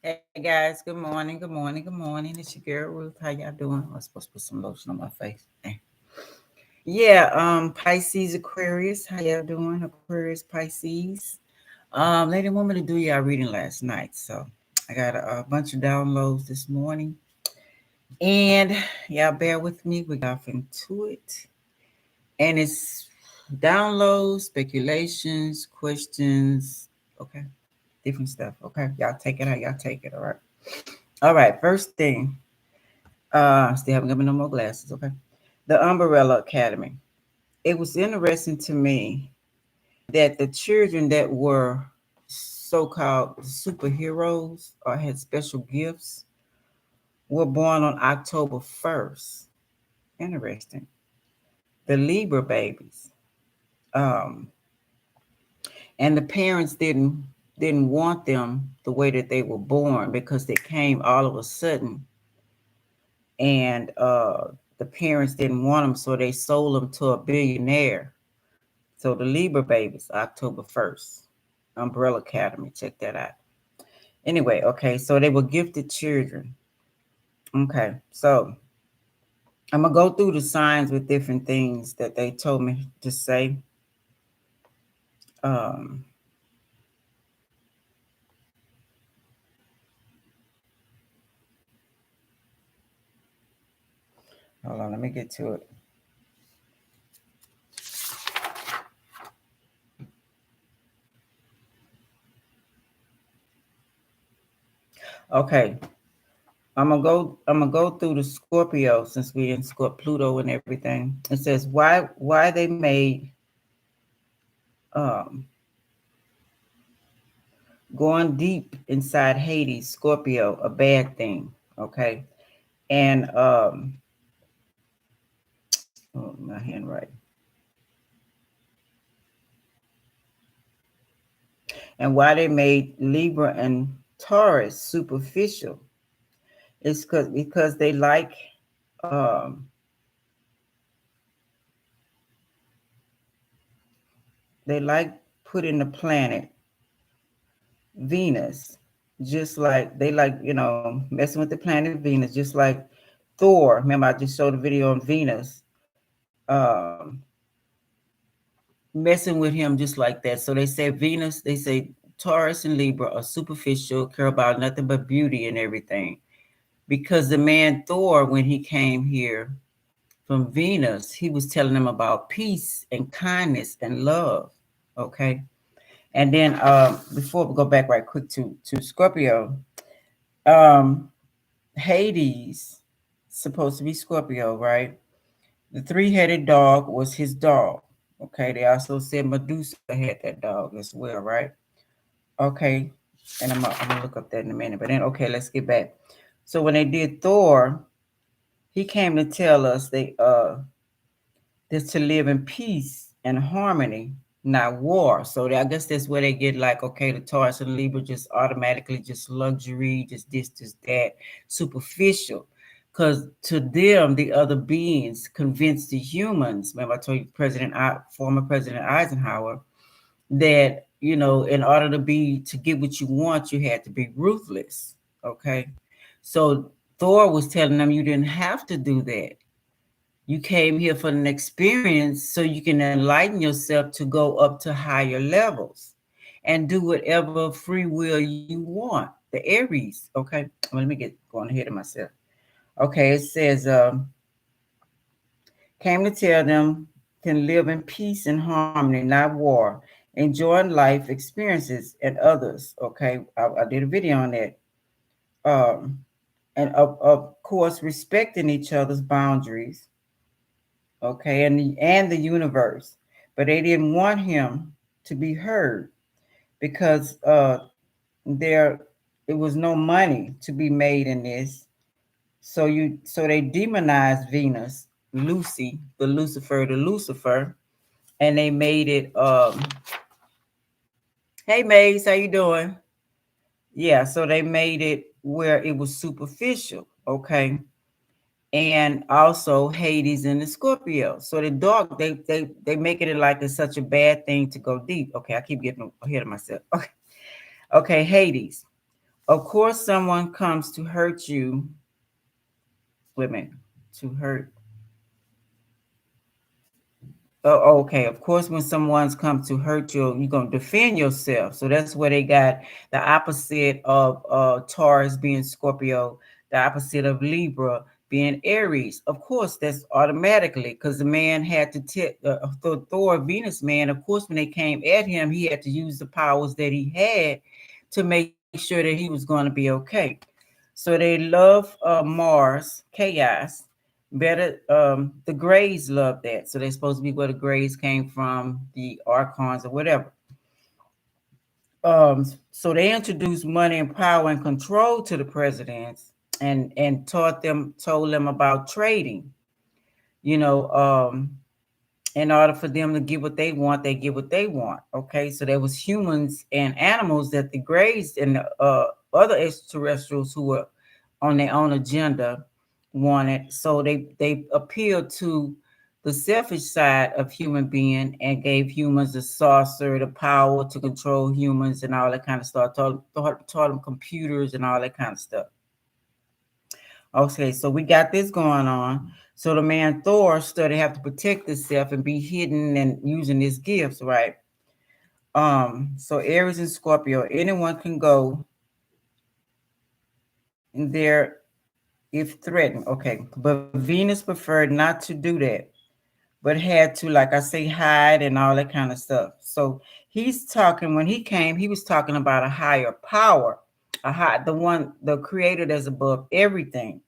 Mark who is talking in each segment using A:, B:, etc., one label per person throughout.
A: Hey guys, good morning, good morning, good morning. It's your girl Ruth. How y'all doing? I was supposed to put some lotion on my face. Yeah, Pisces, Aquarius. How y'all doing? Aquarius, Pisces. Lady, want me to do y'all reading last night, so I got a bunch of downloads this morning, and y'all bear with me. We got into it, and it's downloads, speculations, questions. Okay, different stuff. Okay, y'all take it how y'all take it. All right. All right. First thing. Still haven't given no more glasses. Okay. The Umberella Academy. It was interesting to me that the children that were so-called superheroes or had special gifts were born on October 1st. Interesting. The Libra babies. Um, and the parents didn't want them the way that they were born because they came all of a sudden, and the parents didn't want them, so they sold them to a billionaire. So the Libra babies, October 1st. Umbrella Academy, check that out. Anyway, okay, so they were gifted children. Okay, so I'm gonna go through the signs with different things that they told me to say. Um, Hold on, let me get to it. Okay, I'm gonna go through the Scorpio since we in Pluto and everything. It says why they made um going deep inside Hades, Scorpio, a bad thing. Okay, and oh, my handwriting. And why they made Libra and Taurus superficial is because um, they like putting the planet Venus, just like they like messing with the planet Venus, just like Thor. Remember, I just showed a video on Venus, messing with him just like that. So they say Venus, they say Taurus and Libra are superficial, care about nothing but beauty and everything. Because the man Thor, when he came here from Venus, he was telling them about peace and kindness and love. Okay. And then before we go back right quick to Scorpio, um, Hades, supposed to be Scorpio, right? The three-headed dog was his dog. Okay. They also said Medusa had that dog as well, right? Okay. And I'm gonna look up that in a minute. But then okay, let's get back. So when they did Thor, he came to tell us that's to live in peace and harmony, not war. So I guess that's where they get like, okay, the Taurus and Libra just automatically just luxury, just this, just that, superficial. Because to them, the other beings convinced the humans. Remember, I told you, former President Eisenhower, that in order to get what you want, you had to be ruthless. Okay, so Thor was telling them you didn't have to do that. You came here for an experience so you can enlighten yourself to go up to higher levels and do whatever free will you want. The Aries, okay? Well, let me get going ahead of myself. Okay, it says, came to tell them can live in peace and harmony, not war, enjoying life experiences and others. Okay, I did a video on that. And of course, respecting each other's boundaries, okay, and the universe. But they didn't want him to be heard because there it was no money to be made in this. So they demonized Venus, Lucifer, and they made it hey Maze, how you doing? Yeah, so they made it where it was superficial, okay? And also Hades and the Scorpio. So the dog, they making it like it's such a bad thing to go deep. Okay, I keep getting ahead of myself. Okay, okay, Hades. Of course, someone comes to hurt you. Women to hurt. Oh, okay. Of course, when someone's come to hurt you, you're gonna defend yourself. So that's where they got the opposite of Taurus being Scorpio, the opposite of Libra being Aries. Of course, that's automatically because the man had to the Thor Venus man. Of course, when they came at him, he had to use the powers that he had to make sure that he was going to be okay. So they love Mars, chaos, better. The Greys love that, so they're supposed to be where the Greys came from, the archons or whatever. So they introduced money and power and control to the presidents, and told them about trading. You know, in order for them to get what they want, they get what they want. Okay, so there was humans and animals that the Greys and the other extraterrestrials who were on their own agenda wanted. So they appealed to the selfish side of human being and gave humans the sorcerer, the power to control humans and all that kind of stuff. Taught them computers and all that kind of stuff. Okay, so we got this going on. So the man Thor started have to protect himself and be hidden and using his gifts, right? So Aries and Scorpio, anyone can go in there if threatened. Okay, but Venus preferred not to do that, but had to, like I say, hide and all that kind of stuff. So he's talking when he came, he was talking about a higher power, the creator that's above everything.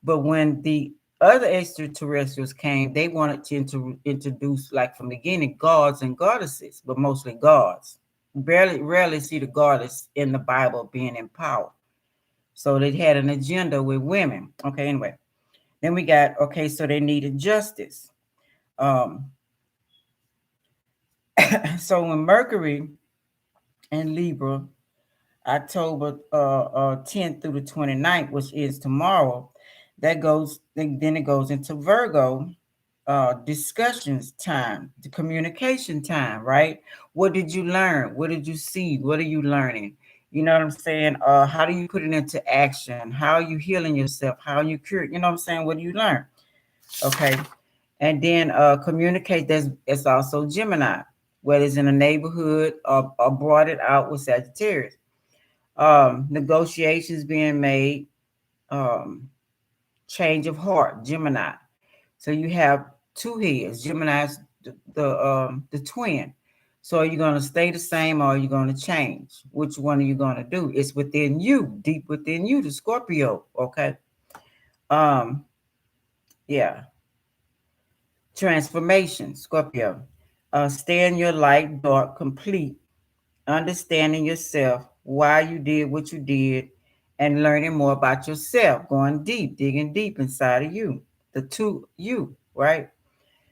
A: But when the other extraterrestrials came, they wanted to introduce, like from the beginning, gods and goddesses, but mostly gods. Rarely see the goddess in the Bible being in power. So they had an agenda with women. Okay, anyway. Then we got, okay, so they needed justice. Um, so when Mercury and Libra, October 10th through the 29th, which is tomorrow, then it goes into Virgo, discussions time, the communication time, right? What did you learn? What did you see? What are you learning? You know what I'm saying? How do you put it into action? How are you healing yourself? How are you cured? You know what I'm saying? What do you learn? Okay. And then communicate, it's also Gemini, whether it's in a neighborhood or brought it out with Sagittarius. Negotiations being made, um, change of heart, Gemini. So you have two heads. Gemini's the twin. So are you going to stay the same or are you going to change? Which one are you going to do? It's within you, deep within you, the Scorpio. Okay. Um, yeah. Transformation, Scorpio. Stay in your light, dark, complete, understanding yourself, why you did what you did, and learning more about yourself, going deep, digging deep inside of you, the two you, right?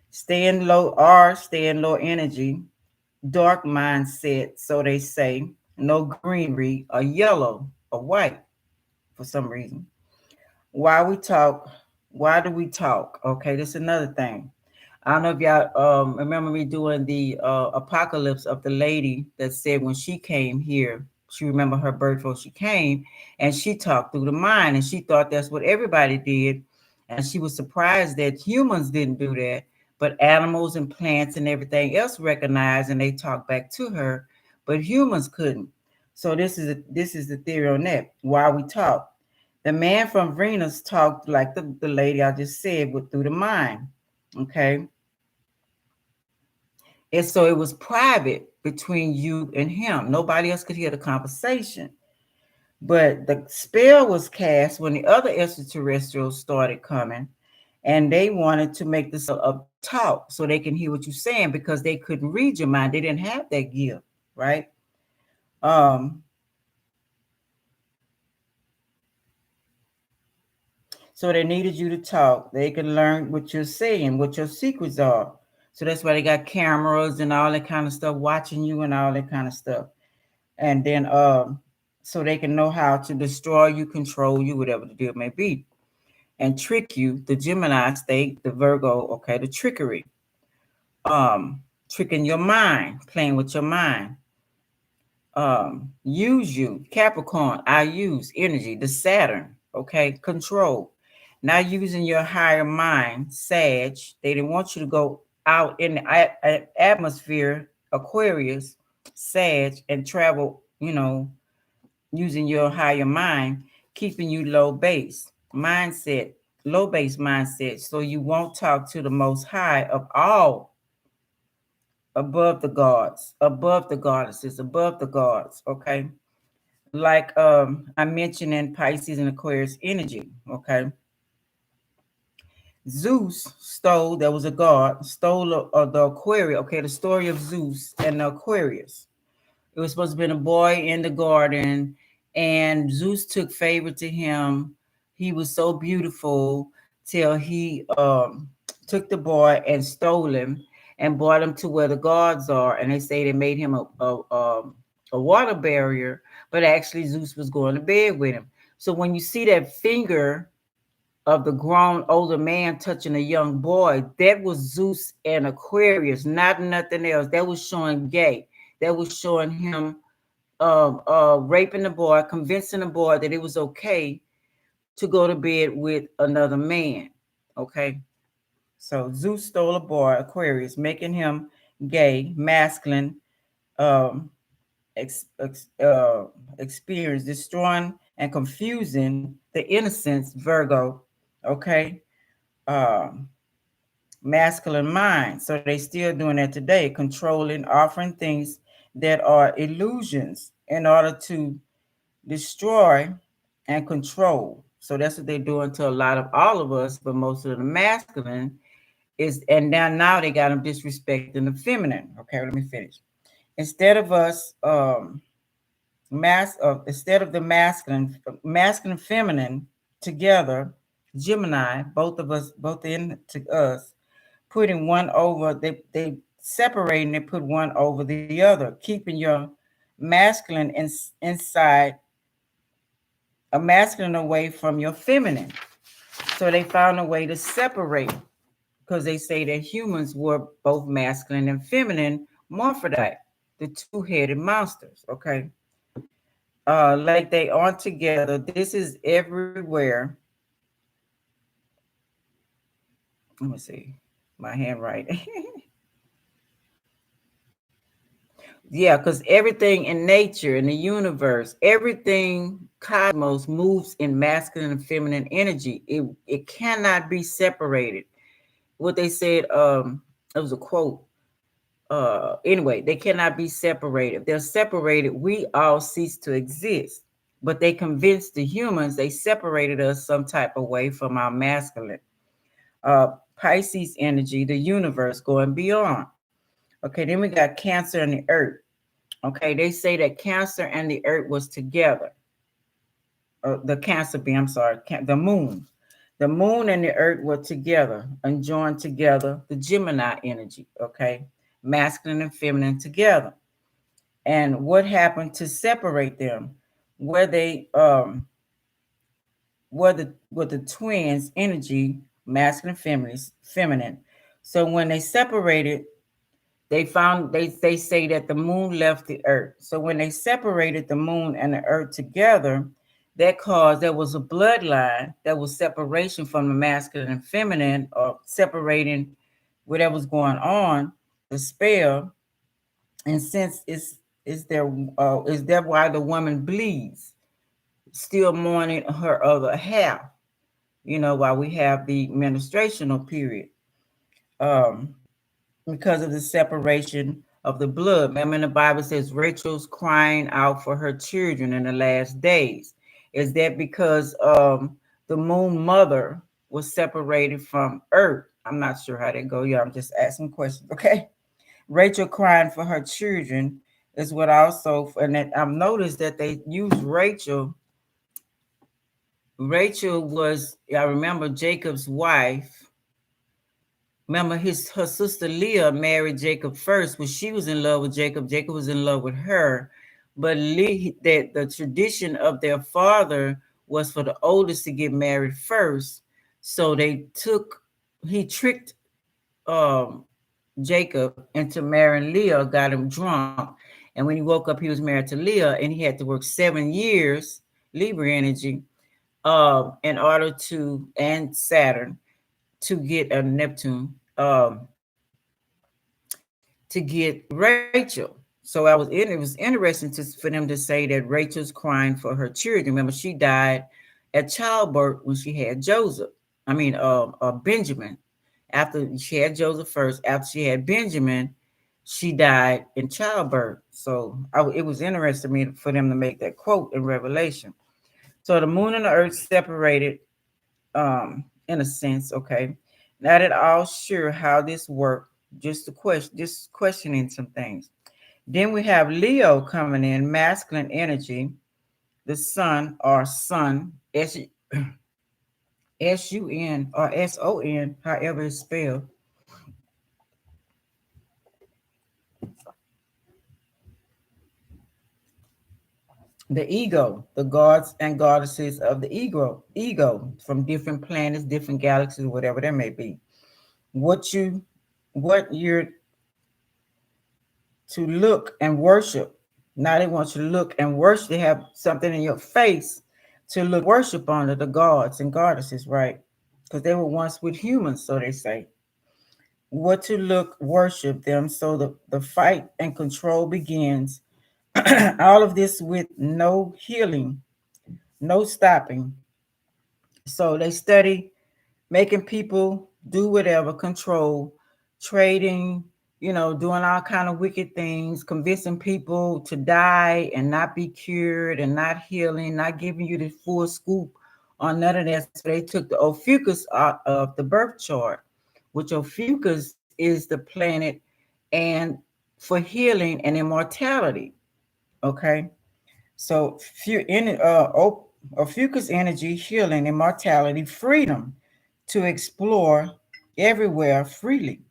A: Stay in low energy, dark mindset, so they say, no greenery or yellow or white for some reason. Why we talk, why do we talk? Okay, that's another thing. I don't know if y'all remember me doing the apocalypse of the lady that said when she came here, she remembered her birth before she came, and she talked through the mind, and she thought that's what everybody did, and she was surprised that humans didn't do that, but animals and plants and everything else recognized, and they talked back to her, but humans couldn't. So this is the theory on that. Why we talk. The man from Venus talked like the lady I just said, with through the mind. Okay. And so it was private between you and him. Nobody else could hear the conversation. But the spell was cast when the other extraterrestrials started coming, and they wanted to make this a talk so they can hear what you're saying because they couldn't read your mind. They didn't have that gift, right? Um, so they needed you to talk. They can learn what you're saying, what your secrets are. So that's why they got cameras and all that kind of stuff watching you and all that kind of stuff. And then so they can know how to destroy you, control you, whatever the deal may be, and trick you. The Gemini state, the Virgo, okay, the trickery, tricking your mind, playing with your mind. use you. Capricorn, I use energy. The Saturn, okay, control. Not using your higher mind, Sag. They didn't want you to go out in the atmosphere, Aquarius, Sag, and travel, using your higher mind, keeping you low base mindset, low base mindset. So you won't talk to the most high of all, above the gods, above the goddesses, above the gods, okay? Like I mentioned in Pisces and Aquarius energy, okay? Zeus stole, there was a god, stole the Aquarius, okay, the story of Zeus and the Aquarius. It was supposed to be a boy in the garden, and Zeus took favor to him. He was so beautiful till he took the boy and stole him and brought him to where the gods are. And they say they made him a water barrier, but actually Zeus was going to bed with him. So when you see that finger of the grown older man touching a young boy, that was Zeus and Aquarius, not nothing else. That was showing gay. That was showing him raping the boy, convincing the boy that it was okay to go to bed with another man. Okay. So Zeus stole a boy, Aquarius, making him gay, masculine, um, experience, destroying and confusing the innocence, Virgo. Okay. Um, Masculine mind. So they still doing that today, controlling, offering things that are illusions in order to destroy and control. So that's what they're doing to a lot of all of us, but most of the masculine is, and now they got them disrespecting the feminine. Okay, let me finish. Instead of us instead of the masculine feminine together, Gemini, both of us, both in to us, putting one over, they separating and put one over the other, keeping your masculine inside, a masculine away from your feminine. So they found a way to separate, because they say that humans were both masculine and feminine, morphodite, the two-headed monsters. Okay, like they aren't together. This is everywhere. Let me see my handwriting. Yeah, because everything in nature, in the universe, everything cosmos moves in masculine and feminine energy. It cannot be separated. What they said, it was a quote. Anyway, they cannot be separated. If they're separated, we all cease to exist. But they convinced the humans, they separated us some type of way from our masculine. Pisces energy, the universe going beyond. Okay, then we got Cancer and the Earth. Okay, they say that Cancer and the Earth was together. The Cancer being, I'm sorry, the moon. The moon and the Earth were together and joined together, the Gemini energy, okay? Masculine and feminine together. And what happened to separate them? Where they were the twins energy, masculine, feminine. So when they separated, they say that the moon left the earth. So when they separated the moon and the earth together, that caused, there was a bloodline, that was separation from the masculine and feminine, or separating whatever was going on, the spell. And since is that why the woman bleeds, still mourning her other half, while we have the menstruational period. Um, because of the separation of the blood. Remember, in the Bible says Rachel's crying out for her children in the last days. Is that because the moon mother was separated from earth? I'm not sure how that go. Yeah, I'm just asking questions. Okay. Rachel crying for her children is what also, and I've noticed that they use Rachel. Rachel was, I remember, Jacob's wife. Remember, her sister Leah married Jacob first. When she was in love with Jacob, Jacob was in love with her. But that the tradition of their father was for the oldest to get married first. So he tricked Jacob into marrying Leah, got him drunk, And when he woke up, he was married to Leah, and he had to work 7 years, Libra energy, in order to, and Saturn, to get a Neptune, to get Rachel. So it was interesting for them to say that Rachel's crying for her children. Remember, she died at childbirth when she had Joseph. Benjamin. After she had Joseph first, after she had Benjamin, she died in childbirth. So it was interesting to me for them to make that quote in Revelation. So the moon and the earth separated, in a sense. Okay, not at all sure how this worked. Just questioning some things. Then we have Leo coming in, masculine energy, the sun or sun, S-U-N or S-O-N, however it's spelled. The ego, the gods and goddesses of the ego from different planets, different galaxies, whatever there may be. What you, what you're to look and worship. Now they want you to look and worship. They have something in your face to look worship under the gods and goddesses, right? Because they were once with humans, so they say. What to look, worship them. So the fight and control begins. All of this with no healing, no stopping. So they study making people do whatever, control, trading, doing all kind of wicked things, convincing people to die and not be cured and not healing, not giving you the full scoop on none of that. So they took the Ophiuchus out of the birth chart, which Ophiuchus is the planet and for healing and immortality. Okay. So Ophiuchus energy, healing, immortality, freedom to explore everywhere freely.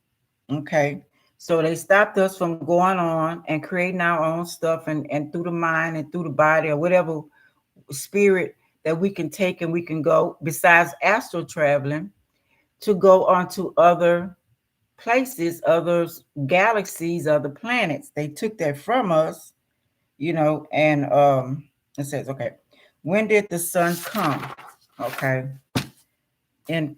A: Okay. So they stopped us from going on and creating our own stuff and through the mind and through the body or whatever spirit that we can take and we can go besides astral traveling to go on to other places, other galaxies, other planets. They took that from us, and it says, okay, when did the sun come? Okay. And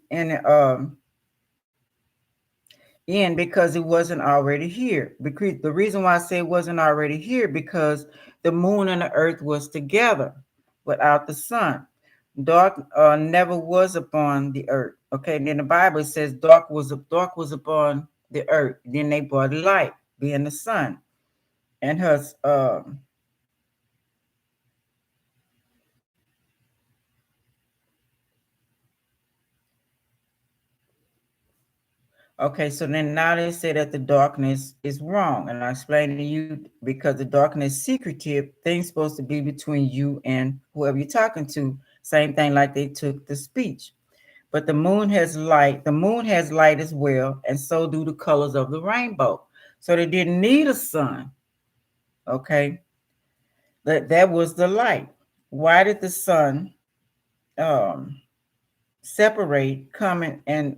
A: in because it wasn't already here. Because the reason why I say it wasn't already here, because the moon and the earth was together without the sun. Dark never was upon the earth. Okay, and then the Bible says dark was upon the earth. Then they brought light, being the sun, and her. Okay, so then now they say that the darkness is wrong, and I explained to you because the darkness is secretive. Things supposed to be between you and whoever you're talking to. Same thing like they took the speech. But the moon has light. The moon has light as well, and so do the colors of the rainbow. So they didn't need a sun. Okay, that was the light. Why did the sun um, separate, come and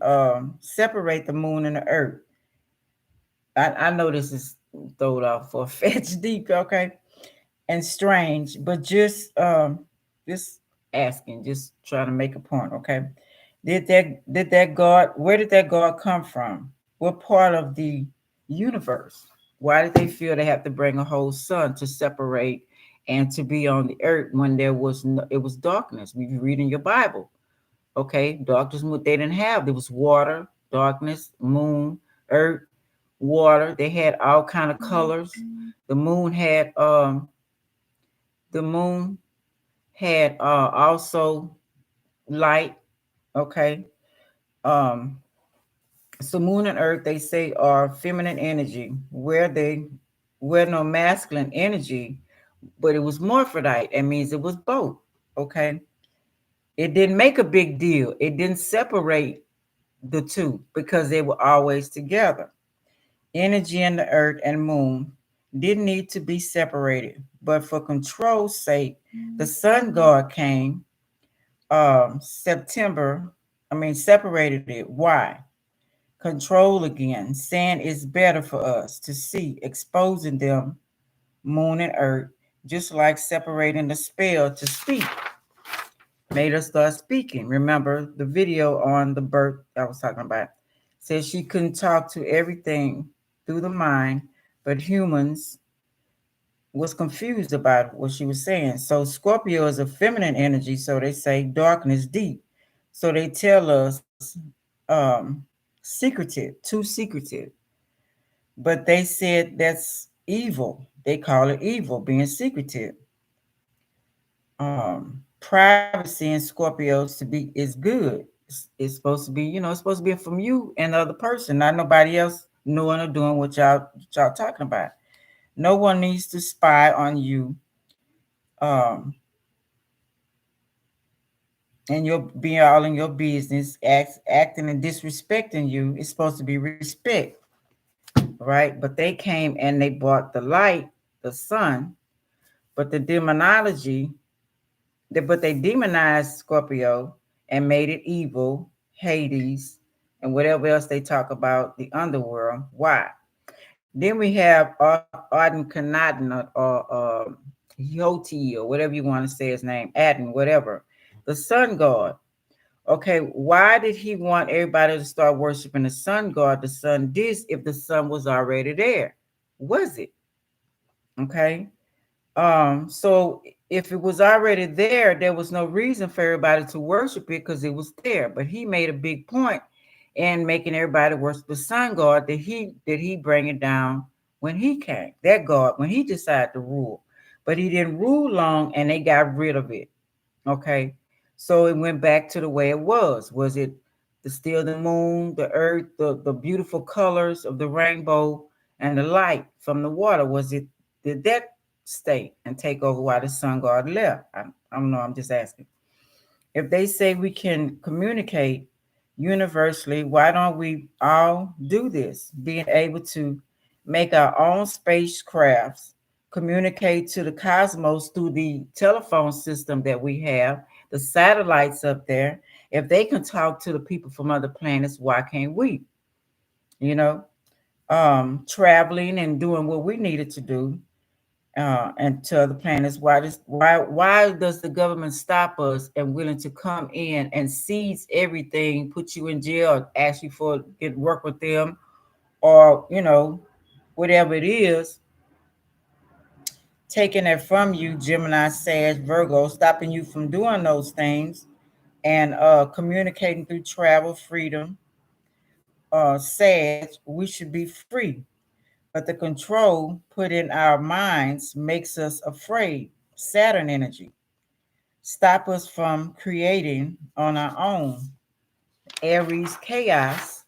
A: separate the moon and the earth? I know this is thrown off for fetch deep, okay, and strange, but just asking, just trying to make a point, okay. Did that God, where did that God come from? What part of the universe? Why did they feel they have to bring a whole sun to separate and to be on the earth when there was no, it was darkness? We read in your Bible, okay, darkness they didn't have. There was water, darkness, moon, earth, water. They had all kind of colors. The moon had the moon had also light. Okay. Um, so moon and earth they say are feminine energy, where no masculine energy, but it was morphodite. It means it was both. Okay. It didn't make a big deal. It didn't separate the two because they were always together. Energy in the earth and moon didn't need to be separated, but for control's sake, the sun god came September, separated it. Why? Control again, saying it's better for us to see, exposing them moon, and earth, just like separating the spell to speak made her start speaking. Remember the video on the birth I was talking about? Said she couldn't talk to everything through the mind, but humans was confused about what she was saying. So Scorpio is a feminine energy, so they say darkness deep. So they tell us secretive, too secretive. But they said that's evil. They call it evil, being secretive. Privacy in Scorpios to be is good. It's supposed to be, it's supposed to be from you and the other person, not nobody else knowing or doing what y'all talking about. No one needs to spy on you, um, and you're being all in your business, acting and disrespecting you. It's supposed to be respect, right? But they came and they brought the light, the sun, but the demonology but they demonized Scorpio and made it evil, Hades, and whatever else they talk about, the underworld. Why? Then we have Arden Kanadan or Yoti or whatever you want to say his name, Adon, whatever, the sun god. Okay, why did he want everybody to start worshiping the sun god, the sun disk, if the sun was already there? Was it? Okay. So if it was already there, there was no reason for everybody to worship it because it was there. But he made a big point in making everybody worship the sun god that he bring it down when he came. That god when he decided to rule, but he didn't rule long, and they got rid of it. Okay, so it went back to the way it was. Was it the still the moon, the earth, the beautiful colors of the rainbow, and the light from the water? Was it did that stay and take over while the sun god left? I don't know. I'm just asking. If they say we can communicate universally, why don't we all do this? Being able to make our own spacecrafts, communicate to the cosmos through the telephone system that we have, the satellites up there. If they can talk to the people from other planets, why can't we? You know, traveling and doing what we needed to do, and to other planets. Why does the government stop us and willing to come in and seize everything, put you in jail, ask you for get work with them, or whatever it is, taking it from you, Gemini, Sag, Virgo, stopping you from doing those things, and communicating through travel, freedom, Sag, we should be free. But the control put in our minds makes us afraid. Saturn energy. Stop us from creating on our own. Aries chaos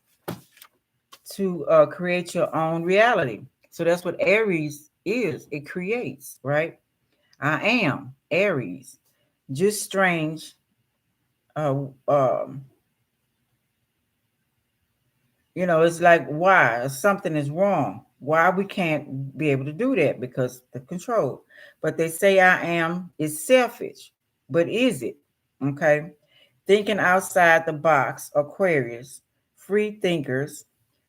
A: to create your own reality. So that's what Aries is. It creates, right? I am Aries. Just strange. Uh, um, it's like why something is wrong. Why we can't be able to do that because the control. But they say I am is selfish, but is it? Okay, thinking outside the box, Aquarius, free thinkers,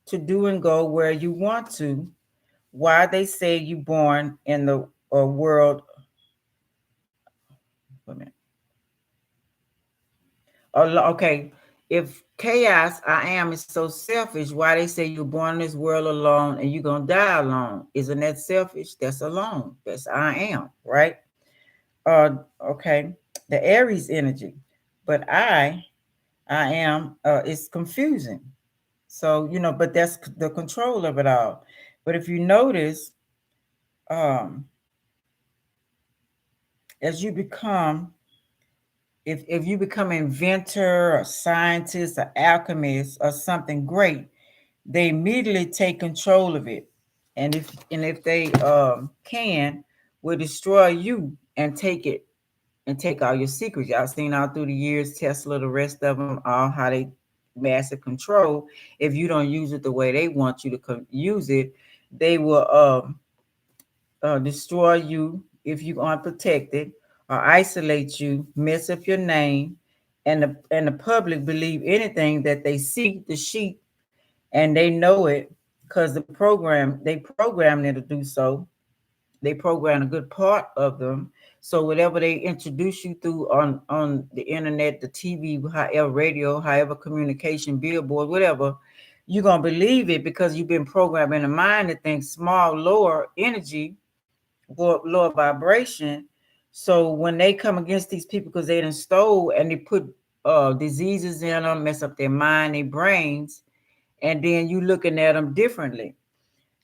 A: to do and go where you want to. Why they say you born in the world? Wait a minute. Okay, if chaos I am is so selfish, why they say you're born in this world alone and you're gonna die alone? Isn't that selfish? That's alone. That's I am, right? Okay, the Aries energy, but I am it's confusing. So but that's the control of it all. But if you notice, um, as you become, if you become an inventor, a scientist, an alchemist, or something great, they immediately take control of it, and if they can, will destroy you and take it and take all your secrets. Y'all seen all through the years, Tesla, the rest of them, all how they massive control. If you don't use it the way they want you to use it, they will destroy you if you aren't protected, or isolate you, mess up your name, and the public believe anything that they see the sheep, and they know it because they programmed them to do so. They program a good part of them. So whatever they introduce you through on the internet, the TV, however, radio, however, communication, billboard, whatever, you're gonna believe it because you've been programmed in the mind to think small, lower energy, lower vibration. So when they come against these people because they done stole and they put diseases in them, mess up their mind, their brains, and then you looking at them differently.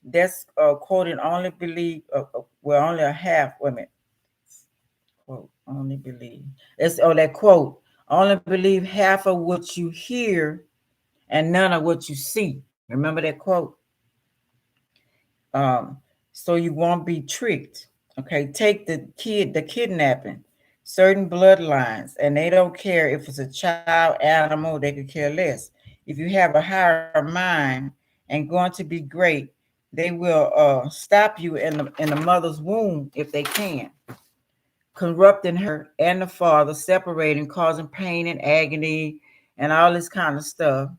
A: That's quoting only believe, well, only a half, wait a minute, quote, only believe. That's, that quote, only believe half of what you hear and none of what you see. Remember that quote? Um, so you won't be tricked. Okay, take the kidnapping, certain bloodlines, and they don't care if it's a child, animal, they could care less. If you have a higher mind and going to be great, they will stop you in the mother's womb if they can, corrupting her and the father, separating, causing pain and agony, and all this kind of stuff.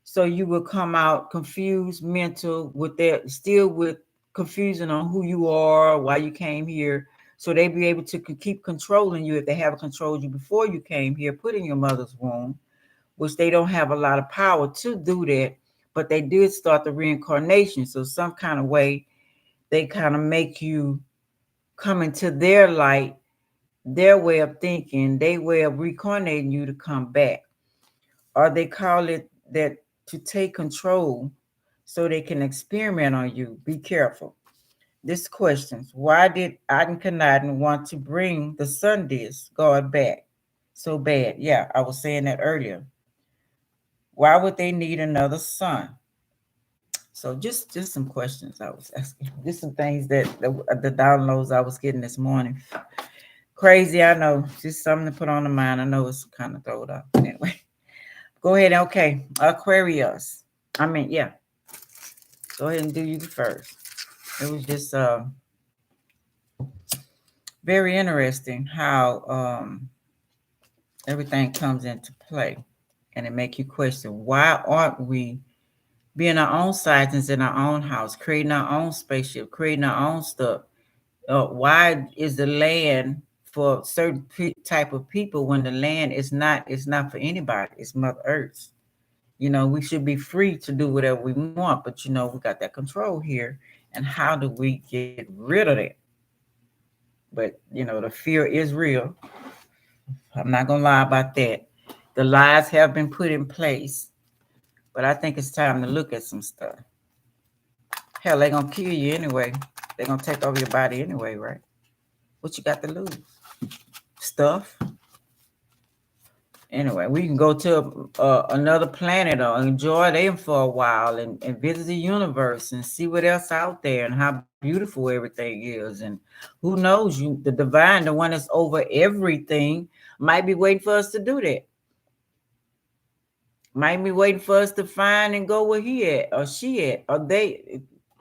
A: So you will come out confused, mental, with that, still with confusion on who you are, why you came here. So they be able to keep controlling you if they haven't controlled you before you came here, put in your mother's womb, which they don't have a lot of power to do that. But they did start the reincarnation. So some kind of way they kind of make you come into their light, their way of thinking, their way of reincarnating you to come back. Or they call it that to take control so they can experiment on you. Be careful. This questions, why did Aden want to bring the sun disk God back so bad? Yeah, I was saying that earlier. Why would they need another sun? So just some questions I was asking. Just some things that the downloads I was getting this morning. Crazy, I know. Just something to put on the mind. I know it's kind of throwed up. Anyway, go ahead. Okay, Aquarius. Yeah. Go ahead and do you first. It was just very interesting how everything comes into play, and it make you question why aren't we being our own scientists in our own house, creating our own spaceship, creating our own stuff? Why is the land for certain type of people when the land is not? It's not for anybody. It's Mother Earth. We should be free to do whatever we want, but we got that control here. And how do we get rid of that? But the fear is real. I'm not gonna lie about that. The lies have been put in place, but I think it's time to look at some stuff. Hell, they're gonna kill you anyway. They're gonna take over your body anyway, right? What you got to lose? Stuff. Anyway, we can go to another planet or enjoy them for a while and visit the universe and see what else out there and how beautiful everything is. And who knows, the divine, the one that's over everything, might be waiting for us to do that. Might be waiting for us to find and go where he at or she at or they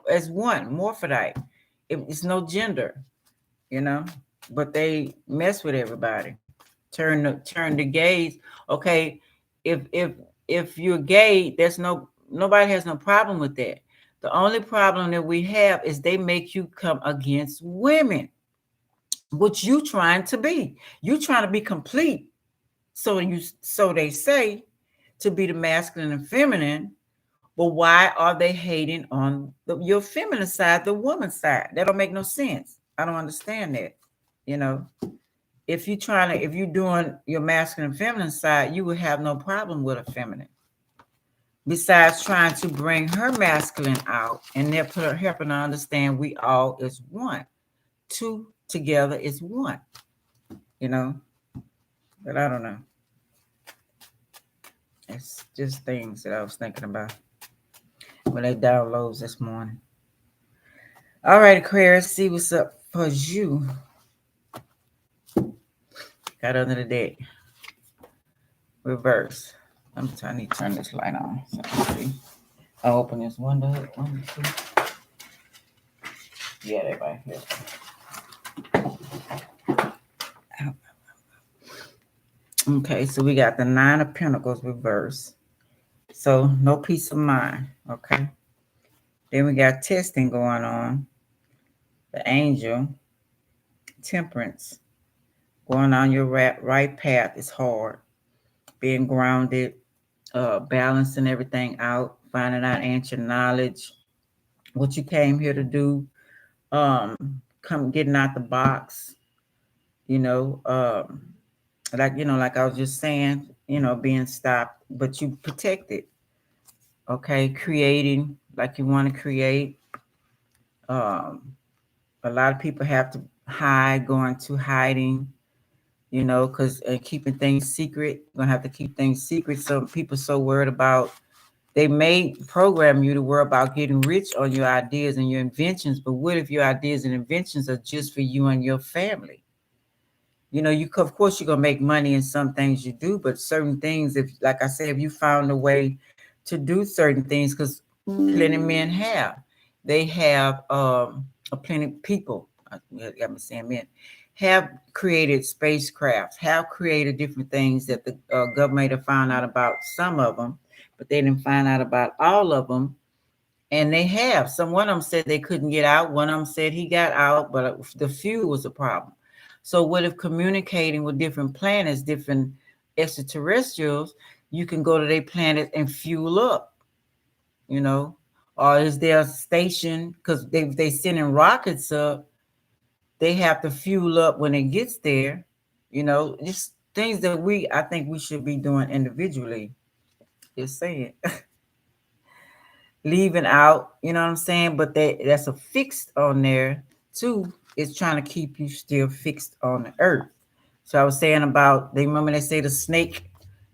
A: as one, morphodite. It's no gender, but they mess with everybody. Turn the gaze. Okay, if you're gay, nobody has no problem with that. The only problem that we have is they make you come against women, which you trying to be. You trying to be complete. So they say, to be the masculine and feminine. But why are they hating on your feminine side, the woman's side? That don't make no sense. I don't understand that. You know, if you're doing your masculine and feminine side, you would have no problem with a feminine. Besides trying to bring her masculine out, and they're helping her understand we all is one. Two together is one. You know, but I don't know. It's just things that I was thinking about when they downloads this morning. All right, Aquarius, see what's up for you. Got under the deck. Reverse. I need to turn this light on. So see. I'll open this window. 1, 2. Yeah, they're right here. Okay, so we got the 9 of Pentacles reverse. So no peace of mind. Okay. Then we got testing going on. the angel, temperance. Going on your right path is hard. Being grounded, balancing everything out, finding out ancient knowledge, what you came here to do, come getting out the box, you know, like I was just saying, being stopped, but you protect it. Okay, creating like you want to create. Um, a lot of people have to hide, going to hiding, because keeping things secret. You're gonna have to keep things secret. So people so worried about they may program you to worry about getting rich on your ideas and your inventions. But what if your ideas and inventions are just for you and your family? You of course you're gonna make money in some things you do, but certain things, if like I said, if you found a way to do certain things, because plenty men have, they have a plenty people. I'm saying men have created spacecrafts, have created different things that the government have found out about some of them, but they didn't find out about all of them. And they have some. One of them said they couldn't get out. One of them said he got out, but the fuel was a problem. So what if communicating with different planets, different extraterrestrials, you can go to their planet and fuel up, you know? Or is there a station, because they sending rockets up, they have to fuel up when it gets there, just things that I think we should be doing individually. Just saying. Leaving out, you know what I'm saying? But that's a fixed on there too. It's trying to keep you still fixed on the earth. So I was saying about, they remember they say the snake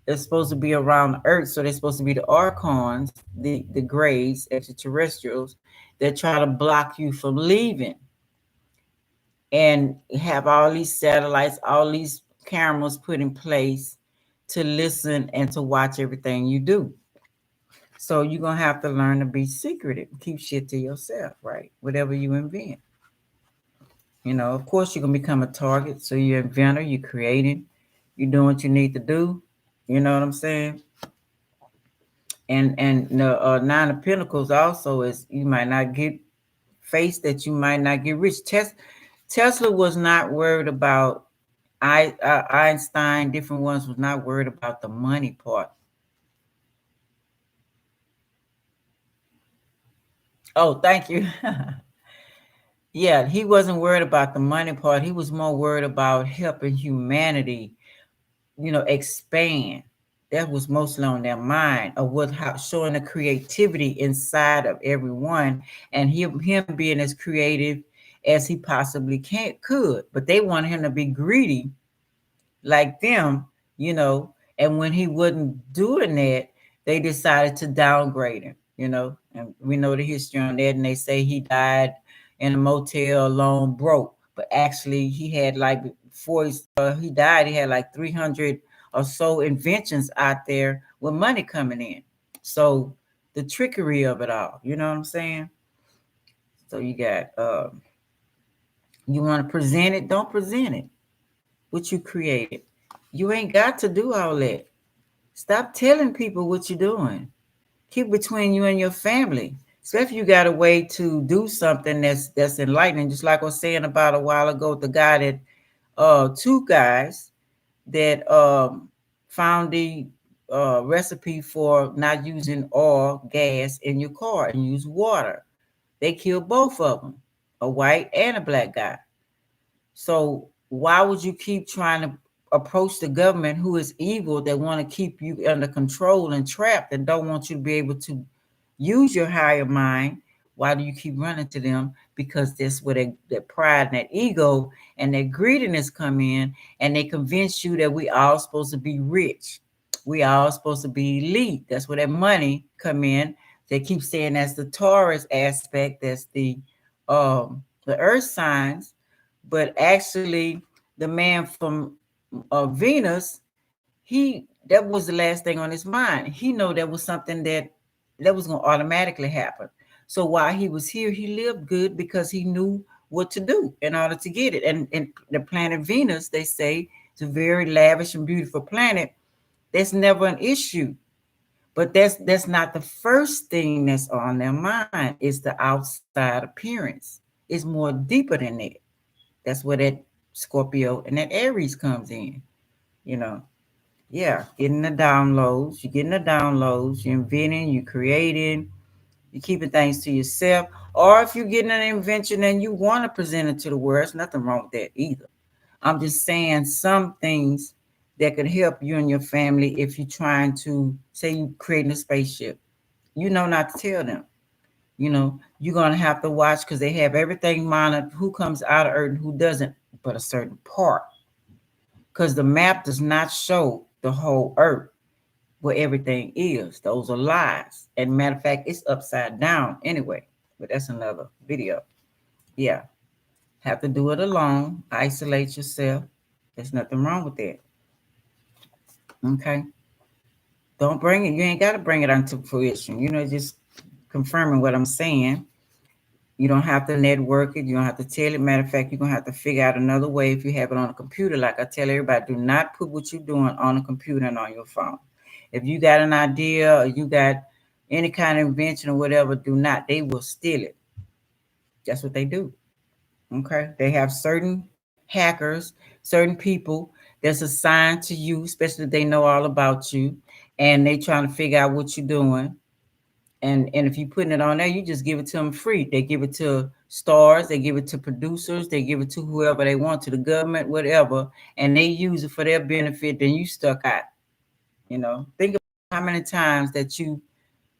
A: is supposed to be around the earth, so they're supposed to be the archons, the grays, extraterrestrials, that try to block you from leaving, and have all these satellites, all these cameras put in place to listen and to watch everything you do. So you're gonna have to learn to be secretive, keep shit to yourself, right? Whatever you invent. Of course you're gonna become a target. So you're an inventor, you're creating, you're doing what you need to do. You know what I'm saying? And the Nine of Pentacles also is, you might not get face that, you might not get rich. Tesla was not worried about, Einstein, different ones was not worried about the money part. Oh, thank you. Yeah, he wasn't worried about the money part. He was more worried about helping humanity, expand. That was mostly on their mind, of showing the creativity inside of everyone, and him being as creative as he possibly could. But they wanted him to be greedy like them, and when he wasn't doing that, they decided to downgrade him. And we know the history on that, and they say he died in a motel alone, broke. But actually he had, like, before he died, he had like 300 or so inventions out there with money coming in. So the trickery of it all, you know what I'm saying? So you got you want to present it, don't present it what you created. You ain't got to do all that. Stop telling people what you're doing. Keep between you and your family. Especially if you got a way to do something that's enlightening. Just like I was saying about a while ago, the guy that two guys that found the recipe for not using oil, gas in your car, and use water. They killed both of them, a white and a black guy. So why would you keep trying to approach the government, who is evil, that want to keep you under control and trapped, and don't want you to be able to use your higher mind? Why do you keep running to them? Because that's where that pride and that ego and that greediness come in, and they convince you that we all supposed to be rich. We all supposed to be elite. That's where that money come in. They keep saying that's the Taurus aspect, that's the earth signs, but actually the man from Venus, that was the last thing on his mind. He know that was something that was going to automatically happen. So while he was here, he lived good because he knew what to do in order to get it. And the planet Venus, they say, it's a very lavish and beautiful planet. That's never an issue. But that's not the first thing that's on their mind, is the outside appearance. It's it's more deeper than that. That's where that Scorpio and that Aries comes in, you know. Yeah, getting the downloads. You're getting the downloads. You're inventing, you're creating, you're keeping things to yourself. Or if you're getting an invention and you want to present it to the world, there's nothing wrong with that either. I'm just saying some things that could help you and your family if you're trying to, say, you creating a spaceship. You know not to tell them. You're going to have to watch because they have everything monitored, who comes out of Earth and who doesn't, but a certain part. Because the map does not show the whole Earth where everything is. Those are lies. And matter of fact, it's upside down anyway. But that's another video. Yeah. Have to do it alone. Isolate yourself. There's nothing wrong with that. Okay. Don't bring it. You ain't got to bring it onto fruition. Just confirming what I'm saying. You don't have to network it. You don't have to tell it. Matter of fact, you're going to have to figure out another way if you have it on a computer. Like I tell everybody, do not put what you're doing on a computer and on your phone. If you got an idea or you got any kind of invention or whatever, do not. They will steal it. That's what they do. Okay. They have certain hackers, certain people that's assigned to you, especially if they know all about you and they trying to figure out what you're doing. And if you putting it on there, you just give it to them free. They give it to stars, they give it to producers, they give it to whoever they want, to the government, whatever, and they use it for their benefit. Then you stuck out. Think about how many times that you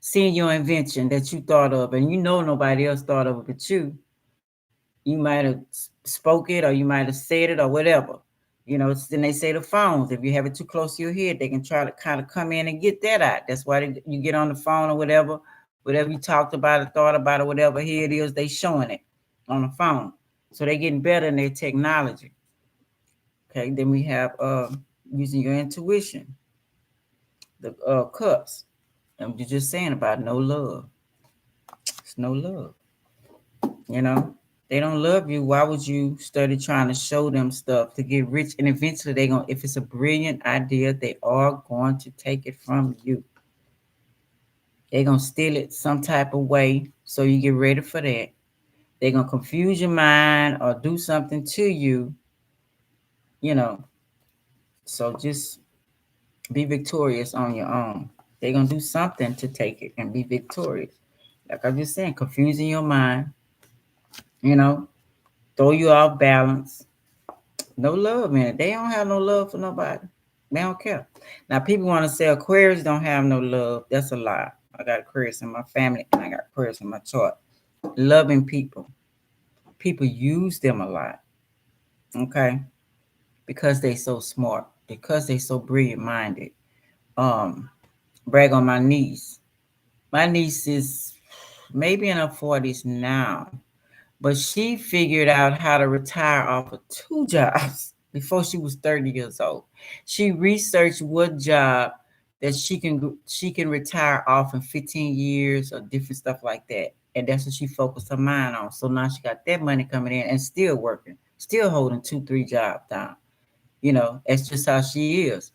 A: seen your invention that you thought of, and nobody else thought of it but you. You might have spoke it, or you might have said it, or whatever. Then they say the phones. If you have it too close to your head, they can try to kind of come in and get that out. That's why you get on the phone or whatever you talked about or thought about or whatever. Here it is, they showing it on the phone. So they're getting better in their technology. Okay, then we have using your intuition, the cups. I'm just saying about no love. It's no love. You know, they don't love you. Why would you study trying to show them stuff to get rich? And eventually they're going to, if it's a brilliant idea, they are going to take it from you. They're going to steal it some type of way. So you get ready for that. They're going to confuse your mind or do something to you, you know. So just be victorious on your own. They're going to do something to take it and be victorious. Like I just saying, confusing your mind, you know, throw you off balance. No love, man. They don't have no love for nobody. They don't care. Now, people want to say Aquarius don't have no love. That's a lie. I got Aquarius in my family, and I got Aquarius in my chart. Loving people. People use them a lot. Okay? Because they so smart. Because they so brilliant-minded. Brag on my niece. My niece is maybe in her 40s now. But she figured out how to retire off of 2 jobs before she was 30 years old. She researched what job that she can retire off in 15 years or different stuff like that. And that's what she focused her mind on. So now she got that money coming in and still working, still holding 2, 3 jobs down. That's just how she is.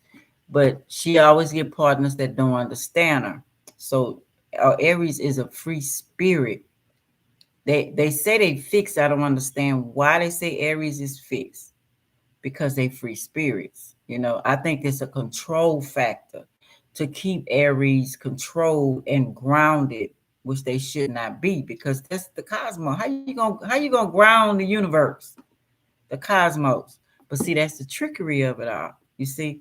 A: But she always get partners that don't understand her. So Aries is a free spirit. They say they fixed. I don't understand why they say Aries is fixed, because they free spirits. I think it's a control factor to keep Aries controlled and grounded, which they should not be, because that's the cosmos. How you gonna ground the universe, the cosmos? But see, that's the trickery of it all. You see,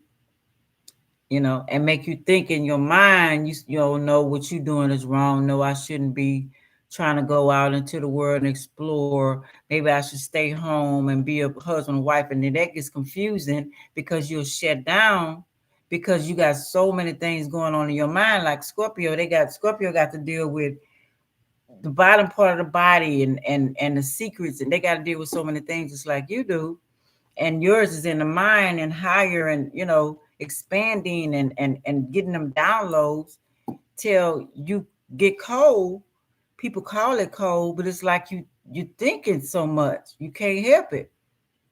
A: and make you think in your mind, you don't know what you're doing is wrong. No, I shouldn't be trying to go out into the world and explore. Maybe I should stay home and be a husband and wife. And then that gets confusing because you'll shut down because you got so many things going on in your mind. Like Scorpio got to deal with the bottom part of the body and the secrets, and they got to deal with so many things just like you do. And yours is in the mind and higher and expanding and getting them downloads till you get cold. People call it cold, but it's like you thinking so much you can't help it,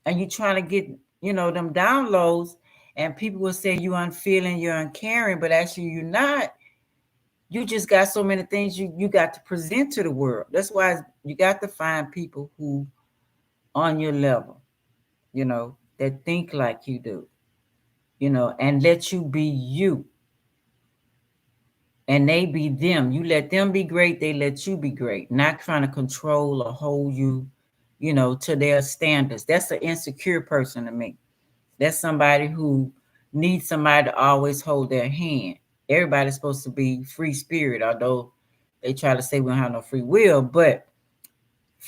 A: and you trying to get them downloads, and people will say you unfeeling, you're uncaring, but actually you're not. you just got so many things you got to present to the world. That's why you got to find people who on your level, that think like you do, and let you be you, and they be them. You let them be great, they let you be great, not trying to control or hold you, to their standards. That's an insecure person to me. That's somebody who needs somebody to always hold their hand. Everybody's supposed to be free spirit, although they try to say we don't have no free will, but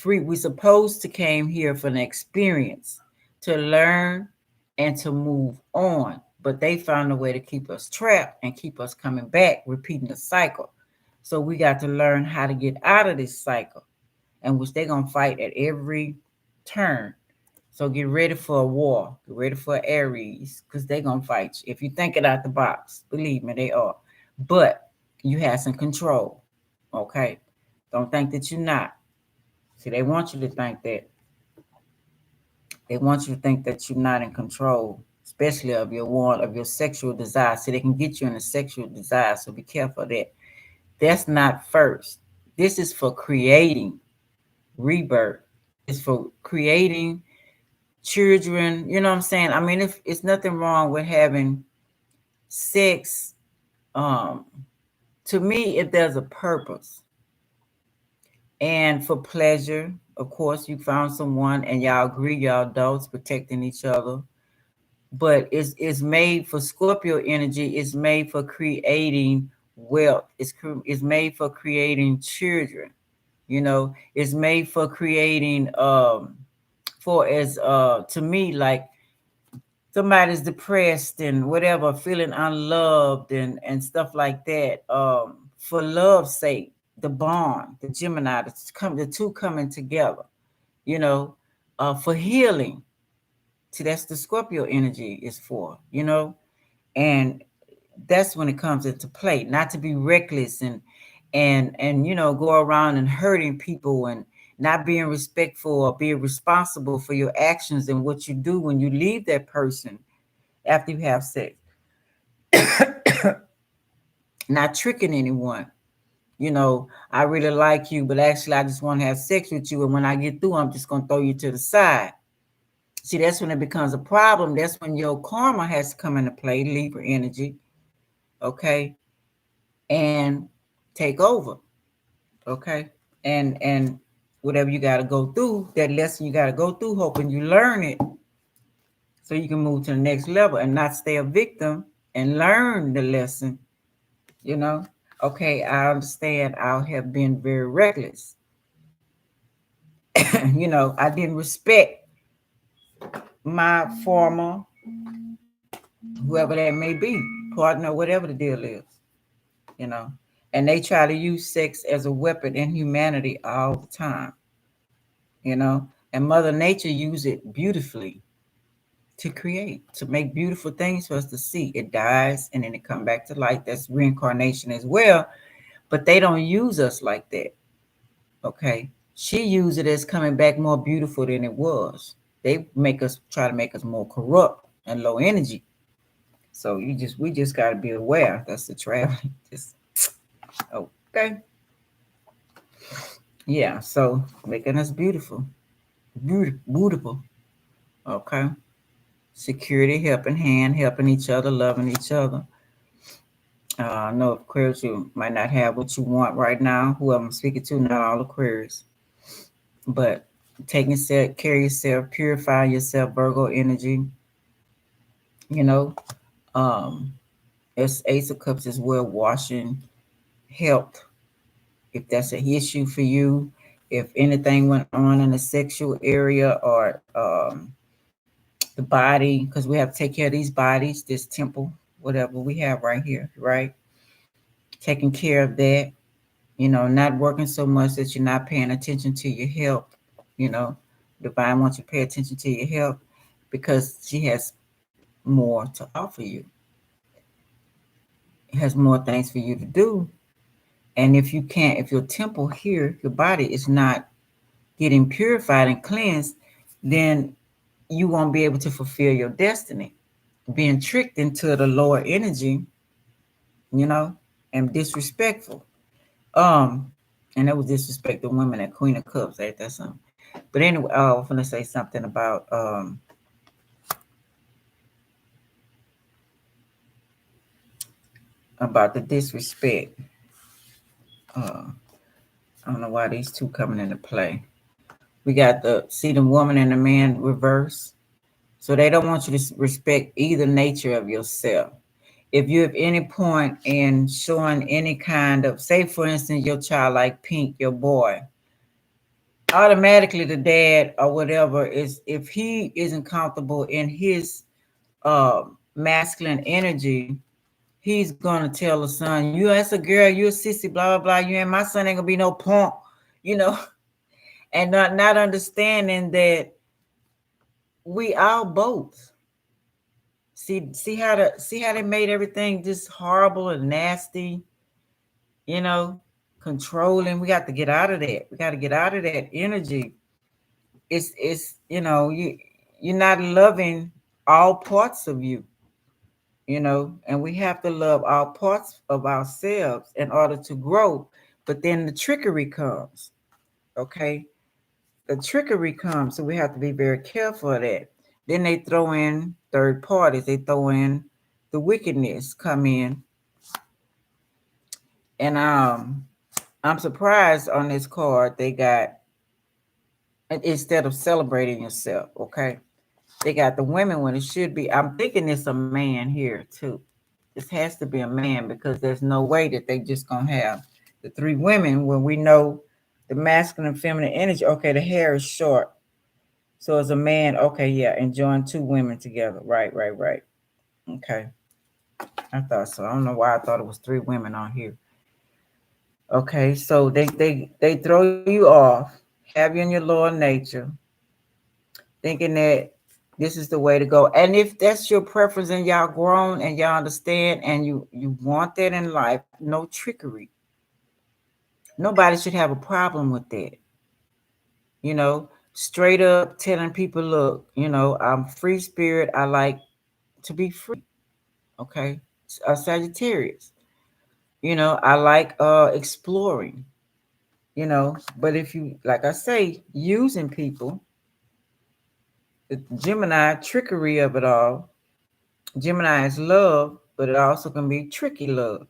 A: we supposed to came here for an experience, to learn and to move on. But they found a way to keep us trapped and keep us coming back, repeating the cycle. So we got to learn how to get out of this cycle, and which they're gonna fight at every turn. So get ready for a war. Get ready for Aries, because they're gonna fight you. If you think it out the box, believe me, they are. But you have some control. Okay. Don't think that you're not. See, they want you to think that. They want you to think that you're not in control, especially of your want, of your sexual desire. So they can get you in a sexual desire. So be careful of that. That's not first. This is for creating rebirth. It's for creating children. You know what I'm saying? I mean, if it's nothing wrong with having sex. Um, to me, if there's a purpose and for pleasure, of course, you found someone and y'all agree, y'all adults protecting each other. But it's made for Scorpio energy. It's made for creating wealth. It's made for creating children. It's made for creating for as to me, like somebody's depressed and whatever, feeling unloved and stuff like that. For love's sake, the bond, the Gemini, the two coming together, for healing. See, that's the Scorpio energy is for, and that's when it comes into play. Not to be reckless and go around and hurting people and not being respectful or being responsible for your actions and what you do when you leave that person after you have sex. Not tricking anyone. I really like you, but actually I just want to have sex with you, and when I get through, I'm just going to throw you to the side. See, that's when it becomes a problem. That's when your karma has to come into play, Libra energy, okay, and take over, okay, and whatever you got to go through, that lesson you got to go through, hoping you learn it, so you can move to the next level and not stay a victim and learn the lesson. Okay, I understand. I have been very reckless. I didn't respect my former, whoever that may be, partner, whatever the deal is, you know. And they try to use sex as a weapon in humanity all the time, And Mother Nature used it beautifully to create, to make beautiful things for us to see. It dies and then it come back to life. That's reincarnation as well. But they don't use us like that. Okay. She used it as coming back more beautiful than it was. They try to make us more corrupt and low energy. So we just gotta be aware. That's the traveling. Just okay. Yeah, so making us beautiful. Beautiful. Okay. Security, helping hand, helping each other, loving each other. I know Aquarius, you might not have what you want right now. Who I'm speaking to, not all Aquarius. But taking care of yourself, purify yourself, Virgo energy. Um, it's Ace of Cups as well, washing, health. If that's an issue for you, if anything went on in the sexual area or the body, because we have to take care of these bodies, this temple, whatever we have right here, right? Taking care of that, not working so much that you're not paying attention to your health. Divine wants you to pay attention to your health because she has more to offer you. It has more things for you to do. And if your temple here, your body is not getting purified and cleansed, then you won't be able to fulfill your destiny. Being tricked into the lower energy, and disrespectful. Um, and that was disrespect the women at Queen of Cups. Ain't that something? But anyway, I was gonna say something about the disrespect. Uh, I don't know why these two coming into play. We got the see the woman and the man reverse. So they don't want you to respect either nature of yourself. If you have any point in showing any kind of, say for instance, your child like Pink, your boy, automatically the dad or whatever is if he isn't comfortable in his masculine energy, he's gonna tell the son, "You as a girl, you a sissy, blah blah blah. You and my son ain't gonna be no punk," you know, and not understanding that we all both see how they made everything just horrible and nasty, you know, controlling. We got to get out of that. We got to get out of that energy. It's you're not loving all parts of you, and we have to love all parts of ourselves in order to grow. But then the trickery comes, okay? The trickery comes, so we have to be very careful of that. Then they throw in third parties. They throw in the wickedness come in, and I'm surprised on this card they got instead of celebrating yourself, okay? They got the women when it should be. I'm thinking it's a man here too. This has to be a man because there's no way that they just gonna have the three women when we know the masculine and feminine energy. Okay, the hair is short. So as a man, okay, yeah, enjoying two women together. Right, right, right. Okay. I thought so. I don't know why I thought it was three women on here. Okay, so they throw you off, have you in your lower nature, thinking that this is the way to go. And if that's your preference and y'all grown and y'all understand and you want that in life, no trickery. Nobody should have a problem with that. Straight up telling people, look, I'm free spirit. I like to be free. Okay. A Sagittarius. I like exploring, but if you like I say, using people, the Gemini trickery of it all. Gemini is love, but it also can be tricky love,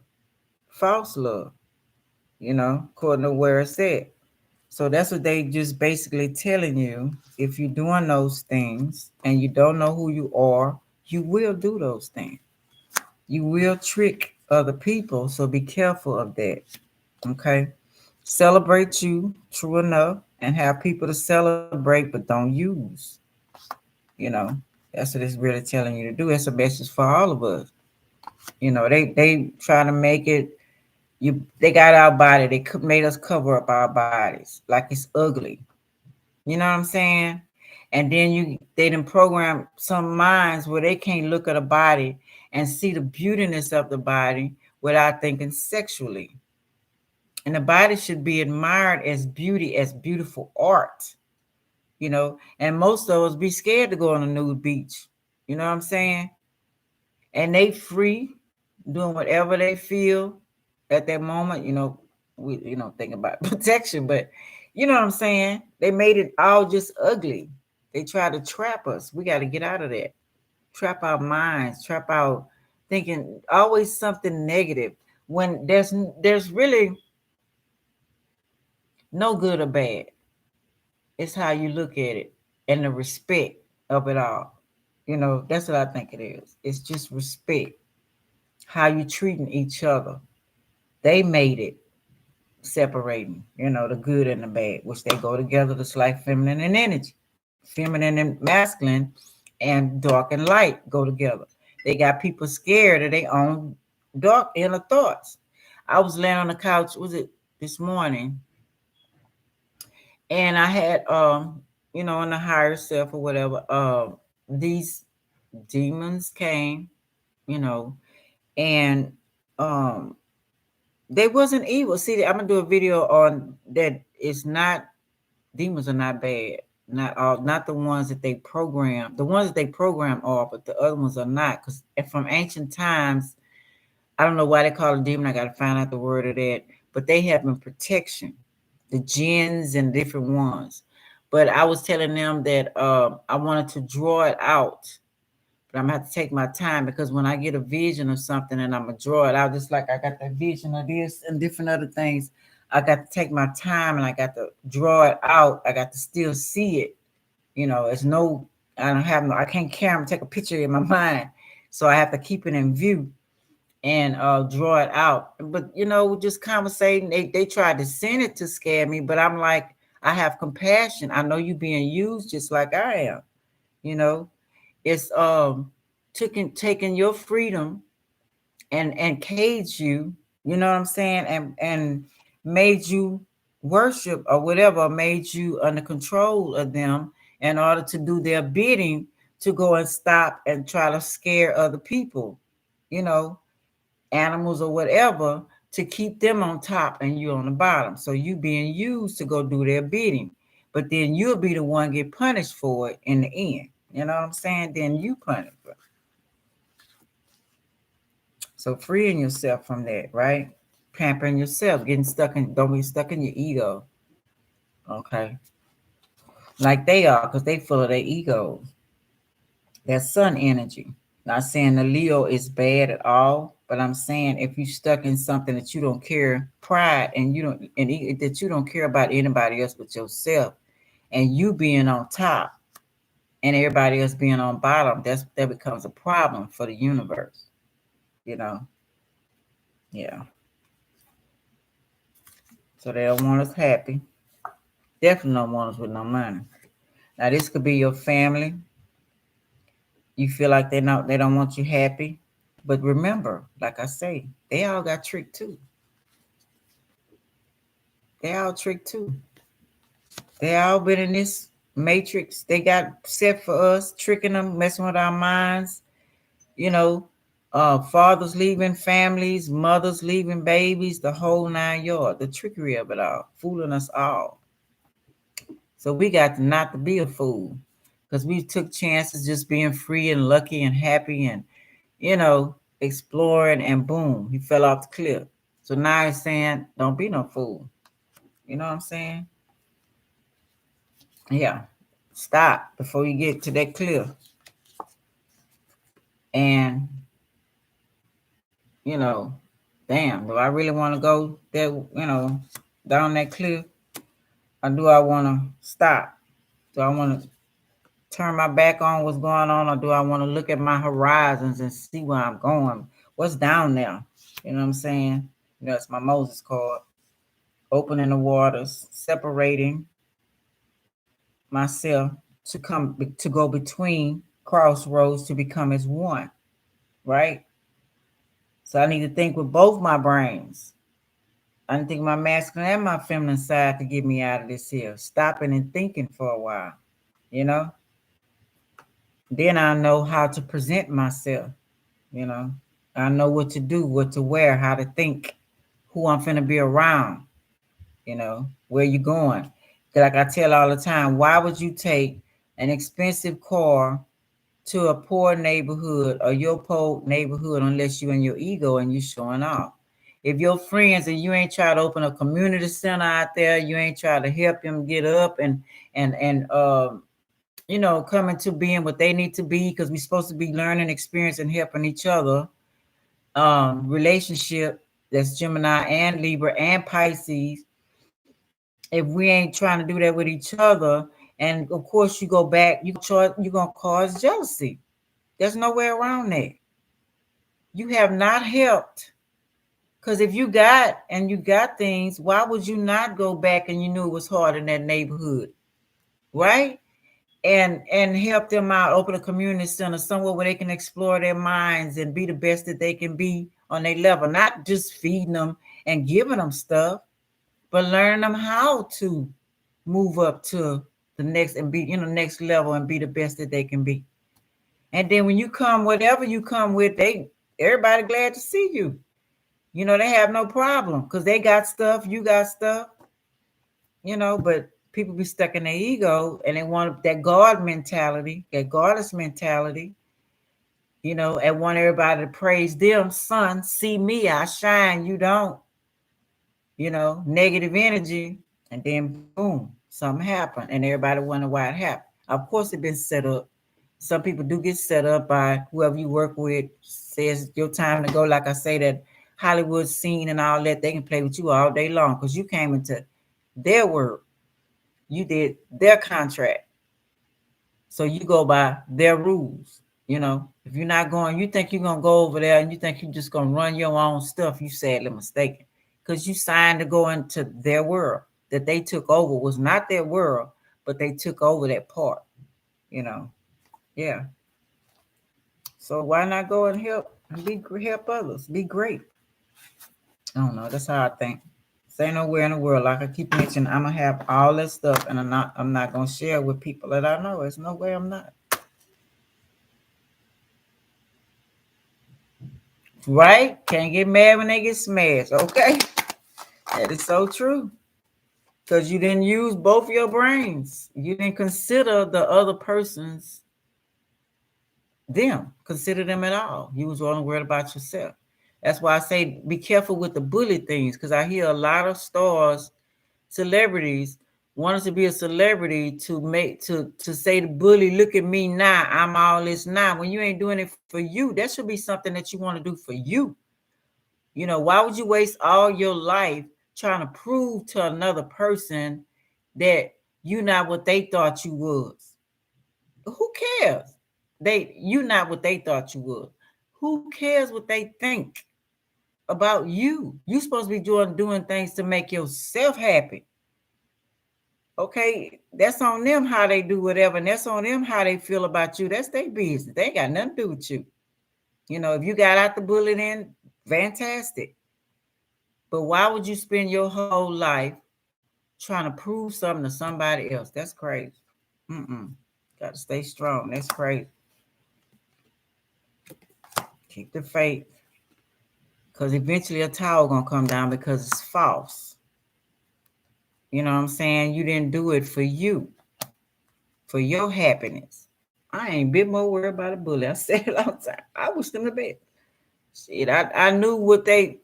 A: false love, according to where it's at. So that's what they just basically telling you. If you're doing those things and you don't know who you are, you will do those things. You will trick other people. So be careful of that. Okay. Celebrate you, true enough, and have people to celebrate, but don't use. You know, that's what it's really telling you to do. It's a message for all of us. They try to make it. They got our body. They made us cover up our bodies like it's ugly. You know what I'm saying? And then they done program some minds where they can't look at a body and see the beautiness of the body without thinking sexually. And the body should be admired as beauty, as beautiful art. And most of us be scared to go on a nude beach. You know what I'm saying? And they free doing whatever they feel at that moment. We think about protection, but you know what I'm saying? They made it all just ugly. They try to trap us. We got to get out of that. Trap our minds, trap our thinking always something negative when there's really no good or bad. It's how you look at it and the respect of it all. That's what I think it is. It's just respect. How you treating each other. They made it separating, the good and the bad, which they go together just like feminine and energy. Feminine and masculine and dark and light go together. They got people scared of their own dark inner thoughts. I was laying on the couch, was it this morning? And I had in the higher self or whatever, these demons came, you know, and um they wasn't evil. See, I'm gonna do a video on that. It's not demons are not bad. Not all, not the ones that they program. The ones that they program are, but the other ones are not. Because from ancient times, I don't know why they call it demon. I got to find out the word of that. But they having protection, the jinns and different ones. But I was telling them that I wanted to draw it out, but I'm gonna have to take my time because when I get a vision of something and I'm gonna draw it out, just like I got that vision of this and different other things, I got to take my time and I got to draw it out. I got to still see it. It's no, I don't have no, I can't camera take a picture in my mind, so I have to keep it in view and draw it out. But just conversating, they tried to send it to scare me, but I'm like, I have compassion. I know you being used just like I am. You know, it's taking your freedom and cage you. You know what I'm saying? And made you worship or whatever, made you under control of them in order to do their bidding, to go and stop and try to scare other people. You know, animals or whatever, to keep them on top and you on the bottom. So you being used to go do their bidding. But then you'll be the one get punished for it in the end. You know what I'm saying? Then you punish for it. So freeing yourself from that, right? Pampering yourself, don't be stuck in your ego. Okay. Like they are, because they full of their egos. That sun energy. Not saying the Leo is bad at all, but I'm saying if you stuck in something that you don't care, pride, and that you don't care about anybody else but yourself, and you being on top and everybody else being on bottom, that becomes a problem for the universe. You know, yeah. So they don't want us happy. Definitely don't want us with no money. Now this could be your family. You feel like they don't want you happy. But remember, like I say, they all got tricked too. They all tricked too. They all been in this matrix. They got set for us, tricking them, messing with our minds. You know, fathers leaving families, mothers leaving babies, the whole 9 yards. The trickery of it all, fooling us all. So we got to not to be a fool, because we took chances just being free and lucky and happy and exploring, and boom, he fell off the cliff. So now he's saying, don't be no fool. You know what I'm saying? Yeah. Stop before you get to that cliff. And, you know, damn, do I really want to go there, down that cliff? Or do I want to stop? Do I want to turn my back on what's going on? Or do I want to look at my horizons and see where I'm going? What's down there? You know what I'm saying? It's my Moses card. Opening the waters, separating myself to go between crossroads to become as one, right? So I need to think with both my brains. I need to think my masculine and my feminine side to get me out of this here. Stopping and thinking for a while, you know? Then I know how to present myself, you know? I know what to do, what to wear, how to think, who I'm finna be around, where you going. Like I tell all the time, why would you take an expensive car to a poor neighborhood or your poor neighborhood unless you in your ego and you showing off? If your friends and you ain't try to open a community center out there, you ain't try to help them get up and coming to being what they need to be, because we're supposed to be learning, experience, and helping each other. Relationship, that's Gemini and Libra and Pisces. If we ain't trying to do that with each other, and of course you go back, you're gonna cause jealousy. There's no way around that. You have not helped, because if you got things, why would you not go back and you knew it was hard in that neighborhood, right? And help them out, open a community center somewhere where they can explore their minds and be the best that they can be on their level, not just feeding them and giving them stuff, but learning them how to move up to the next and be next level and be the best that they can be. And then when you come, whatever you come with, everybody glad to see you. They have no problem because they got stuff, you got stuff, but people be stuck in their ego and they want that God mentality, that goddess mentality. and want everybody to praise them. Son, see me, I shine, you don't. Negative energy, and then boom, something happened, and everybody wonder why it happened. Of course, it's been set up. Some people do get set up by whoever you work with. Says your time to go. Like I say, that Hollywood scene and all that, they can play with you all day long because you came into their world. You did their contract, so you go by their rules. If you're not going, you think you're gonna go over there and you think you're just gonna run your own stuff, you sadly mistaken. Because you signed to go into their world that they took over was not their world, but they took over that part, you know. Yeah. So why not go and help others? Be great. I don't know. That's how I think. Say nowhere in the world. Like I keep mentioning, I'm gonna have all that stuff and I'm not gonna share with people that I know. There's no way I'm not. Right? Can't get mad when they get smashed. Okay. That is so true. Because you didn't use both your brains. You didn't consider the other person's them. Consider them at all. You was only worried about yourself. That's why I say be careful with the bully things. Because I hear a lot of stars, celebrities, wanted to be a celebrity to say to bully, look at me now. I'm all this now. When you ain't doing it for you, that should be something that you want to do for you. Why would you waste all your life trying to prove to another person that you not what they thought you was? Who cares? You not what they thought you was. Who cares what they think about you? You supposed to be doing things to make yourself happy. Okay, that's on them how they do whatever, and that's on them how they feel about you. That's their business. They ain't got nothing to do with you. If you got out the bullying, fantastic. But why would you spend your whole life trying to prove something to somebody else? That's crazy. Mm-mm. Got to stay strong. That's crazy. Keep the faith. Because eventually a tower going to come down because it's false. You know what I'm saying? You didn't do it for you, for your happiness. I ain't bit more worried about a bully. I said it all the time. I wish them the best. Shit, I knew what they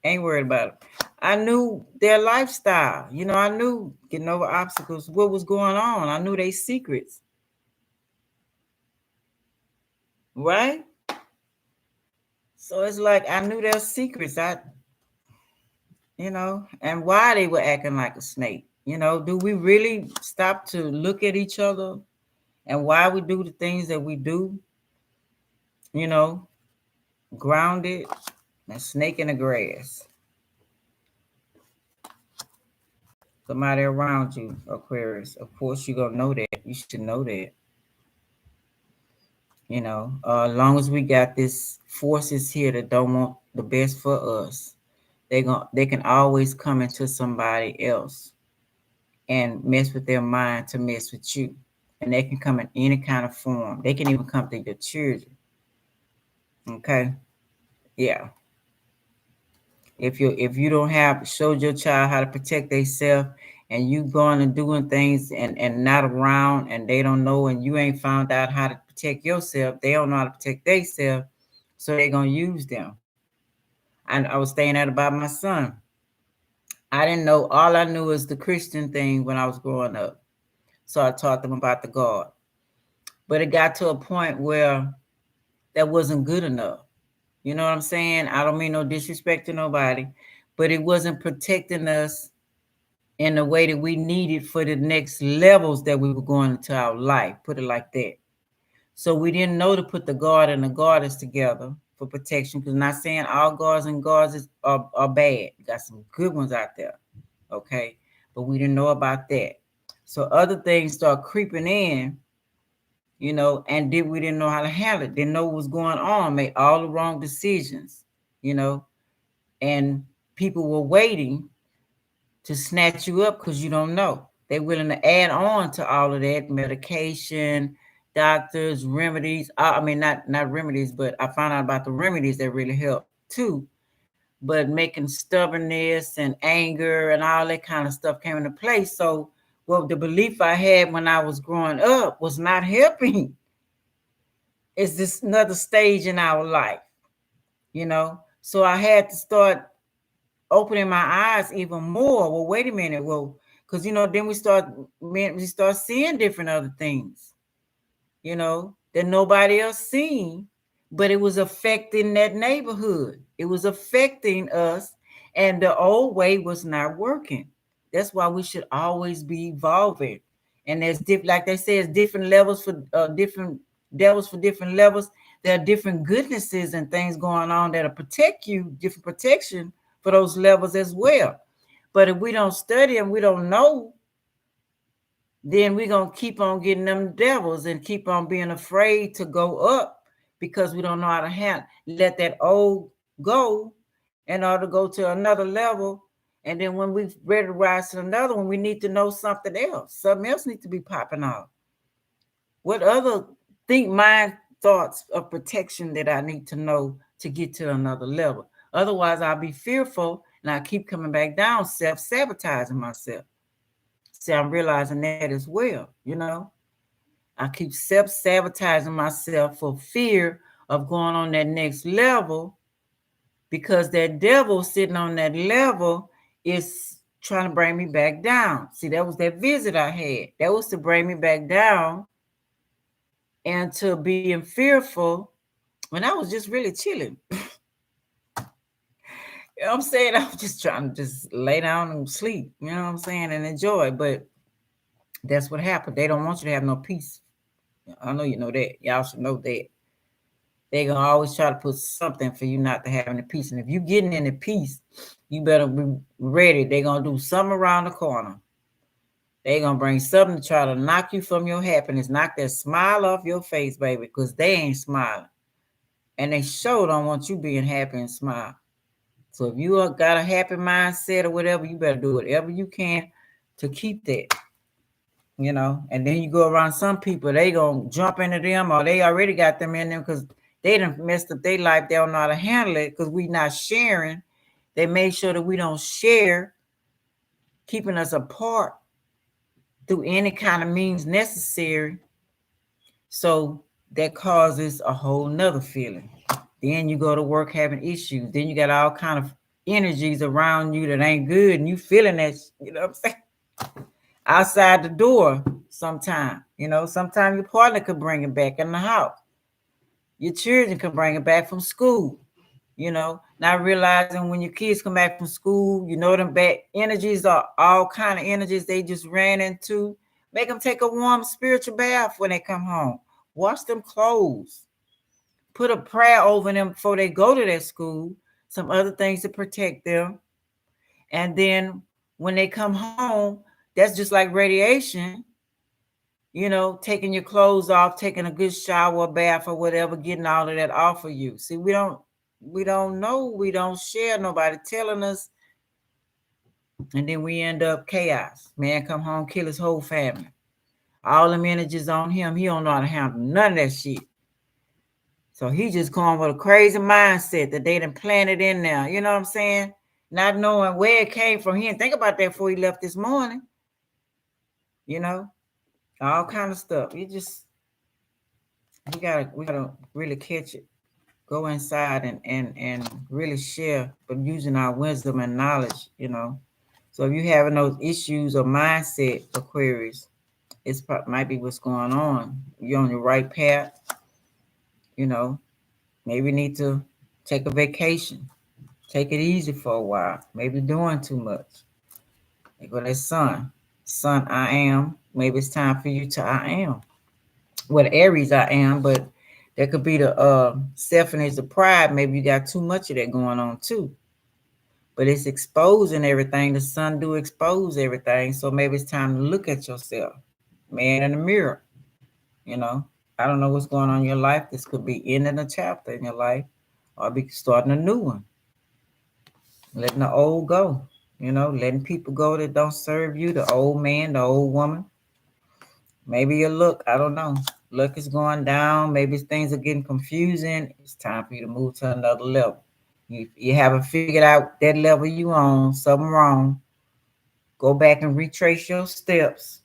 A: ain't worried about it. I knew their lifestyle. I knew getting over obstacles, what was going on. I knew their secrets. Right? So it's like I knew their secrets. And why they were acting like a snake. Do we really stop to look at each other and why we do the things that we do? You know, Grounded and snake in the grass. Somebody around you, Aquarius. Of course, you're gonna know that. You should know that. As long as we got this forces here that don't want the best for us, they can always come into somebody else and mess with their mind to mess with you. And they can come in any kind of form. They can even come to your children. Okay? Yeah. If you don't have showed your child how to protect themselves and you going and doing things and not around and they don't know and you ain't found out how to protect yourself, they don't know how to protect themselves, so they're gonna use them. And I was saying that about my son. I didn't know, all I knew was the Christian thing when I was growing up. So I taught them about the God. But it got to a point where that wasn't good enough. You know what I'm saying? I don't mean no disrespect to nobody, but it wasn't protecting us in the way that we needed for the next levels that we were going into our life, put it like that. So we didn't know to put the guard and the goddess together for protection, because I'm not saying all guards and goddesses are bad. You got some good ones out there, okay? But we didn't know about that. So other things start creeping in, and we didn't know how to handle it, didn't know what was going on, made all the wrong decisions, you know, and people were waiting to snatch you up because you don't know. They're willing to add on to all of that medication, doctors, remedies. I mean, not remedies, but I found out about the remedies that really help too. But making stubbornness and anger and all that kind of stuff came into place. So, well, the belief I had when I was growing up was not helping. it's this another stage in our life, you know. So I had to start opening my eyes even more. Well, wait a minute. Well, because then we start seeing different other things, that nobody else seen, but it was affecting that neighborhood. It was affecting us, and the old way was not working. That's why we should always be evolving. And there's like they say, it's different levels for different devils for different levels. There are different goodnesses and things going on that'll protect you, different protection for those levels as well. But if we don't study and we don't know, then we're going to keep on getting them devils and keep on being afraid to go up because we don't know how to let that old go in order to go to another level. And then when we're ready to rise to another one, we need to know something else. Something else needs to be popping off. What other mind thoughts of protection that I need to know to get to another level? Otherwise, I'll be fearful and I keep coming back down, self-sabotaging myself. See, I'm realizing that as well. I keep self-sabotaging myself for fear of going on that next level because that devil sitting on that level is trying to bring me back down. See, that was that visit I had. That was to bring me back down and to being fearful when I was just really chilling. I'm saying? I was just trying to just lay down and sleep, I'm saying, and enjoy. But that's what happened. They don't want you to have no peace. I know you know that. Y'all should know that. They're going to always try to put something for you not to have any peace. And if you're getting into peace, you better be ready. They're going to do something around the corner. They're going to bring something to try to knock you from your happiness, knock that smile off your face, baby, because they ain't smiling. And they sure don't want you being happy and smile. So if you got a happy mindset or whatever, you better do whatever you can to keep that. And then you go around some people, they gonna jump into them, or they already got them in them because they done messed up their life. They don't know how to handle it because we not sharing. They made sure that we don't share, keeping us apart through any kind of means necessary. So that causes a whole nother feeling. Then you go to work having issues. Then you got all kind of energies around you that ain't good, and you feeling that, what I'm saying? Outside the door sometimes. Sometimes your partner could bring it back in the house. Your children can bring it back from school. Not realizing when your kids come back from school, them bad energies are all kind of energies they just ran into. Make them take a warm spiritual bath when they come home. Wash them clothes. Put a prayer over them before they go to their school. Some other things to protect them. And then when they come home, that's just like radiation. Taking your clothes off, taking a good shower, bath, or whatever, getting all of that off of you. See, we don't know, we don't share, nobody telling us, and then we end up chaos. Man come home, kill his whole family. All them energies on him, he don't know how to handle none of that shit. So he just going with a crazy mindset that they done planted in there. You know what I'm saying? Not knowing where it came from. He didn't think about that before he left this morning. All kind of stuff. We gotta really catch it. Go inside and really share, but using our wisdom and knowledge. So if you're having those issues or mindset Aquarius, it's might be what's going on. You're on the right path. Maybe need to take a vacation. Take it easy for a while. Maybe doing too much. They go that sun. Sun, I am. Maybe it's time for you to I am. Well, Aries, I am, but that could be the selfishness, the pride. Maybe you got too much of that going on too. But it's exposing everything. The sun do expose everything. So maybe it's time to look at yourself. Man in the mirror. I don't know what's going on in your life. This could be ending a chapter in your life or be starting a new one. Letting the old go. Letting people go that don't serve you. The old man, the old woman. Maybe your luck, I don't know. Luck is going down. Maybe things are getting confusing. It's time for you to move to another level. You haven't figured out that level you on, something wrong. Go back and retrace your steps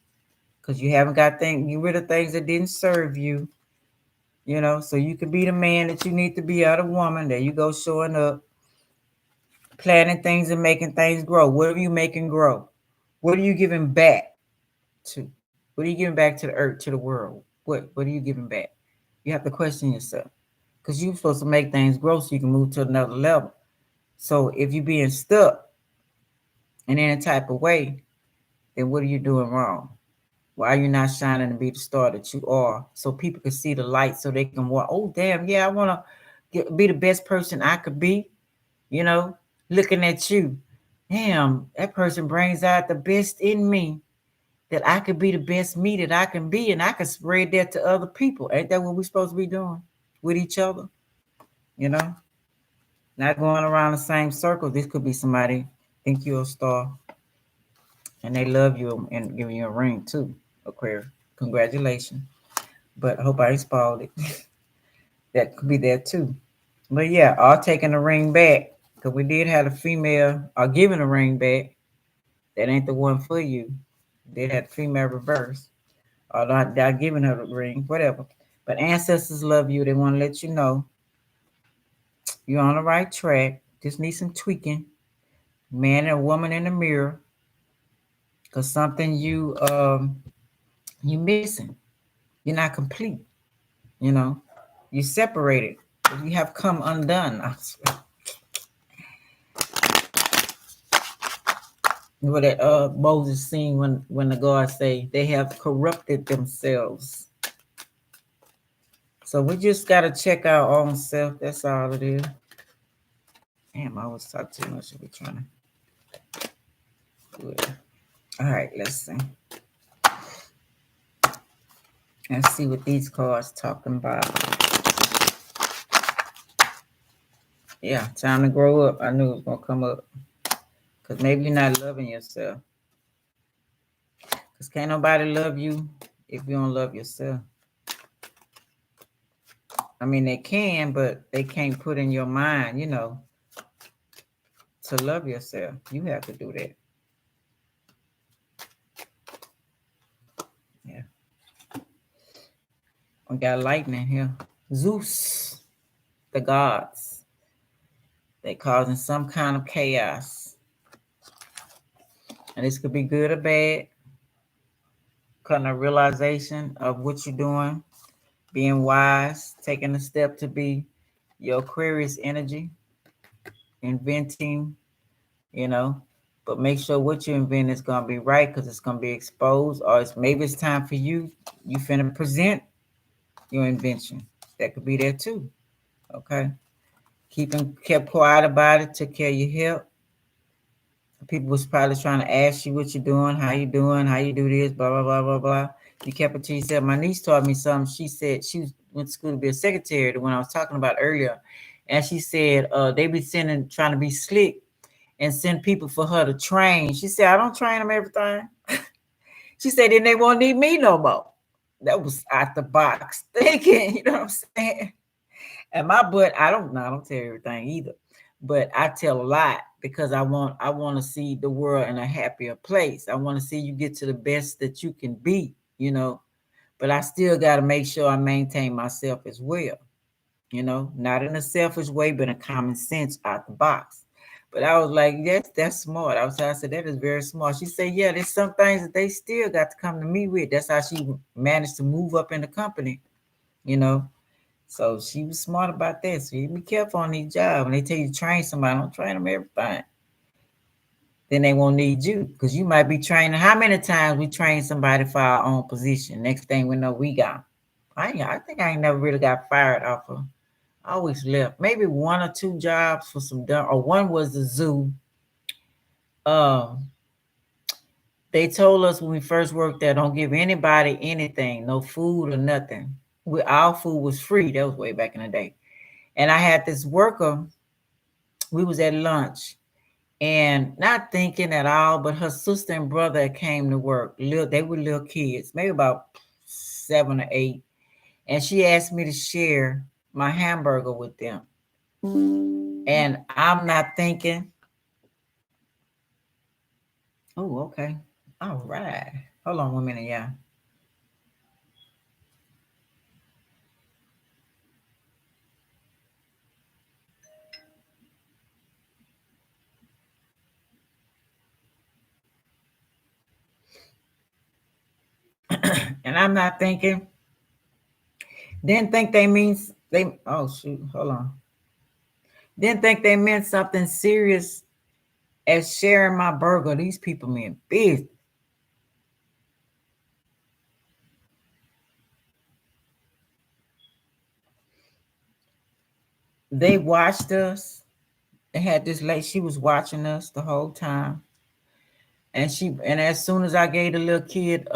A: because you haven't got get rid of things that didn't serve you. So you can be the man that you need to be out of woman. There you go, showing up, planting things and making things grow. What are you making grow? What are you giving back to? What are you giving back to the earth, to the world? What are you giving back? You have to question yourself because you're supposed to make things grow so you can move to another level. So if you're being stuck in any type of way, then what are you doing wrong? Why are you not shining and be the star that you are so people can see the light so they can walk? Oh, damn, yeah, I want to be the best person I could be, you know, looking at you. Damn, that person brings out the best in me that I could be the best me that I can be and I can spread that to other people. Ain't that what we're supposed to be doing with each other? You know, not going around the same circle. This could be somebody think you're a star and they love you and give you a ring too, Aquarius. Congratulations. But I hope I ain't spoiled it. That could be there too. But yeah, all taking the ring back. Because we did have a female giving a ring back. That ain't the one for you. They had female reverse. Or not giving her the ring, whatever. But ancestors love you. They want to let you know you're on the right track. Just need some tweaking. Man and woman in the mirror. Because something you missing. You're not complete. You know. You separated. You have come undone. I swear. What that Moses seen when the God say they have corrupted themselves. So we just gotta check our own self. That's all it is. Damn, I always talk too much. If we trying to do it. All right, let's see. Let's see what these cards talking about. Yeah, time to grow up. I knew it was gonna come up. Cause maybe you're not loving yourself. Cause can't nobody love you if you don't love yourself. I mean, they can, but they can't put in your mind, to love yourself. You have to do that. Yeah. We got lightning here. Zeus, the gods. They causing some kind of chaos. And this could be good or bad. Kind of realization of what you're doing. Being wise. Taking a step to be your Aquarius energy. Inventing, you know. But make sure what you invent is going to be right because it's going to be exposed. Or maybe it's time for you. You finna present your invention. That could be there too. Okay. Kept quiet about it, took care of your health. People was probably trying to ask you what you're doing, how you doing, how you do this, blah, blah, blah, blah, blah. You kept it to yourself. My niece taught me something. She said she went to school to be a secretary, the one I was talking about earlier. And she said they be trying to be slick and send people for her to train. She said, I don't train them everything. She said, then they won't need me no more. That was out the box thinking, you know what I'm saying? And my butt, I don't tell everything either, but I tell a lot because I want to see the world in a happier place. I want to see you get to the best that you can be, but I still got to make sure I maintain myself as well, not in a selfish way, but in common sense out the box. But I was like, yes, that's smart. I said, that is very smart. She said, yeah, there's some things that they still got to come to me with. That's how she managed to move up in the company, you know. So she was smart about that. So you be careful on these jobs. When they tell you to train somebody, don't train them everything. Then they won't need you because you might be training. How many times we train somebody for our own position? Next thing we know, we got. I think I ain't never really got fired off of. I always left. Maybe one or two jobs for some done, or one was the zoo. They told us when we first worked there, don't give anybody anything, no food or nothing. Our food was free. That was way back in the day. And I had this worker. We was at lunch and not thinking at all, but her sister and brother came to work. They were little kids, maybe about 7 or 8. And she asked me to share my hamburger with them. And I'm not thinking, oh, okay. All right. Hold on 1 minute, yeah. I'm not thinking. Didn't think they means they. Oh shoot, hold on. Didn't think they meant something serious as sharing my burger. These people mean business. They watched us. They had this lady. She was watching us the whole time, and as soon as I gave the little kid,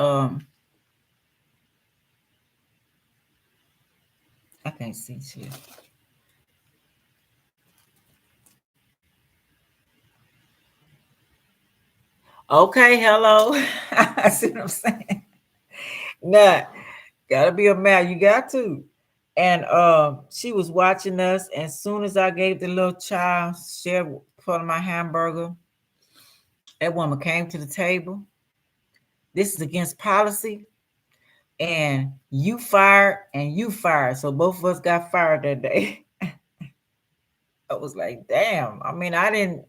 A: I can't see shit. Okay, hello. I see what I'm saying. Nah, gotta be a man. You got to. And she was watching us. And as soon as I gave the little child share part of my hamburger, that woman came to the table. This is against policy. And you fired and you fired. So both of us got fired that day. I was like, damn. I mean, I didn't,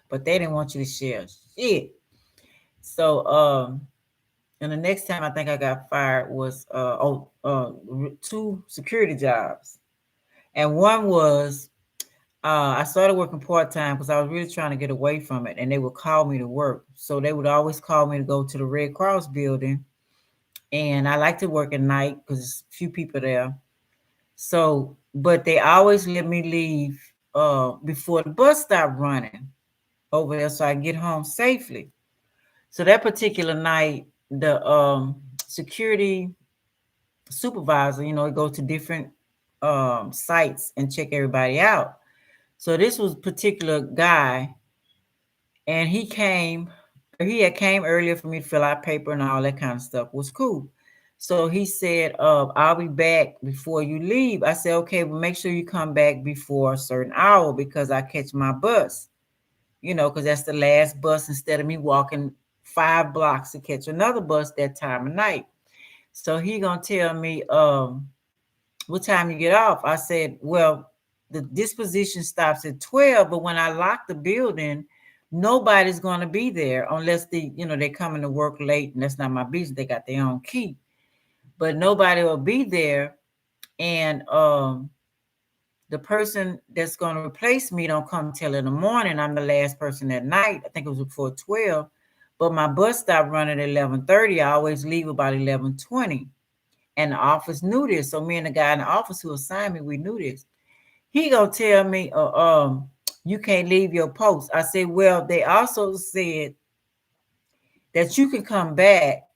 A: but they didn't want you to share shit. So and the next time I think I got fired was two security jobs. And one was I started working part time because I was really trying to get away from it, and they would call me to work. So they would always call me to go to the Red Cross building, and I like to work at night because there's few people there. So, but they always let me leave before the bus stopped running over there, so I get home safely. So that particular night, the security supervisor, go to different sites and check everybody out. So this was a particular guy, and he had came earlier for me to fill out paper and all that kind of stuff. Was cool. So he said, I'll be back before you leave. I said, okay, well, make sure you come back before a certain hour because I catch my bus, because that's the last bus instead of me walking 5 blocks to catch another bus that time of night. So he gonna tell me, what time you get off? I said, well, the disposition stops at 12, but when I lock the building, nobody's going to be there unless they coming to work late, and that's not my business. They got their own key, but nobody will be there. And the person that's going to replace me don't come till in the morning. I'm the last person at night. I think it was before 12, but my bus stopped running at 11:30. I always leave about 11:20. And the office knew this. So me and the guy in the office who assigned me, we knew this. He gonna tell me, you can't leave your post. I said, well, they also said that you can come back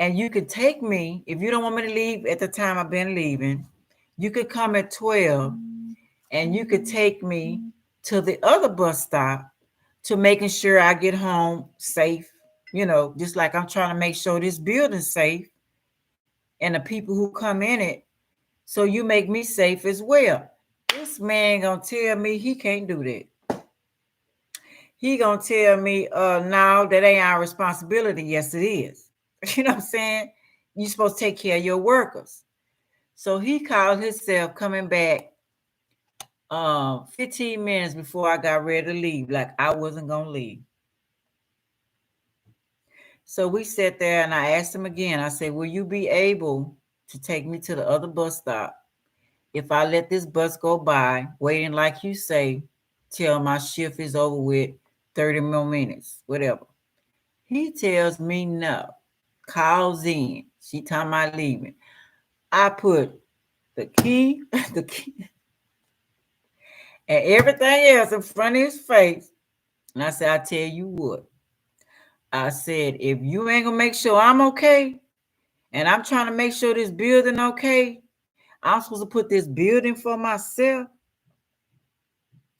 A: and you could take me if you don't want me to leave at the time I've been leaving. You could come at 12 and you could take me to the other bus stop to making sure I get home safe. Just like I'm trying to make sure this building's safe and the people who come in it. So you make me safe as well. This man gonna tell me he can't do that. He gonna tell me, no, that ain't our responsibility. Yes, it is. You know what I'm saying? You're supposed to take care of your workers. So he called himself coming back 15 minutes before I got ready to leave, like I wasn't gonna leave. So we sat there and I asked him again. I said, will you be able to take me to the other bus stop if I let this bus go by, waiting like you say, till my shift is over with 30 more minutes, whatever? He tells me no. Calls in. She talking about leaving. I put the key, the key, and everything else in front of his face. And I said, I tell you what. I said, if you ain't gonna make sure I'm okay, and I'm trying to make sure this building okay, I'm supposed to put this building for myself.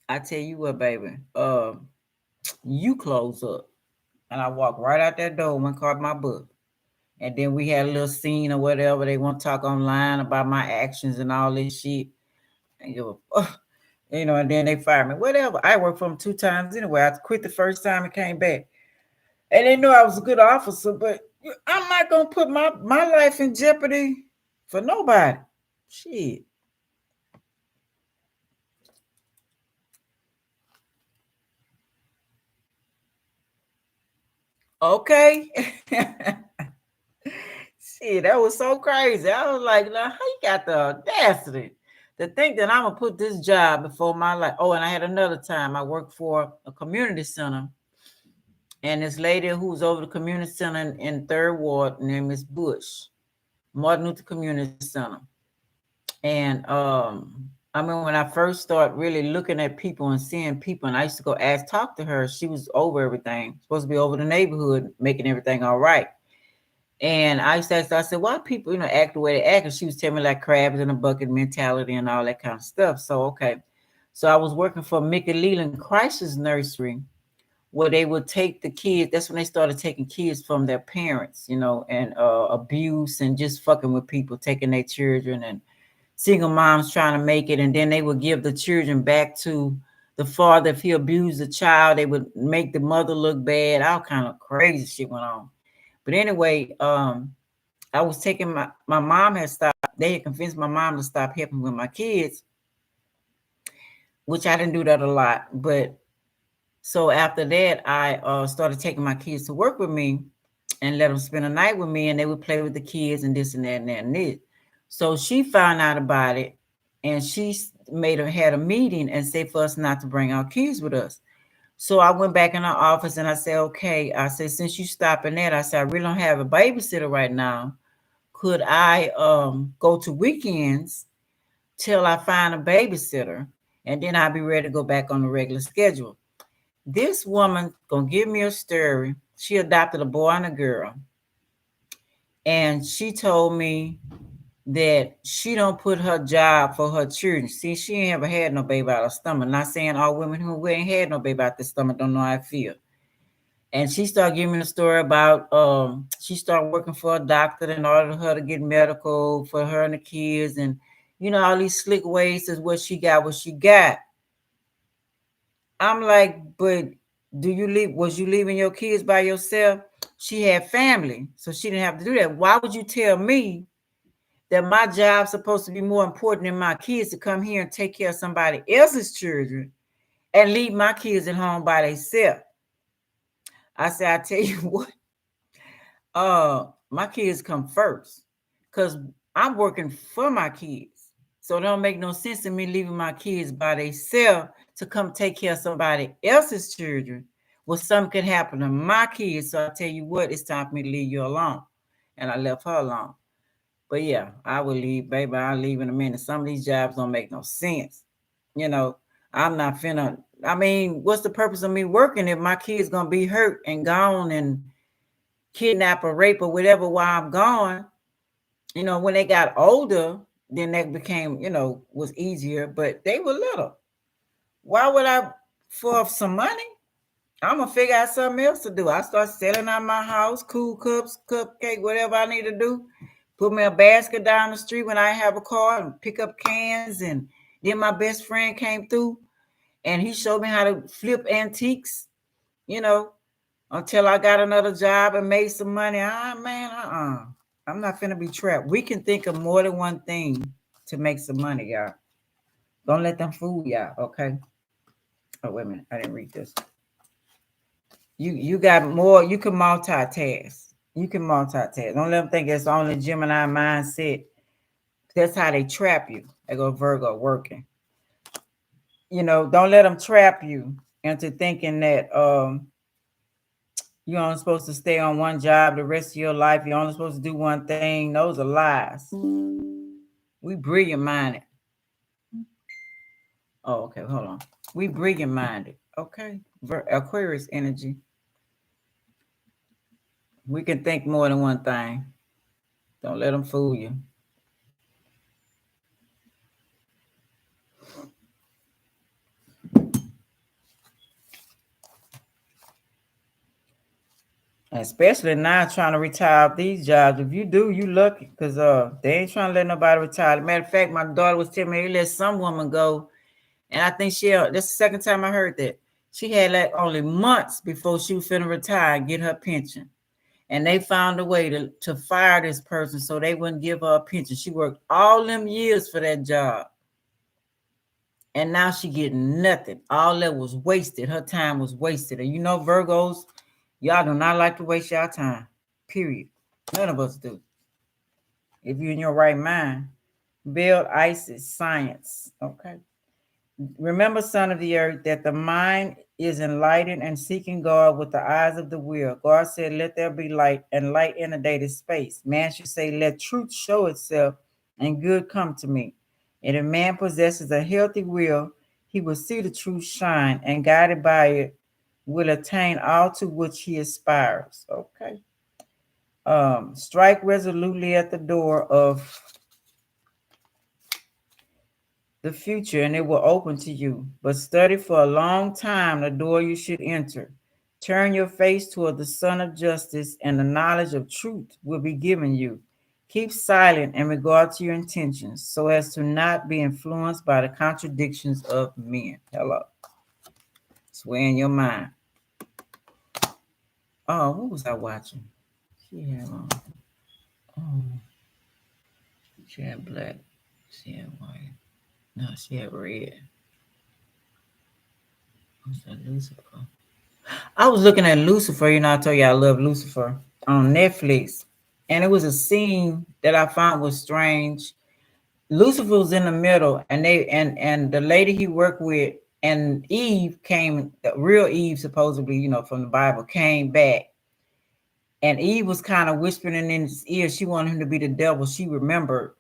A: I tell you what, baby. You close up. And I walked right out that door, went caught my book. And then we had a little scene or whatever. They want to talk online about my actions and all this shit. And and then they fired me. Whatever. I worked for them 2 times anyway. I quit the first time and came back. And they knew I was a good officer, but I'm not gonna put my life in jeopardy for nobody. Shit. Okay. Shit, that was so crazy. I was like, now, how you got the audacity to think that I'm going to put this job before my life? Oh, and I had another time. I worked for a community center. And this lady who's over the community center in Third Ward, named Miss Bush, Martin Luther Community Center. And I mean, when I first started really looking at people and seeing people, and I used to go talk to her. She was over everything, supposed to be over the neighborhood, making everything all right. And I used to ask, I said, why people, act the way they act? And she was telling me like crabs in a bucket mentality and all that kind of stuff. So, okay. So I was working for Mickey Leland Crisis Nursery, where they would take the kids. That's when they started taking kids from their parents, and abuse and just fucking with people, taking their children, and single moms trying to make it. And then they would give the children back to the father. If he abused the child, they would make the mother look bad. All kind of crazy shit went on. But anyway, I was taking my mom had stopped. They had convinced my mom to stop helping with my kids, which I didn't do that a lot. But so after that, I started taking my kids to work with me and let them spend a night with me, and they would play with the kids and this and that and that and this. So she found out about it, and she had a meeting and said for us not to bring our kids with us. So I went back in her office and I said, okay. I said, since you stopping that, I said, I really don't have a babysitter right now. Could I go to weekends till I find a babysitter, and then I'll be ready to go back on the regular schedule? This woman gonna give me a story. She adopted a boy and a girl, and she told me that she don't put her job for her children. See, she ain't ever had no baby out of her stomach. Not saying all women who ain't had no baby out their stomach don't know how I feel. And she started giving me a story about she started working for a doctor in order for her to get medical for her and the kids, and all these slick ways is what she got. I'm like, but was you leaving your kids by yourself? She had family, so she didn't have to do that. Why would you tell me that my job's supposed to be more important than my kids, to come here and take care of somebody else's children and leave my kids at home by themselves? I said, I tell you what, my kids come first, because I'm working for my kids. So it don't make no sense to me leaving my kids by themselves to come take care of somebody else's children. Well, something could happen to my kids. So I tell you what, it's time for me to leave you alone. And I left her alone. But yeah, I will leave, baby. I'll leave in a minute. Some of these jobs don't make no sense. I'm not finna. I mean, what's the purpose of me working if my kid's gonna be hurt and gone and kidnap or rape or whatever while I'm gone? When they got older, then that became, was easier, but they were little. Why would I, for some money? I'm gonna figure out something else to do. I start selling out my house, cool cups, cupcake, whatever I need to do. Put me a basket down the street when I have a car and pick up cans. And then my best friend came through and he showed me how to flip antiques, until I got another job and made some money. Man, I'm not finna be trapped. We can think of more than one thing to make some money, y'all. Don't let them fool y'all, okay? Oh, wait a minute. I didn't read this. You got more. You can multitask. You can multitask. Don't let them think it's only Gemini mindset. That's how they trap you. They go Virgo working. Don't let them trap you into thinking that you're only supposed to stay on one job the rest of your life. You're only supposed to do one thing. Those are lies. We brilliant minded. Oh, okay. Hold on. We brilliant minded. Okay. Aquarius energy. We can think more than one thing. Don't let them fool you. Especially now trying to retire these jobs. If you do, you lucky, because they ain't trying to let nobody retire. Matter of fact, my daughter was telling me they let some woman go, and I think that's the second time I heard that. She had like only months before she was finna retire and get her pension. And they found a way to fire this person so they wouldn't give her a pension. She worked all them years for that job. And now she getting nothing. All that was wasted. Her time was wasted. And Virgos, y'all do not like to waste y'all time. Period. None of us do. if you're in your right mind. Build ISIS science. Okay. Remember, son of the earth, that the mind is enlightened and seeking God with the eyes of the will. God said, let there be light, and light inundated space. Man should say, let truth show itself and good come to me. And if man possesses a healthy will, he will see the truth shine, and guided by it, will attain all to which he aspires. Okay. Strike resolutely at the door of the future, and it will open to you. But study for a long time the door you should enter. Turn your face toward the Sun of Justice, and the knowledge of truth will be given you. Keep silent in regard to your intentions, so as to not be influenced by the contradictions of men. Hello. Swear in your mind. Oh, what was I watching? She had oh, she had black. She had white. No, she had red. Was that Lucifer? I was looking at Lucifer. You know, I told you I love Lucifer on Netflix, and it was a scene that I found was strange. Lucifer was in the middle, and and the lady he worked with, and Eve came. The real Eve, supposedly, you know, from the Bible, came back, and Eve was kind of whispering in his ear. She wanted him to be the devil. She remembered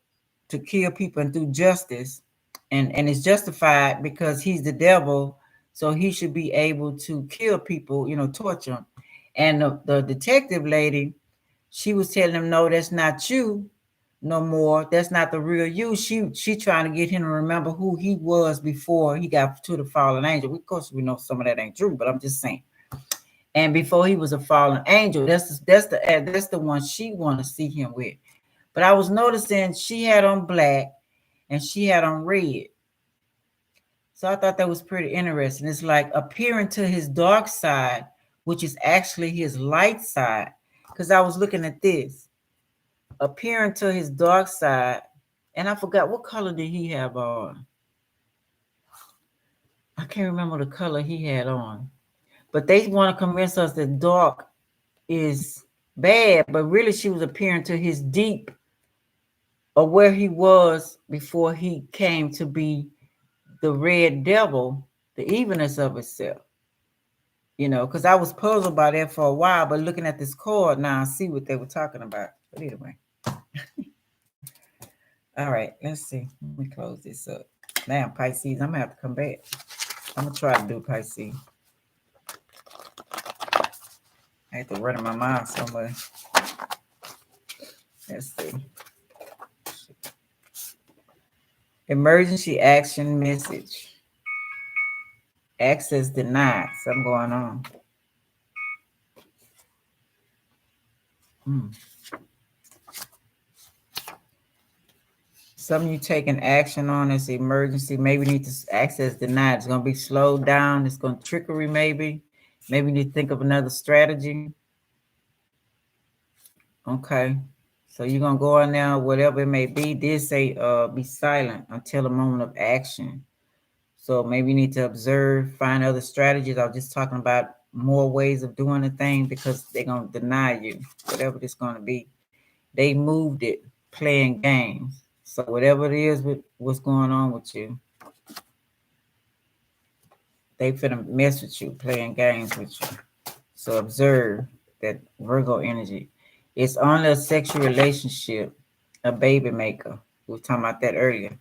A: to kill people and do justice, and it's justified because he's the devil, so he should be able to kill people, you know, torture them. And the detective lady, she was telling him, no, that's not you no more. That's not the real you. She trying to get him to remember who he was before he got to the fallen angel. Of course, we know some of that ain't true, but I'm just saying. And before he was a fallen angel, that's the one she want to see him with. But I was noticing she had on black and she had on red. So I thought that was pretty interesting. It's like appearing to his dark side, which is actually his light side. Because I was looking at this, appearing to his dark side, and I forgot what color did he have on. I can't remember the color he had on. But they want to convince us that dark is bad, but really she was appearing to his deep, or where he was before he came to be the red devil, the evilness of itself. You know, because I was puzzled by that for a while, but looking at this card now, I see what they were talking about. But anyway, all right, let's see. Let me close this up. Now, Pisces, I'm gonna have to come back. I'm gonna try to do Pisces. I have to run in my mind so much. Let's see. Emergency action message. Access denied. Something going on. Something you taking action on is emergency. Maybe need to access denied. It's gonna be slowed down. It's gonna trickery. Maybe you need to think of another strategy. Okay. So you're gonna go on now, whatever it may be. This say be silent until the moment of action. So maybe you need to observe, find other strategies. I was just talking about more ways of doing the thing because they're gonna deny you, whatever it's gonna be. They moved it playing games. So whatever it is with what's going on with you, they finna mess with you, playing games with you. So observe that Virgo energy. It's only a sexual relationship, a baby maker. We were talking about that earlier.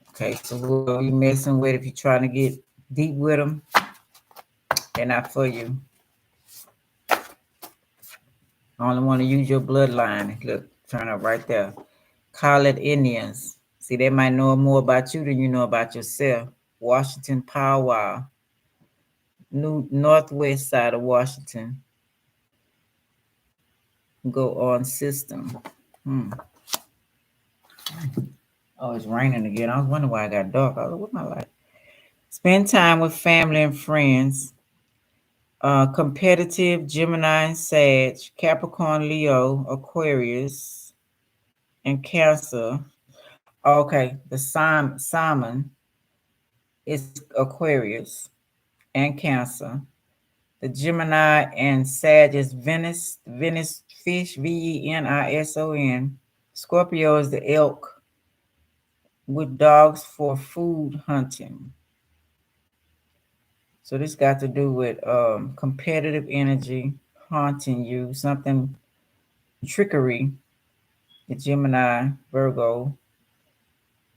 A: Okay, so who you messing with, if you're trying to get deep with them, they're not for you. I only want to use your bloodline. Look, turn up right there. Call it Indians. See, they might know more about you than you know about yourself. Washington Powwow. New northwest side of Washington. Go on system. Oh, it's raining again. I was wondering why I got dark. I was like, what am I like? Spend time with family and friends. Competitive, Gemini and Sag, Capricorn, Leo, Aquarius, and Cancer. Okay, the Simon is Aquarius and Cancer. The Gemini and Sag is Venus. Venus fish, Venison. Scorpio is the elk with dogs for food hunting. So this got to do with competitive energy haunting you, something trickery. The Gemini, Virgo,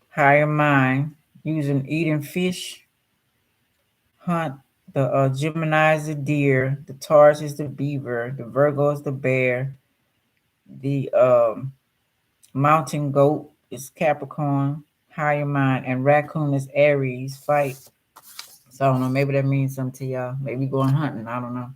A: higher mind, using eating fish, hunt. The Gemini is the deer, the Taurus is the beaver, the Virgo is the bear, the mountain goat is Capricorn, higher mind, and raccoon is Aries, fight. So I don't know, maybe that means something to y'all. Maybe going hunting, I don't know.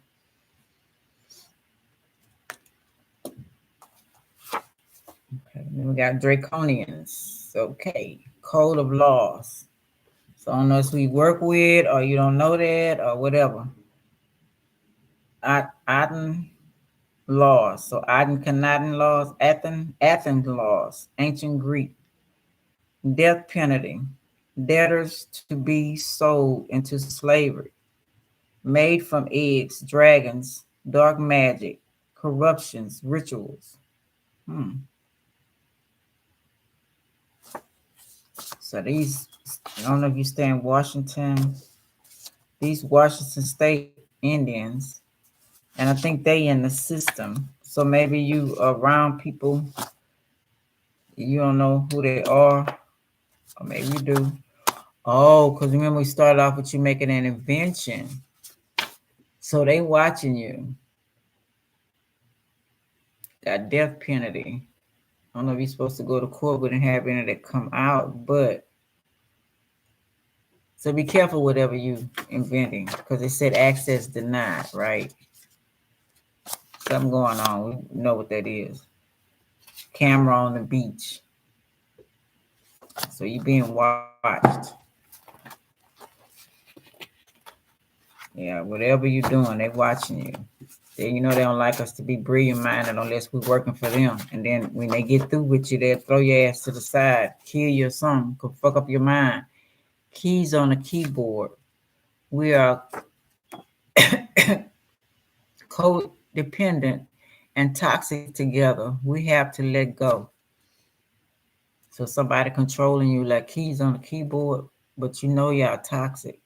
A: Okay, then we got draconians. Okay, code of laws. So I don't know if we work with or you don't know that or whatever. Aten laws. So Aten laws, Athens laws, ancient Greek, death penalty, debtors to be sold into slavery, made from eggs, dragons, dark magic, corruptions, rituals. Hmm. So these, I don't know if you stay in Washington, these Washington State Indians, and I think they in the system. So maybe you around people, you don't know who they are, or maybe you do. Oh, because remember we started off with you making an invention. So they watching you. Got death penalty. I don't know if you're supposed to go to court with and have any that come out, but so be careful whatever you inventing, because they said access denied, right? Something going on. We know what that is. Camera on the beach. So you being watched. Yeah, whatever you're doing, they watching you. They don't like us to be brilliant minded unless we're working for them. And then when they get through with you, they'll throw your ass to the side, kill you or something, could fuck up your mind. Keys on the keyboard. We are codependent and toxic together. We have to let go. So somebody controlling you like keys on the keyboard, but y'all toxic.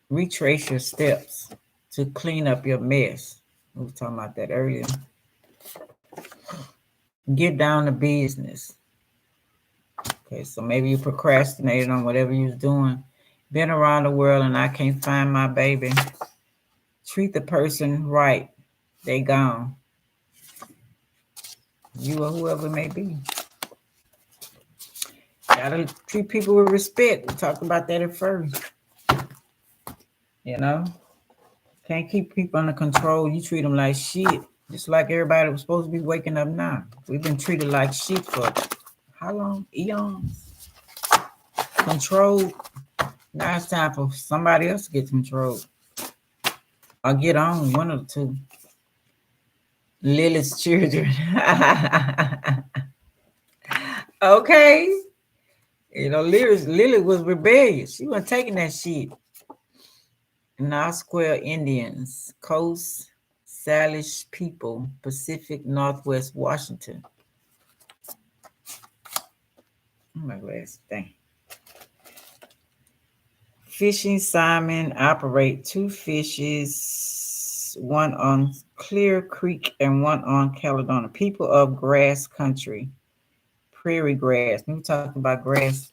A: Retrace your steps to clean up your mess. We were talking about that earlier. Get down to business. Okay, so maybe you procrastinated on whatever you was doing. Been around the world and I can't find my baby. Treat the person right. They gone. You or whoever it may be. Gotta treat people with respect. We talked about that at first. Can't keep people under control. You treat them like shit. Just like everybody was supposed to be waking up now. We've been treated like shit for how long? Eons. Controlled. Now it's time for somebody else to get controlled. Or get on, one of the two. Lily's children. Okay. Lily was rebellious. She wasn't taking that shit. Square Indians, Coast Salish people, Pacific Northwest Washington. Oh my last thing. Fishing salmon operate 2 fishes, one on Clear Creek and one on Caledonia. People of grass country, prairie grass. We talked about grass,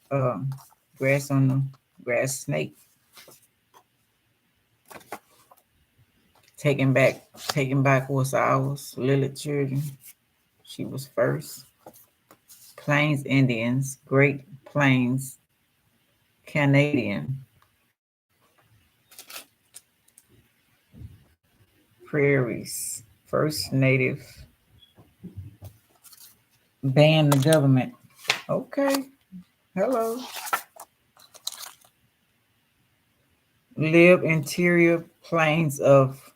A: grass on the grass snake. Taking back what's ours. Lily children. She was first. Plains Indians, Great Plains Canadian. Prairies, First Native. Ban the government. Okay. Hello. Live interior plains of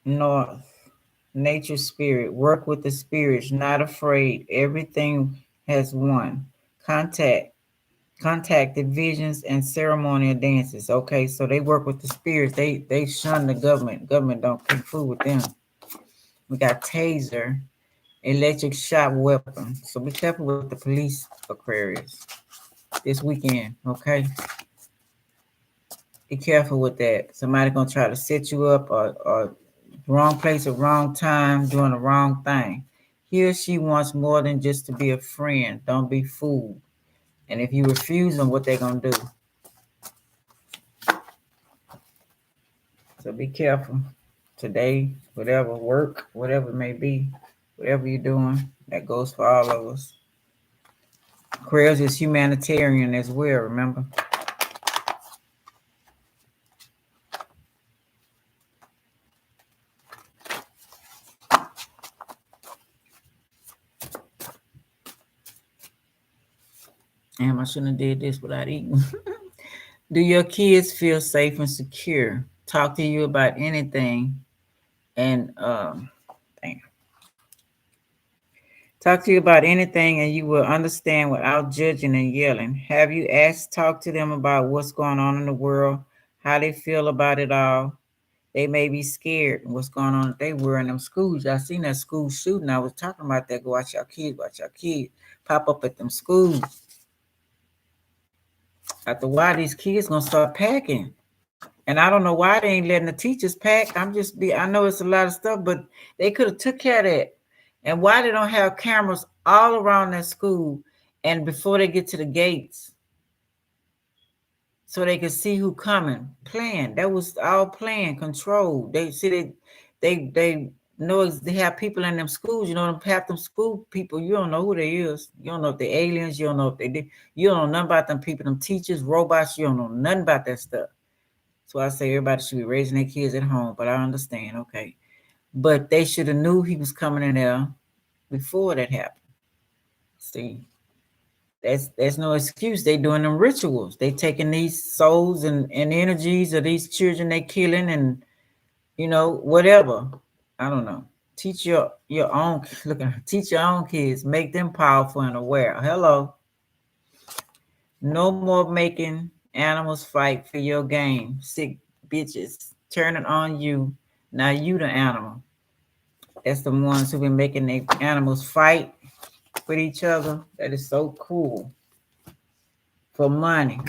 A: North. Nature spirit. Work with the spirits. Not afraid. Everything has won. Contact. contacted visions and ceremonial dances. Okay, so they work with the spirits. They shun the government. Government don't keep food with them. We got taser, electric shock weapon. So be careful with the police, Aquarius, this weekend. Okay, be careful with that. Somebody gonna try to set you up or wrong place at wrong time, doing the wrong thing. He or she wants more than just to be a friend. Don't be fooled. And if you refuse them, what they gonna do? So be careful. Today, whatever work, whatever it may be, whatever you're doing, that goes for all of us. Aquarius is humanitarian as well, remember? Damn, I shouldn't have did this without eating. Do your kids feel safe and secure? Talk to you about anything and damn. Talk to you about anything and you will understand without judging and yelling. Have you asked, talk to them about what's going on in the world, how they feel about it all? They may be scared what's going on. They were in them schools. I seen that school shooting. I was talking about that. Go watch your kids, watch your kids. Pop up at them schools. After a while, these kids gonna start packing. And I don't know why they ain't letting the teachers pack. I know it's a lot of stuff, but they could have took care of that. And why they don't have cameras all around that school and before they get to the gates so they could see who coming. Plan. That was all planned, controlled. They see they know they have people in them schools. You know them half them school people. You don't know who they is. You don't know if they aliens. You don't know if they did. You don't know nothing about them people. Them teachers, robots. You don't know nothing about that stuff. So I say everybody should be raising their kids at home. But I understand. Okay, but they should have knew he was coming in there before that happened. See, that's no excuse. They doing them rituals. They taking these souls and energies of these children they killing and whatever. I don't know. Teach your own teach your own kids. Make them powerful and aware. Hello. No more making animals fight for your game. Sick bitches. Turn it on you. Now you the animal. That's the ones who been making the animals fight with each other. That is so cool. For money.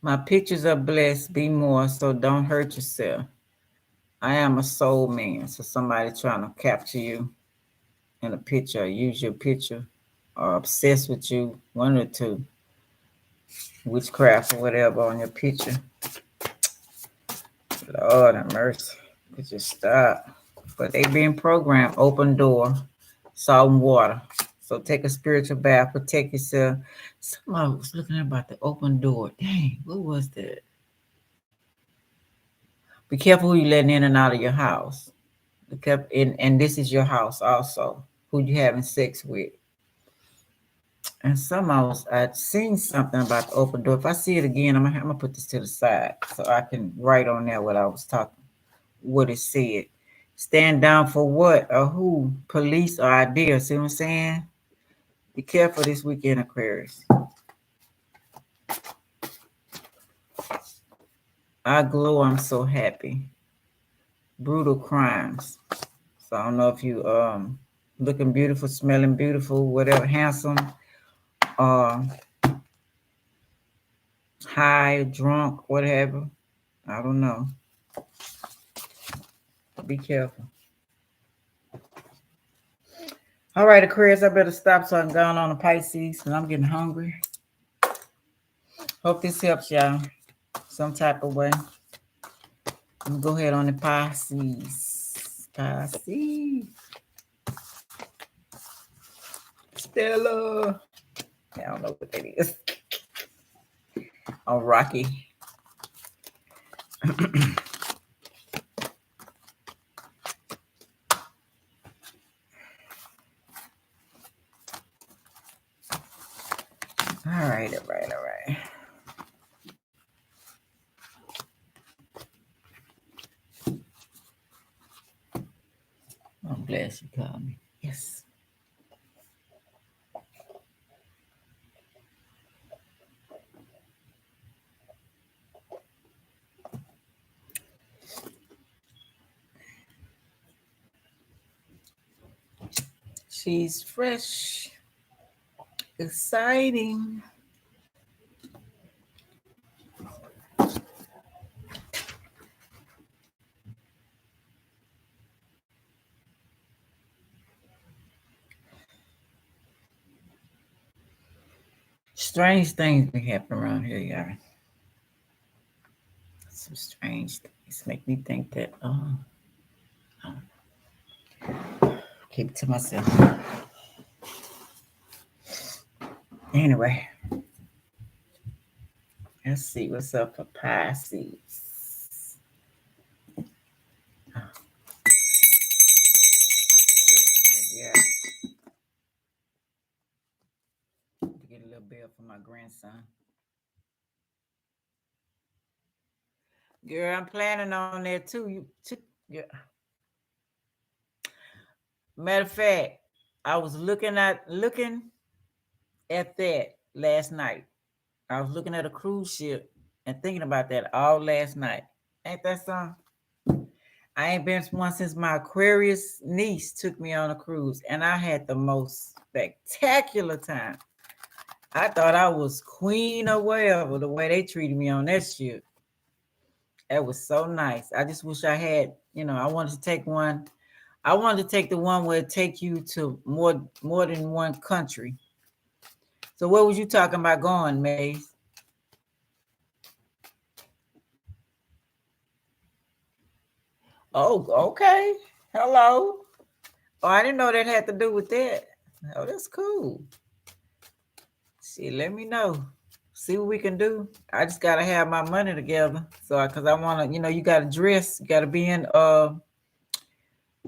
A: My pictures are blessed. Be more, so don't hurt yourself. I am a soul man, so somebody trying to capture you in a picture, use your picture, or obsessed with you, one or two, witchcraft or whatever on your picture. Lord have mercy. Could just stop. But they being programmed, open door, salt and water. So take a spiritual bath, protect yourself. Somebody was looking about the open door. Dang, what was that? Be careful who you letting in and out of your house. And this is your house also. Who you having sex with. And I'd seen something about the open door. If I see it again, I'm gonna put this to the side so I can write on there what I was talking, what it said. Stand down for what or who? Police or idea. See what I'm saying? Be careful this weekend, Aquarius. I glow. I'm so happy. Brutal crimes. So I don't know if you looking beautiful, smelling beautiful, whatever, handsome, uh, high, drunk, whatever. I don't know. Be careful. All right, Aquarius, I better stop so I can go on the Pisces because I'm getting hungry. Hope this helps y'all some type of way. I'm gonna go ahead on the Pisces. Pisces. Stella. I don't know what that is. Oh, Rocky. glad she called me. Yes. She's fresh. Exciting. Strange things be happening around here, y'all. Some strange things make me think that keep it to myself. Anyway, let's see what's up for Pisces. Yeah, to get a little bill for my grandson. Girl, I'm planning on that too. Yeah. Matter of fact, I was looking at that last night. I was looking at a cruise ship and thinking about that all last night. Ain't that something? I ain't been one since my Aquarius niece took me on a cruise, and I had the most spectacular time. I thought I was queen or whatever, the way they treated me on that ship. That was so nice. I just wish I had, I wanted to take one. I wanted to take the one where it take you to more than one country. So what was you talking about going, Maze? Oh, okay. Hello. Oh, I didn't know that had to do with that. Oh, that's cool. See, let me know. See what we can do. I just gotta have my money together. So, cause I wanna, you gotta dress. You gotta be in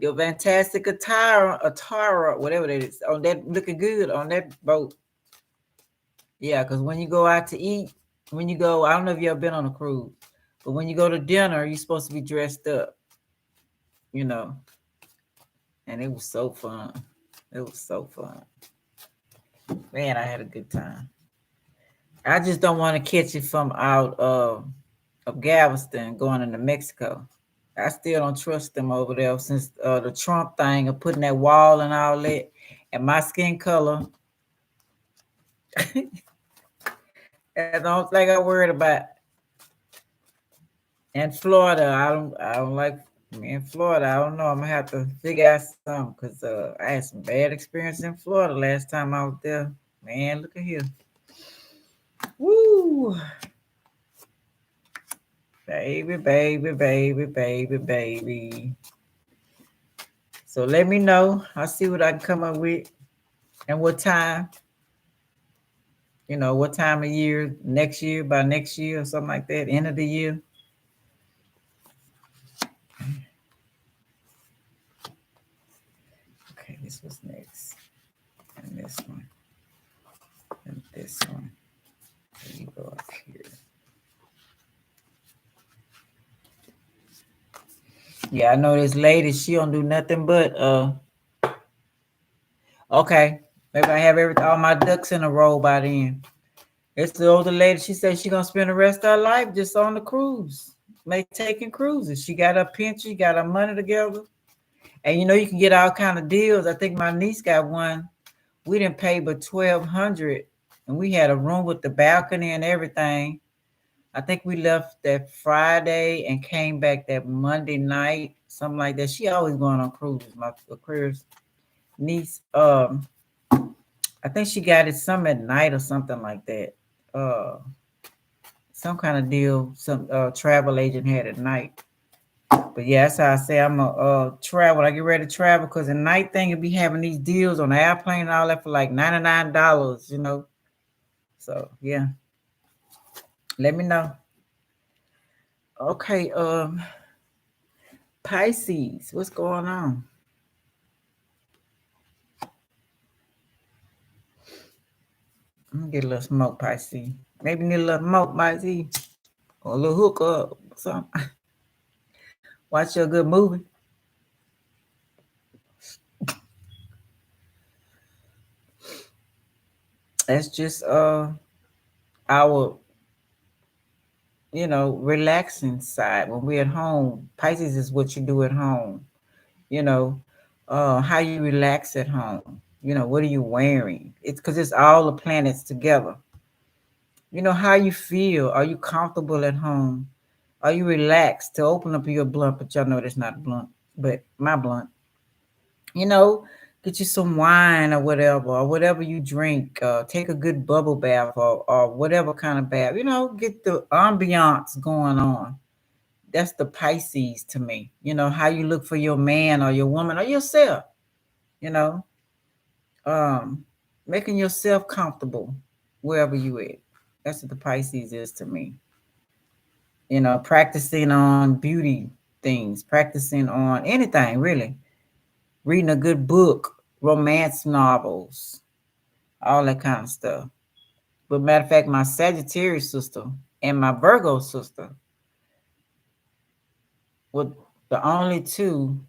A: your fantastic attire, whatever that is. On that, looking good on that boat. Yeah, cause when you go out to eat, when you go, I don't know if you ever been on a cruise, but when you go to dinner, you're supposed to be dressed up. You know, and it was so fun. It was so fun. Man, I had a good time. I just don't want to catch it from out of Galveston going into Mexico. I still don't trust them over there since the Trump thing of putting that wall and all that. And my skin color, I don't think I worried about. And Florida, I don't like me in Florida. I don't know. I'm gonna have to figure out something because I had some bad experience in Florida last time I was there. Man, look at here. Woo! Baby, baby, baby, baby, baby. So let me know. I'll see what I can come up with and what time. What time of year, next year, by next year or something like that, end of the year. Okay, this was next. And this one. And this one. There you go up here. Yeah, I know this lady, she don't do nothing but okay. Maybe I have all my ducks in a row by then. It's the older lady, she said she gonna spend the rest of her life just on the cruise. Taking cruises. She got her pension, got her money together. And you can get all kind of deals. I think my niece got one. We didn't pay but $1,200, and we had a room with the balcony and everything. I think we left that Friday and came back that Monday night, something like that. She always going on cruises. My Aquarius niece, I think she got it some at night or something like that. Uh, some kind of deal some travel agent had at night. But yeah, that's how I say I'm a travel. I get ready to travel because the night thing will be having these deals on the airplane and all that for like $99. So yeah, let me know. Okay, Pisces, what's going on? I'm gonna get a little smoke, Pisces. Maybe need a little smoke, Pisces, or a little hook up, something. Watch your good movie. That's just our relaxing side when we're at home. Pisces is what you do at home. You know, how you relax at home. What are you wearing? It's because it's all the planets together. How you feel. Are you comfortable at home? Are you relaxed to open up your blunt? But y'all know that's not a blunt, but my blunt. You know, get you some wine or whatever you drink. Take a good bubble bath or whatever kind of bath. Get the ambiance going on. That's the Pisces to me. How you look for your man or your woman or yourself. You know, um, making yourself comfortable wherever you at. That's what the Pisces is to me. Practicing on beauty things, practicing on anything really, reading a good book, romance novels, all that kind of stuff. But matter of fact, my Sagittarius sister and my Virgo sister were the only two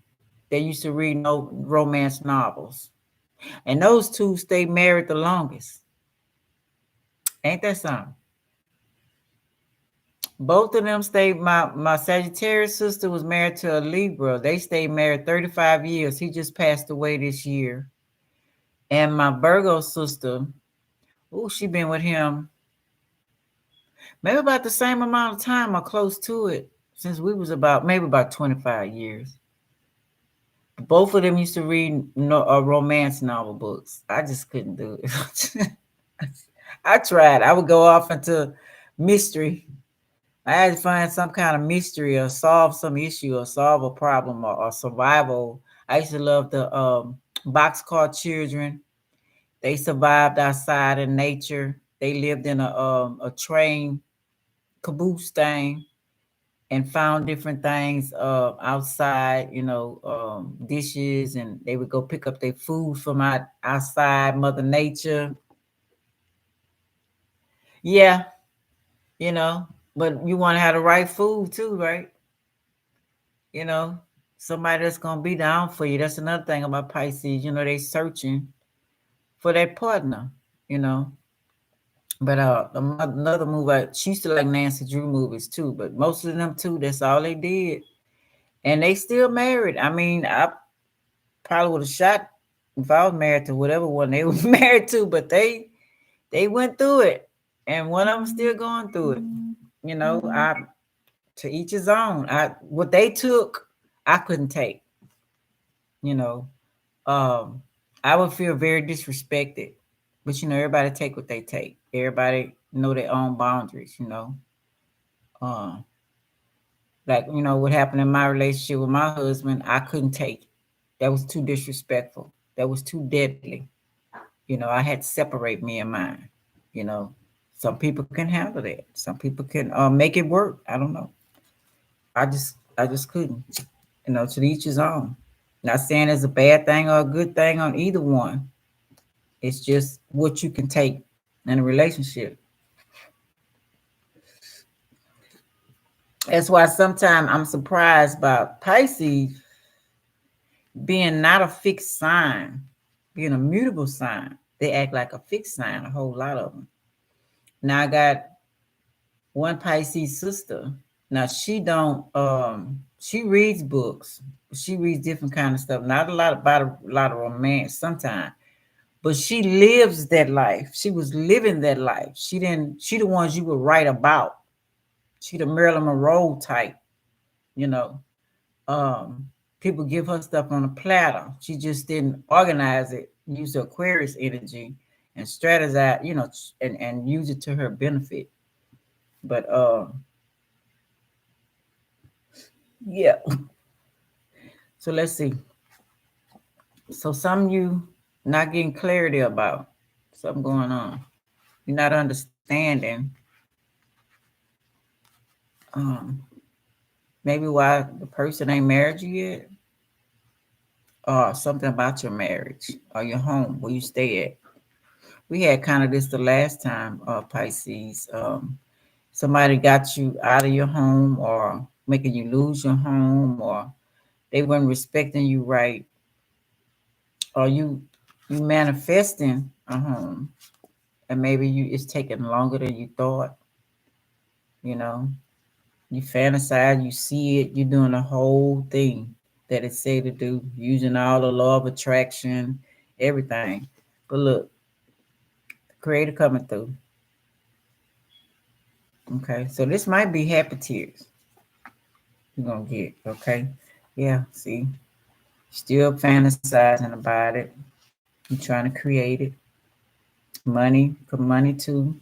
A: that used to read no romance novels. And those two stayed married the longest. Ain't that something? Both of them stayed. My Sagittarius sister was married to a Libra. They stayed married 35 years. He just passed away this year. And my Virgo sister, oh, she been with him maybe about the same amount of time or close to it since we was about 25 years. Both of them used to read romance novel books. I just couldn't do it. I tried. I would go off into mystery. I had to find some kind of mystery or solve some issue or solve a problem or survival. I used to love the boxcar children. They survived outside in nature. They lived in a train caboose thing and found different things outside, dishes, and they would go pick up their food from outside Mother Nature. Yeah, you know, but you want to have the right food too, right? You know, somebody that's gonna be down for you. That's another thing about Pisces. They searching for that partner. You know, but another movie. She used to like Nancy Drew movies too, but most of them too. That's all they did, and they still married. I mean, I probably would have shot if I was married to whatever one they were married to, but they went through it, and one of them still going through it. I to each his own. I what they took, I couldn't take. You know, um, I would feel very disrespected, but everybody take what they take. Everybody know their own boundaries. Um, like what happened in my relationship with my husband, I couldn't take it. That was too disrespectful. That was too deadly. I had to separate me and mine. You know, some people can handle that. Some people can make it work. I don't know. I just couldn't. To each his own. Not saying it's a bad thing or a good thing on either one. It's just what you can take in a relationship. That's why sometimes I'm surprised about Pisces being not a fixed sign, being a mutable sign. They act like a fixed sign, a whole lot of them. Now I got one Pisces sister. Now she reads books. She reads different kind of stuff. Not a lot about a lot of romance sometimes. But she lives that life. She was living that life. She the ones you would write about. She the Marilyn Monroe type, you know. Um, People give her stuff on a platter. She just didn't organize it, use the Aquarius energy and strategize, and use it to her benefit. But yeah. So let's see. So some you not getting clarity about something going on. You're not understanding um maybe why the person ain't married you yet, or something about your marriage or your home where you stay at. We had kind of this the last time, Pisces. Somebody got you out of your home or making you lose your home, or they weren't respecting you right, or you manifesting a home and maybe it's taking longer than you thought. You know, you fantasize, you see it, you're doing the whole thing that it said to do, using all the law of attraction, everything. But look, the creator coming through. Okay, so this might be happy tears you're gonna get. Okay, yeah, see, still fantasizing about it. You're trying to create it. Money, for money too,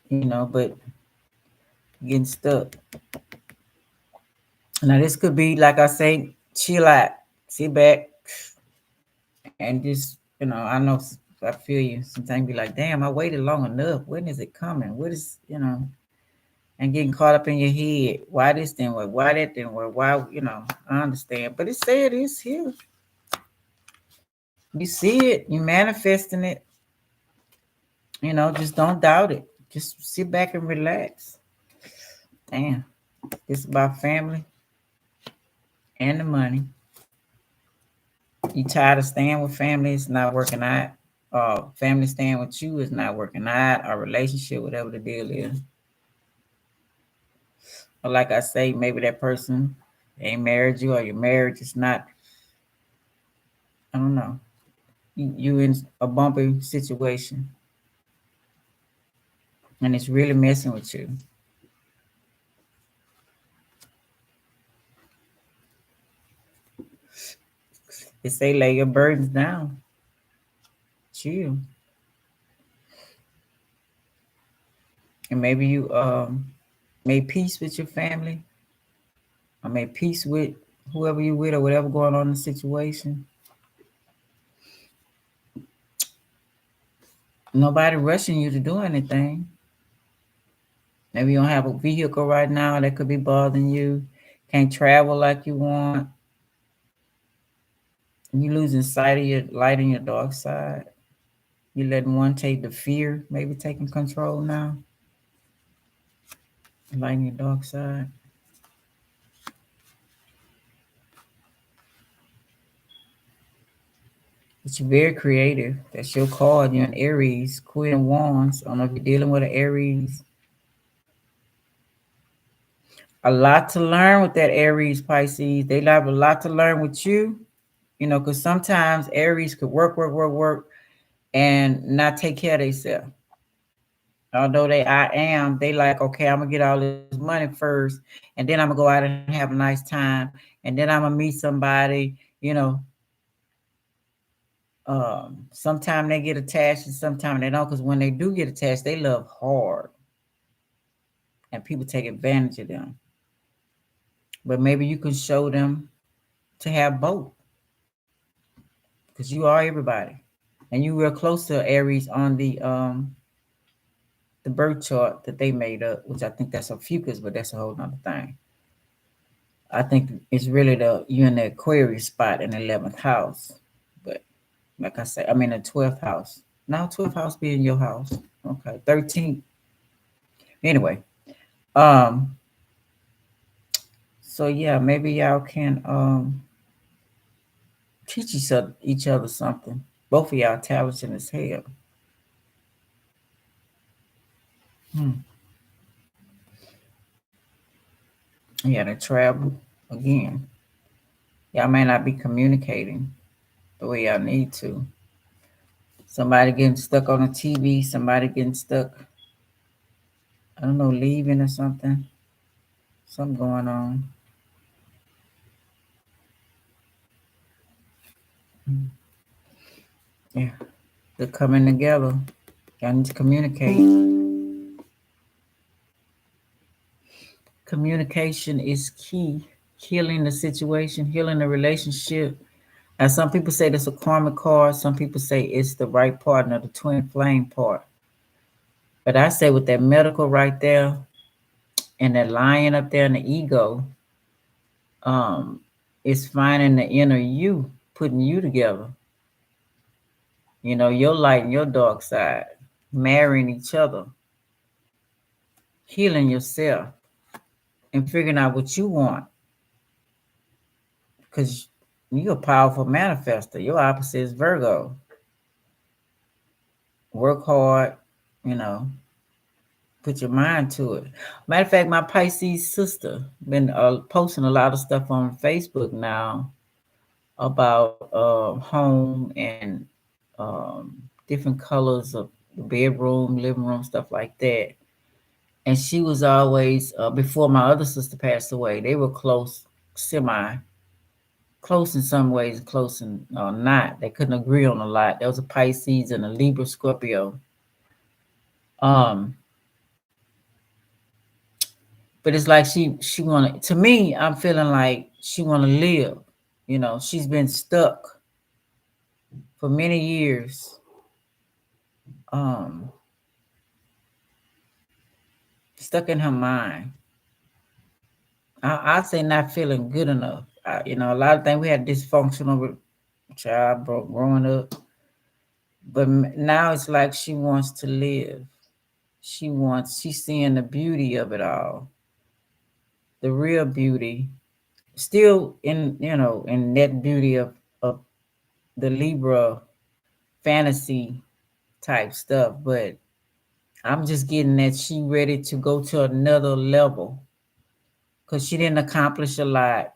A: but getting stuck. Now this could be like I say, chill out, sit back, and just I know I feel you. Sometimes be like, damn, I waited long enough. When is it coming? What is and getting caught up in your head. Why this didn't work? Why that didn't work? Why I understand, but it said it's here. You see it, you manifesting it. Just don't doubt it. Just sit back and relax. Damn, it's about family and the money. You tired of staying with family, it's not working out. Family staying with you is not working out. Our relationship, whatever the deal is. Or like I say, maybe that person ain't married you, or your marriage is not. I don't know. You in a bumpy situation, and it's really messing with you. They say lay your burdens down, chill, and maybe you made peace with your family, or made peace with whoever you with, or whatever going on in the situation. Nobody rushing you to do anything. Maybe you don't have a vehicle right now that could be bothering you. Can't travel like you want. You losing sight of your light and your dark side. You letting one take the fear, maybe taking control now. Light and your dark side. But you're very creative. That's your card. You're an Aries, Queen of Wands. I don't know if you're dealing with an Aries. A lot to learn with that Aries, Pisces. They have a lot to learn with you. Because sometimes Aries could work, and not take care of themselves. Although they like, okay, I'm gonna get all this money first, and then I'm gonna go out and have a nice time, and then I'm gonna meet somebody. Sometimes they get attached, and sometimes they don't. Because when they do get attached, they love hard, and people take advantage of them. But maybe you can show them to have both, because you are everybody, and you real close to Aries on the birth chart that they made up, which I think that's a fucus, but that's a whole nother thing. I think it's really you in the Aquarius spot in the 11th house. But like I say, I mean the 12th house. Now 12th house being your house. Okay. 13th. Anyway. Um, so yeah, maybe y'all can teach each other something. Both of y'all talented as hell. Hmm. Yeah, to travel again. Y'all may not be communicating the way y'all need to. Somebody getting stuck on the TV, somebody getting stuck, I don't know, leaving or something. Something going on. Yeah, they're coming together. Y'all need to communicate. Communication is key. Healing the situation, healing the relationship. And some people say that's a karmic card. Some people say it's the right partner, the twin flame part. But I say with that medical right there and that lion up there and the ego, um, it's finding the inner you, putting you together. Your light and your dark side, marrying each other, healing yourself, and figuring out what you want. Because you're a powerful manifester. Your opposite is Virgo. work hard, you know, put your mind to it. Matter of fact, my Pisces sister been posting a lot of stuff on Facebook now about home and different colors of the bedroom, living room, stuff like that. And she was always before my other sister passed away. They were close, semi close in some ways, close and not. They couldn't agree on a lot. There was a Pisces and a Libra Scorpio. Um, but it's like she wanna. To me, I'm feeling like she wanna live. You know, she's been stuck for many years. Um, Stuck in her mind. I say not feeling good enough. A lot of things we had dysfunctional child growing up, but now it's like she wants to live. She's seeing the beauty of it all, the real beauty, still in that beauty of the Libra fantasy type stuff. But I'm just getting that she ready to go to another level because she didn't accomplish a lot.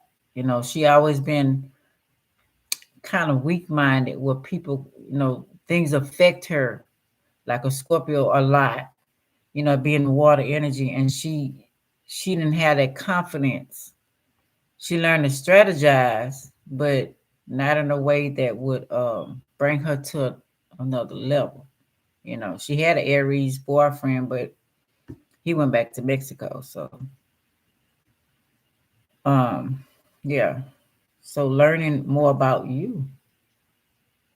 A: She always been kind of weak minded where people, things affect her like a Scorpio a lot, being water energy. And she didn't have that confidence. She learned to strategize, but not in a way that would bring her to another level. She had an Aries boyfriend, but he went back to Mexico. So, um, yeah. So learning more about you,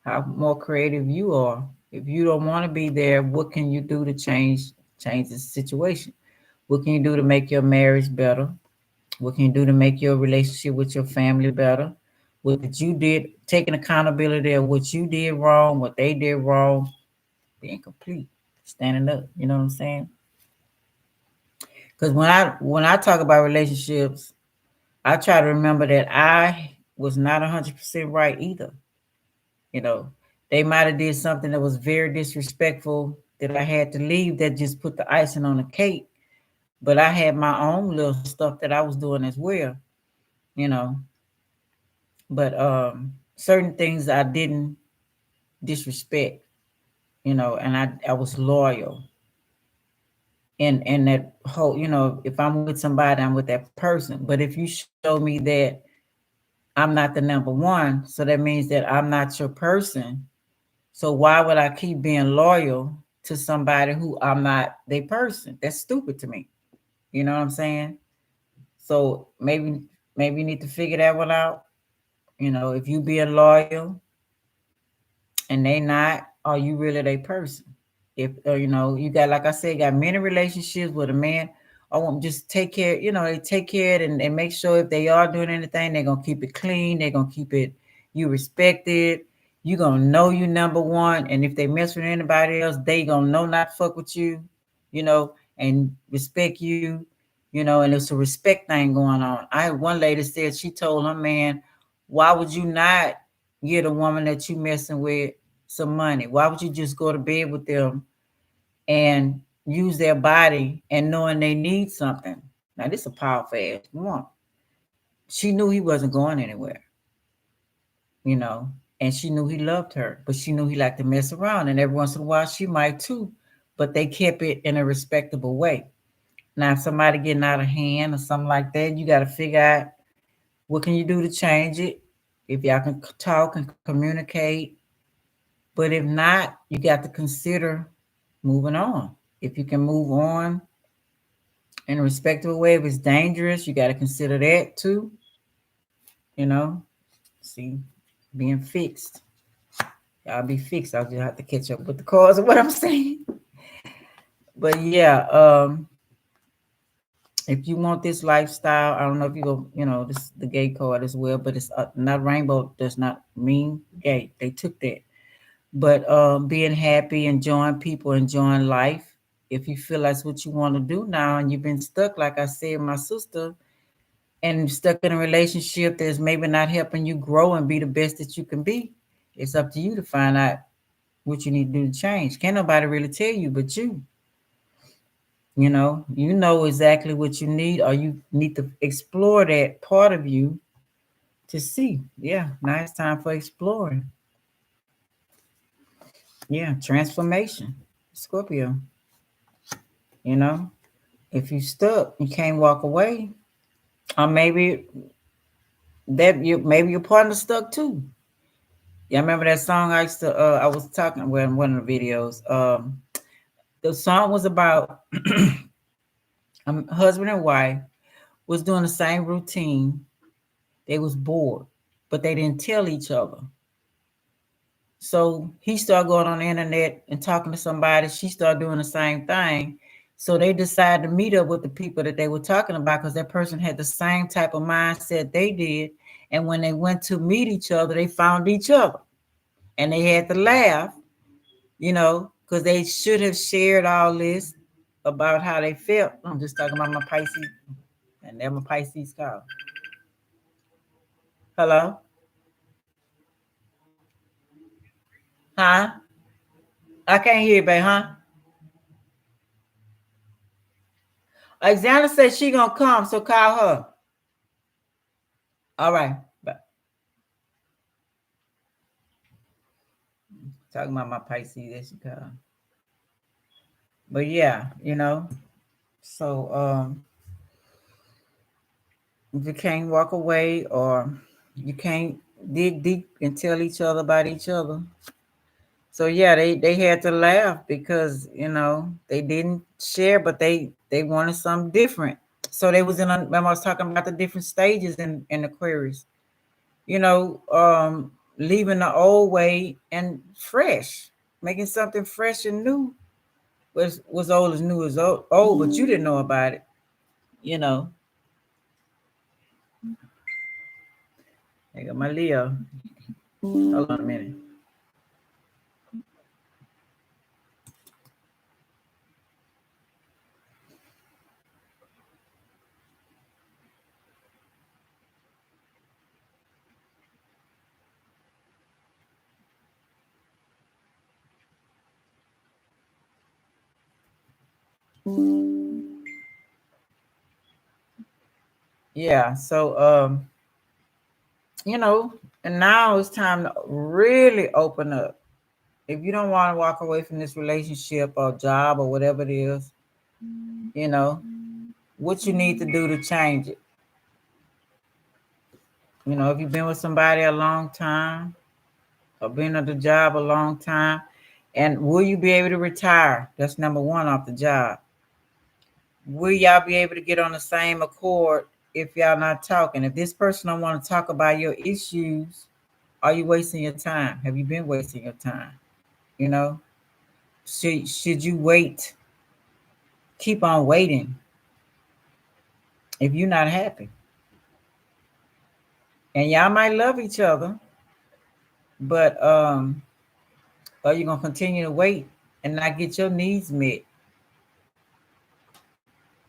A: how more creative you are. If you don't want to be there, what can you do to change the situation? What can you do to make your marriage better? What can you do to make your relationship with your family better? What did you did taking accountability of what you did wrong, what they did wrong, being complete, standing up. You know what I'm saying? Because when I talk about relationships, I try to remember that I was not 100% right either. You know, they might have did something that was very disrespectful that I had to leave that just put the icing on the cake. But I had my own little stuff that I was doing as well, you know. But certain things I didn't disrespect, and I was loyal. And that whole, if I'm with somebody, I'm with that person. But if you show me that I'm not the number one, so that means that I'm not your person. So why would I keep being loyal to somebody who I'm not their person? That's stupid to me. You know what I'm saying? So maybe you need to figure that one out. If you being loyal and they not, are you really their person? If you got, like I said, got many relationships with a man, I want just take care. They take care of it and make sure if they are doing anything, they're gonna keep it clean. They're gonna keep it you respected. You gonna know you number one, and if they mess with anybody else, they gonna know not to fuck with you. And respect you. And it's a respect thing going on. I had one lady said she told her man, "Why would you not get a woman that you messing with some money? Why would you just go to bed with them and use their body and knowing they need something?" Now this is a powerful ass woman. She knew he wasn't going anywhere, you know, and she knew he loved her, but she knew he liked to mess around, and every once in a while she might too. But they kept it in a respectable way. Now, if somebody getting out of hand or something like that, you got to figure out what can you do to change it. If y'all can talk and communicate, but if not, you got to consider moving on. If you can move on in a respectable way, if it's dangerous, you got to consider that too. You know, see, being fixed. Y'all be fixed. I'll just have to catch up with the cause of what I'm saying. But yeah, if you want this lifestyle, I don't know if you go, this the gay card as well, but it's not rainbow. Does not mean gay. They took that. But being happy, enjoying people, enjoying life. If you feel that's what you want to do now, and you've been stuck, like I said, my sister, and stuck in a relationship that's maybe not helping you grow and be the best that you can be, it's up to you to find out what you need to do to change. Can't nobody really tell you but you. You know exactly what you need, or you need to explore that part of you to see. Yeah, now it's time for exploring. Yeah, transformation. Scorpio, you know, if you stuck, you can't walk away. Or maybe your partner stuck too. Yeah, I remember that song I used to I was talking well in one of the videos. The song was about husband and wife was doing the same routine. They was bored, but they didn't tell each other. So he started going on the internet and talking to somebody. She started doing the same thing. So they decided to meet up with the people that they were talking about because that person had the same type of mindset they did. And when they went to meet each other, they found each other. And they had to laugh, because they should have shared all this about how they felt. I'm just talking about my Pisces, and they're my Pisces call. Hello? Huh? I can't hear you, babe, huh? Alexandra said she gonna come, so call her. All right. But talking about my Pisces, that she call. But yeah, so if you can't walk away or you can't dig deep and tell each other about each other. So yeah, they had to laugh because they didn't share, but they wanted something different. So they was remember I was talking about the different stages in Aquarius. Leaving the old way and fresh, making something fresh and new. Was old as new as old, but you didn't know about it. You know. I got my Leo. Hold on a minute. Yeah. So you know, and now it's time to really open up. If you don't want to walk away from this relationship or job or whatever it is, you know, what you need to do to change it. If you've been with somebody a long time or been at the job a long time, and will you be able to retire? That's number one off the job. Will y'all be able to get on the same accord if y'all not talking? If this person don't want to talk about your issues, are you wasting your time? Have you been wasting your time? You know, should you wait? Keep on waiting if you're not happy. And y'all might love each other, but are you gonna continue to wait and not get your needs met?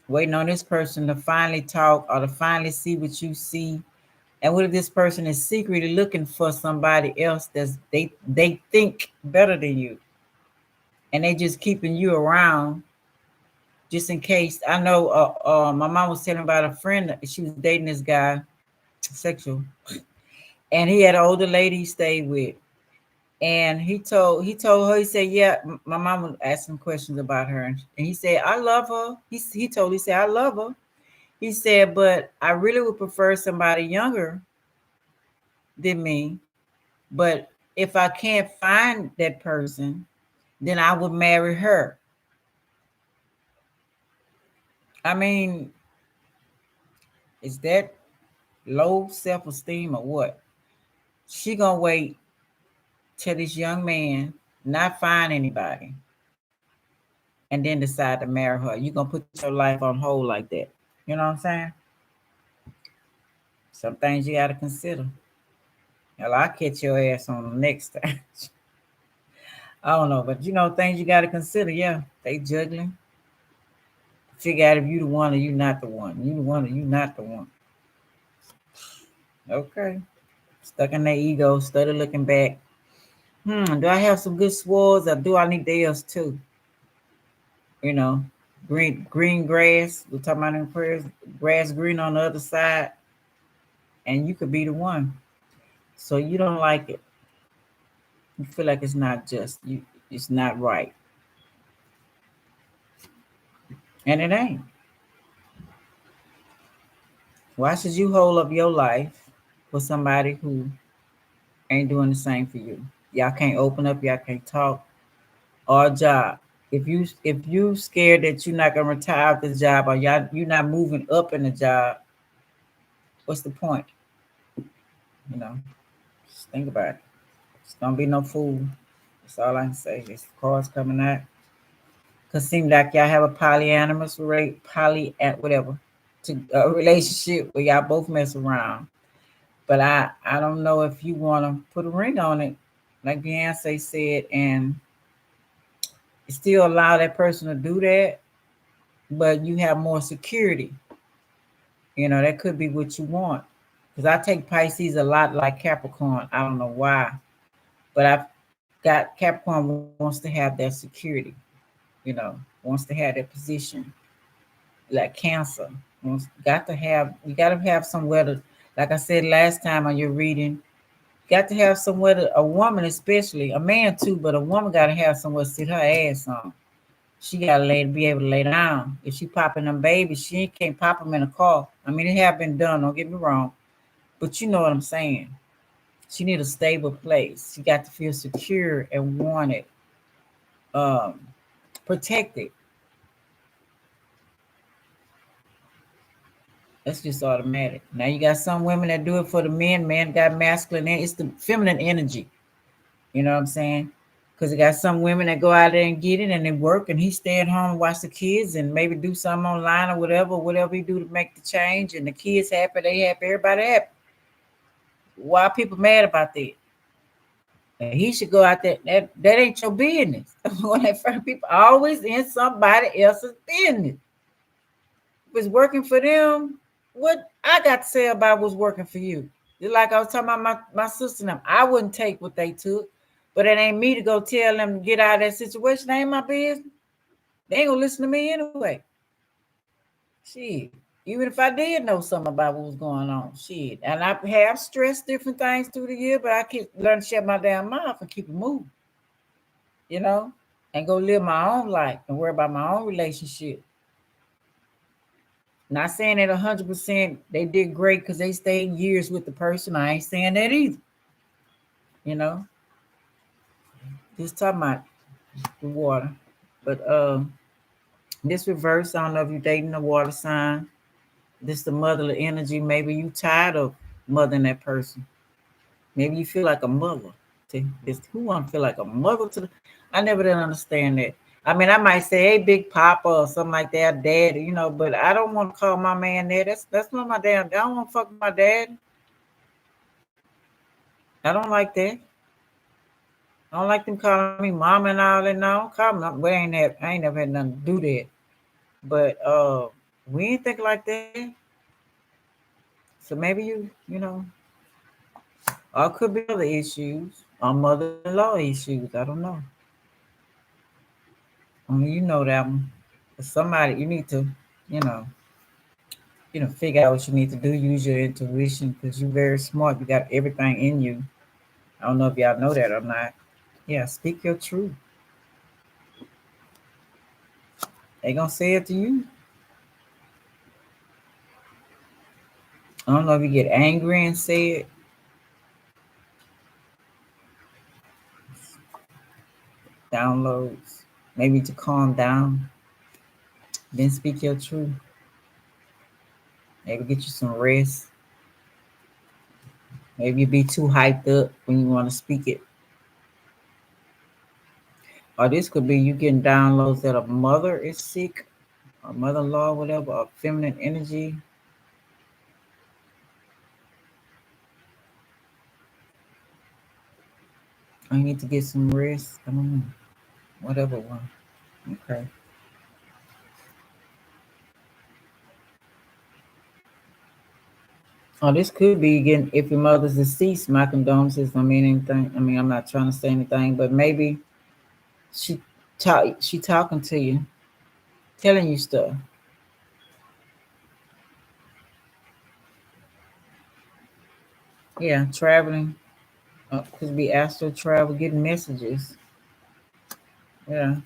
A: Waiting on this person to finally talk or to finally see what you see. And what if this person is secretly looking for somebody else that's they think better than you, and they just keeping you around just in case? I know my mom was telling about a friend that she was dating this guy, sexual, and he had an older lady he stayed with. And he told her, he said, yeah, my mom was asking questions about her, and he said, I love her. He said, I love her. He said, but I really would prefer somebody younger than me. But if I can't find that person, then I would marry her. I mean, is that low self-esteem or what? She gonna wait till this young man not find anybody and then decide to marry her. You gonna put your life on hold like that. You know what I'm saying? Some things you gotta consider. Hell, I'll catch your ass on the next time. I don't know, but things you gotta consider. Yeah, they juggling. Figure out if you the one or you not the one. You the one or you not the one. Okay. Stuck in their ego, started looking back. Do I have some good swords or do I need theirs too? You know, green grass. We're talking about in prayers, grass green on the other side, and you could be the one. So you don't like it. You feel like it's not just you. It's not right, and it ain't. Why should you hold up your life for somebody who ain't doing the same for you? Y'all can't open up. Y'all can't talk. Or job. If you scared that you're not gonna retire at this job or you're not moving up in the job, what's the point? You know, just think about it. It's gonna be no fool. That's all I can say. This cards coming out. Cause seem like y'all have a polyamorous rate, whatever, to a relationship where y'all both mess around. But I don't know if you want to put a ring on it, like Beyonce said, and still allow that person to do that, but you have more security. That could be what you want. Because I take Pisces a lot like Capricorn. I don't know why, but I've got Capricorn wants to have that security. Wants to have that position. Like Cancer, you got to have somewhere to. Like I said last time on your reading, you got to have somewhere to. A woman, especially a man too, but a woman got to have somewhere to sit her ass on. She got to be able to lay down. If she popping them babies, she can't pop them in a car. I mean, it have been done. Don't get me wrong. But you know what I'm saying. She need a stable place. She got to feel secure and wanted, um, protected. That's just automatic. Now you got some women that do it for the men. Men got masculine. It's the feminine energy. You know what I'm saying? Because you got some women that go out there and get it and they work and he stay at home and watch the kids and maybe do something online or whatever he do to make the change and the kids happy, they happy, everybody happy. Why are people mad about that? And he should go out there. That ain't your business. When they first people always in somebody else's business. If it's working for them, what I got to say about what's working for you? Just like I was talking about my sister and them. I wouldn't take what they took, but it ain't me to go tell them to get out of that situation. That ain't my business. They ain't gonna listen to me anyway. Shit. Even if I did know something about what was going on, shit. And I have stressed different things through the year, but I can learn to shut my damn mouth and keep it moving, you know, and go live my own life and worry about my own relationship. Not saying that 100% they did great because they stayed years with the person. I ain't saying that either, you know. Just talking about the water. But this reverse, I don't know if you're dating a water sign. This the motherly energy. Maybe you tired of mothering that person. Maybe you feel like a mother. See, who want to feel like a mother to the, I never did understand that. I mean, I might say, hey, big papa or something like that, dad, but I don't want to call my man that. That's not my damn. I don't want to fuck my dad. I don't like that. I don't like them calling me mom and all that. No, call me. We ain't have. I ain't never had nothing to do that. But we ain't think like that. So maybe or it could be other issues, or mother-in-law issues. I don't know. Only you know that one. But somebody you need to, you know, figure out what you need to do. Use your intuition because you're very smart. You got everything in you. I don't know if y'all know that or not. Yeah, speak your truth. They gonna say it to you. I don't know if you get angry and say it. Downloads, maybe to calm down. Then speak your truth. Maybe get you some rest. Maybe you be too hyped up when you want to speak it. Or this could be you getting downloads that a mother is sick, or mother-in-law, whatever, or feminine energy. I need to get some rest. I don't know. Whatever one. Okay. Oh, this could be getting if your mother's deceased. My condolences. Don't mean anything. I mean, I'm not trying to say anything, but maybe she she talking to you, telling you stuff. Yeah, traveling. Could be astral travel, getting messages. Yeah,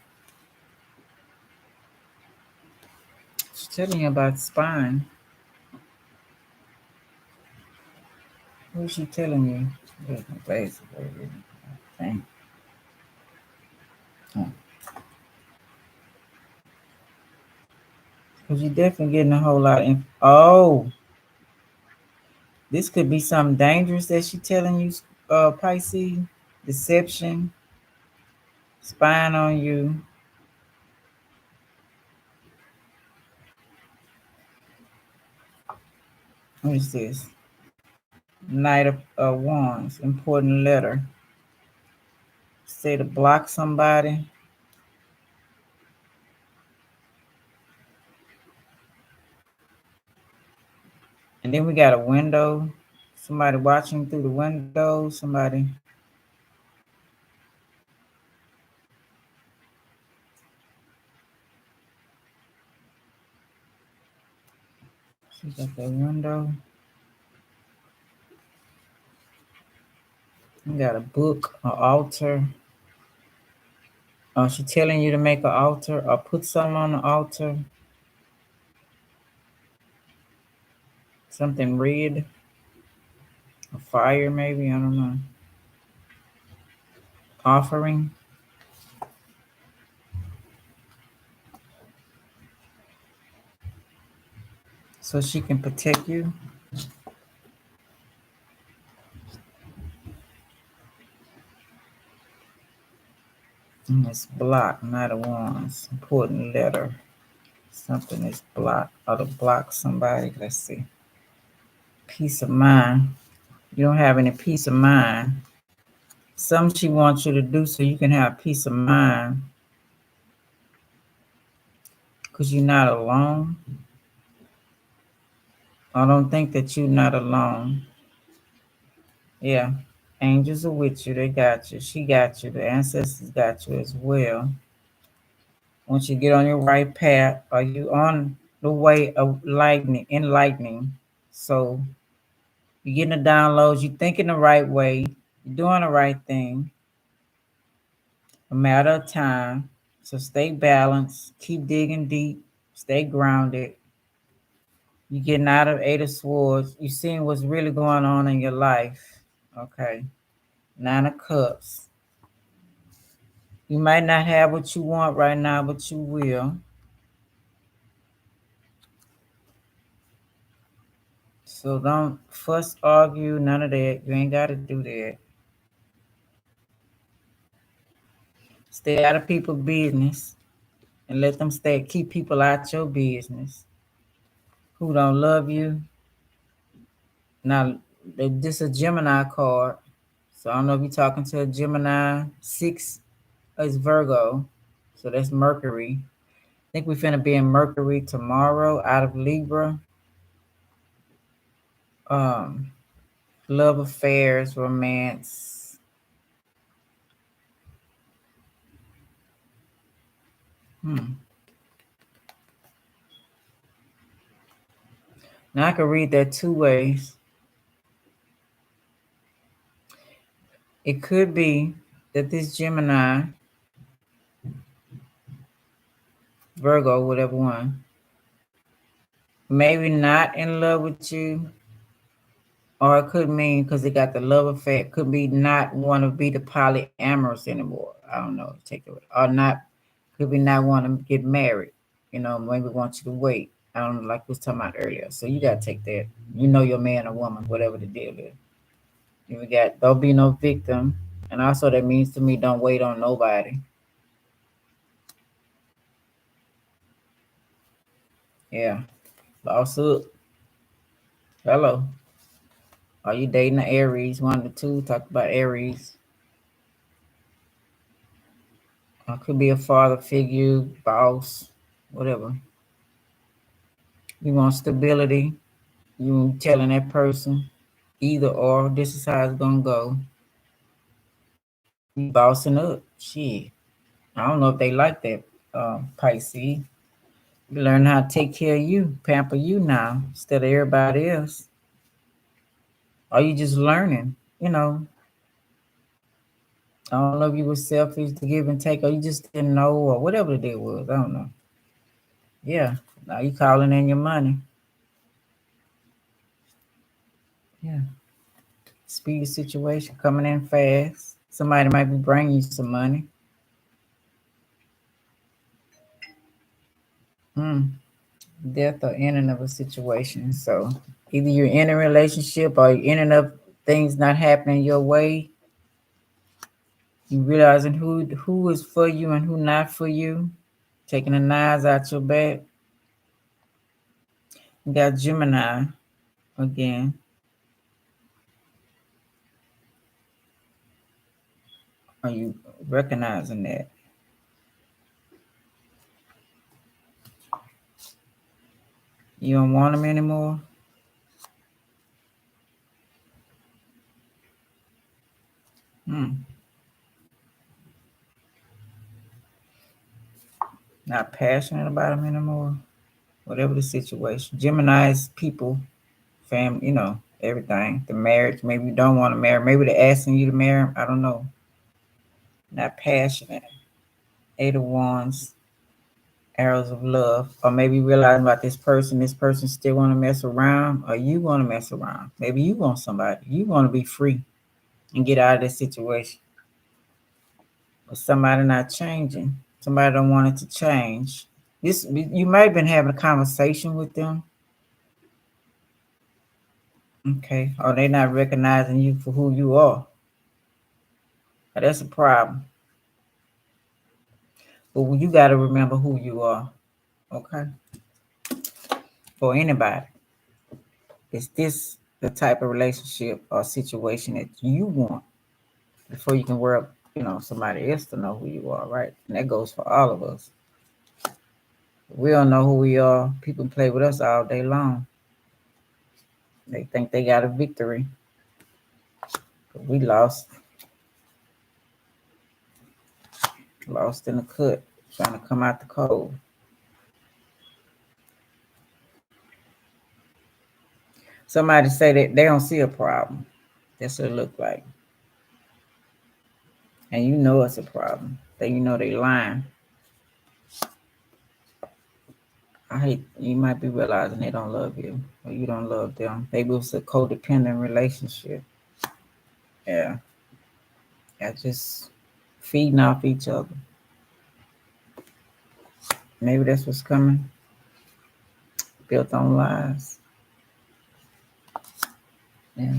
A: she's telling you about spine. Who's she telling you? Basically, thing. Cause you're definitely getting a whole lot of oh, this could be something dangerous that she telling you, Pisces. Deception, spying on you. What is this? Knight of Wands, important letter. Say to block somebody. And then we got a window. Somebody watching through the window. Somebody. She got that window. You got a book, an altar. She telling you to make an altar or put something on the altar. Something red. A fire, maybe. I don't know. Offering. So she can protect you. And it's blocked, not a ones. Important letter. Something is blocked. Or to block somebody. Let's see. Peace of mind. You don't have any peace of mind. Something she wants you to do so you can have peace of mind. Because you're not alone. I don't think that you're not alone. Yeah. Angels are with you. They got you. She got you. The ancestors got you as well. Once you get on your right path, are you on the way of enlightening? So you're getting the downloads. You're thinking the right way. You're doing the right thing. A matter of time. So stay balanced. Keep digging deep. Stay grounded. You're getting out of Eight of Swords. You're seeing what's really going on in your life. Okay. Nine of Cups. You might not have what you want right now, but you will. So don't fuss, argue, none of that. You ain't got to do that. Stay out of people's business and let them keep people out your business who don't love you. Now, this is a Gemini card. So I don't know if you're talking to a Gemini. 6 is Virgo. So that's Mercury. I think we're finna be in Mercury tomorrow out of Libra. Um, Love affairs, romance. Now I can read that two ways. It could be that this Gemini, Virgo, whatever one, maybe not in love with you, or it could mean because it got the love affair, it could be not want to be the polyamorous anymore. I don't know, take it or not. Could be not want to get married. Maybe want you to wait. I don't know, like we was talking about earlier. So you gotta take that. You know your man or woman, whatever the deal is. You got don't be no victim, and also that means to me don't wait on nobody. Yeah, lawsuit. Hello. Are you dating an Aries? One to two. Talk about Aries. Could be a father figure, boss, whatever. You want stability. You telling that person either or, this is how it's gonna go. You bossing up. Shit. I don't know if they like that, Pisces. You learn how to take care of you, pamper you now instead of everybody else. Or you just learning, you know. I don't know if you were selfish to give and take, or you just didn't know, or whatever the deal was. I don't know. Yeah. Now you calling in your money. Yeah. Speedy situation coming in fast. Somebody might be bringing you some money. Hmm. Death or ending of a situation. So either you're in a relationship or you're ending up things not happening your way. You realizing who is for you and who not for you. Taking the knives out your back. You got Gemini again. Are you recognizing that? You don't want them anymore? Hmm. Not passionate about them anymore? Whatever the situation. Gemini is people, family, everything. The marriage, maybe you don't want to marry. Maybe they're asking you to marry them. I don't know. Not passionate. Eight of Wands, arrows of love. Or maybe realizing about this person still want to mess around, or you want to mess around. Maybe you want somebody. You want to be free and get out of this situation. But somebody not changing. Somebody don't want it to change. You might have been having a conversation with them. Okay. Or they not recognizing you for who you are. That's a problem. But you got to remember who you are. Okay. For anybody. Is this the type of relationship or situation that you want before you can work, somebody else to know who you are, right? And that goes for all of us. We don't know who we are. People play with us all day long. They think they got a victory. But we lost in the cut, trying to come out the cold. Somebody say that they don't see a problem. That's what it look like. And you know it's a problem. Then you know they lying. I hate you might be realizing they don't love you or you don't love them. Maybe it's a codependent relationship. Yeah. That's just feeding off each other. Maybe that's what's coming. Built on lies. Yeah.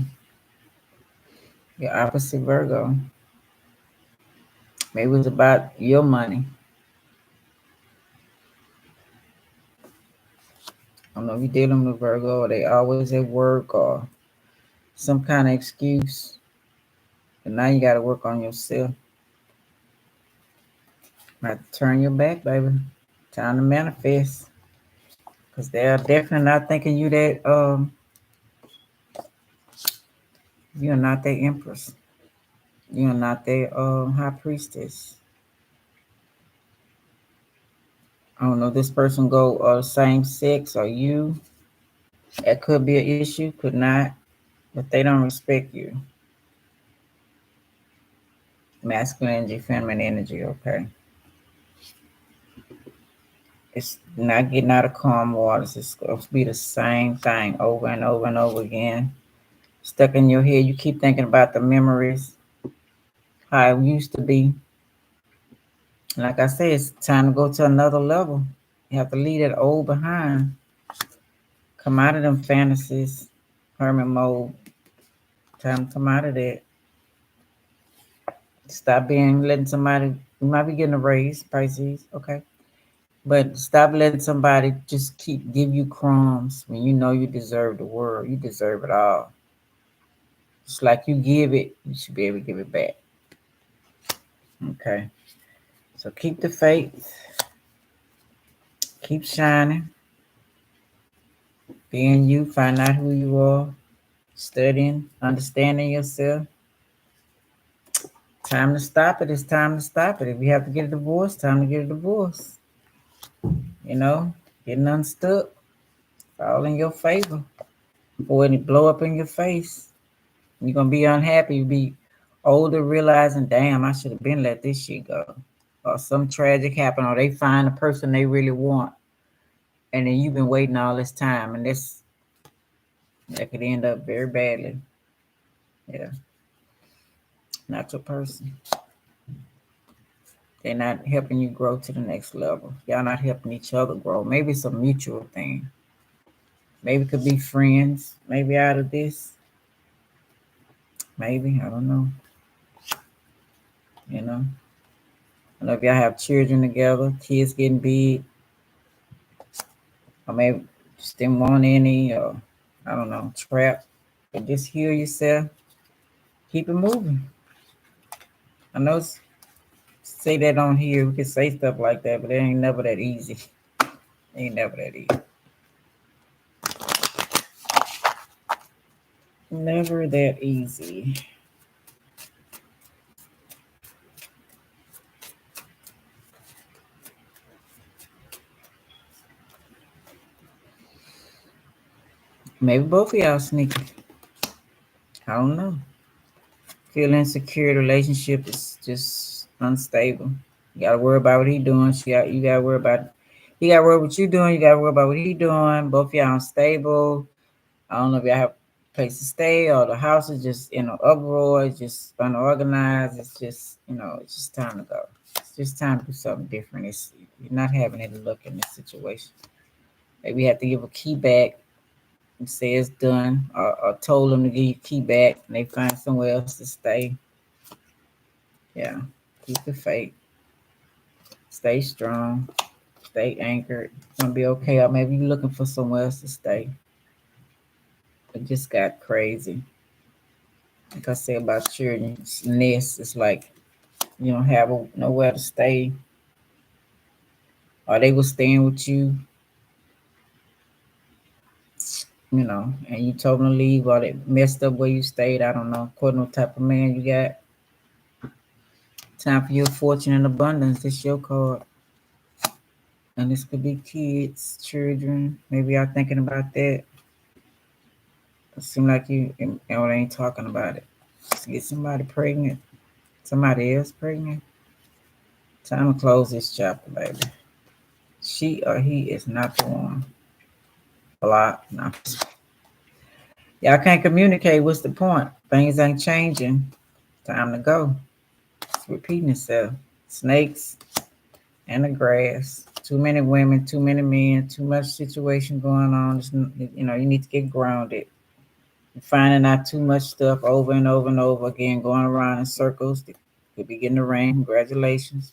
A: Your opposite Virgo. Maybe it's about your money. I don't know if you're dealing with Virgo or they always at work or some kind of excuse. But now you got to work on yourself. You have to turn your back, baby. Time to manifest. Because they're definitely not thinking you that, you're not their empress. You're not their high priestess. I don't know, this person go same sex or you. That could be an issue, could not. But they don't respect you. Masculine energy, feminine energy, okay. It's not getting out of calm waters. It's going to be the same thing over and over and over again. Stuck in your head. You keep thinking about the memories, how it used to be. Like I said, it's time to go to another level. You have to leave that old behind. Come out of them fantasies, hermit mode. Time to come out of that. Stop letting somebody, you might be getting a raise, Pisces, okay? But stop letting somebody just give you crumbs when you know you deserve the world. You deserve it all. Just like you give it, you should be able to give it back. Okay. So keep the faith. Keep shining. Being you, find out who you are, studying, understanding yourself. Time to stop it. It's time to stop it. If you have to get a divorce, time to get a divorce. You know, getting unstuck, all in your favor. Or it blow up in your face. You're gonna be unhappy. You be older, realizing, damn, I should have been let this shit go. Or some tragic happen, or they find the person they really want, and then you've been waiting all this time, and that could end up very badly. Yeah, not your person. They're not helping you grow to the next level. Y'all not helping each other grow. Maybe it's a mutual thing. Maybe it could be friends. Maybe out of this. Maybe I don't know. You know. I don't know if y'all have children together, kids getting big, or maybe just didn't want any, or I don't know, trap. But just heal yourself. Keep it moving. I know say that on here. We can say stuff like that, but it ain't never that easy. It ain't never that easy. Never that easy. Maybe both of y'all sneaky. I don't know. Feel insecure. The relationship is just unstable. You gotta worry about what he doing. You gotta worry about. You gotta worry what you doing. You gotta worry about what he doing. Both of y'all unstable. I don't know if y'all have a place to stay or the house is just in an uproar. It's just unorganized. It's just it's just time to go. It's just time to do something different. You're not having any luck in this situation. Maybe you have to give a key back and say it's done, or told them to give you key back and they find somewhere else to stay. Yeah, keep the faith. Stay strong. Stay anchored. It's gonna be okay. Or maybe you're looking for somewhere else to stay. It just got crazy. Like I said about children's nest, it's like you don't have nowhere to stay, or they were staying with you, and you told them to leave, or they messed up where you stayed. I don't know. According to what type of man you got. Time for your fortune and abundance. This your card. And this could be kids, children. Maybe y'all thinking about that. It seems like you ain't talking about it. Just get somebody pregnant. Somebody else pregnant. Time to close this chapter, baby. She or he is not the one. A lot. No. Y'all can't communicate. What's the point? Things ain't changing. Time to go. It's repeating itself. Snakes and the grass. Too many women, too many men, too much situation going on. You need to get grounded. You're finding out too much stuff over and over and over again, going around in circles. Could be getting a ring. Congratulations.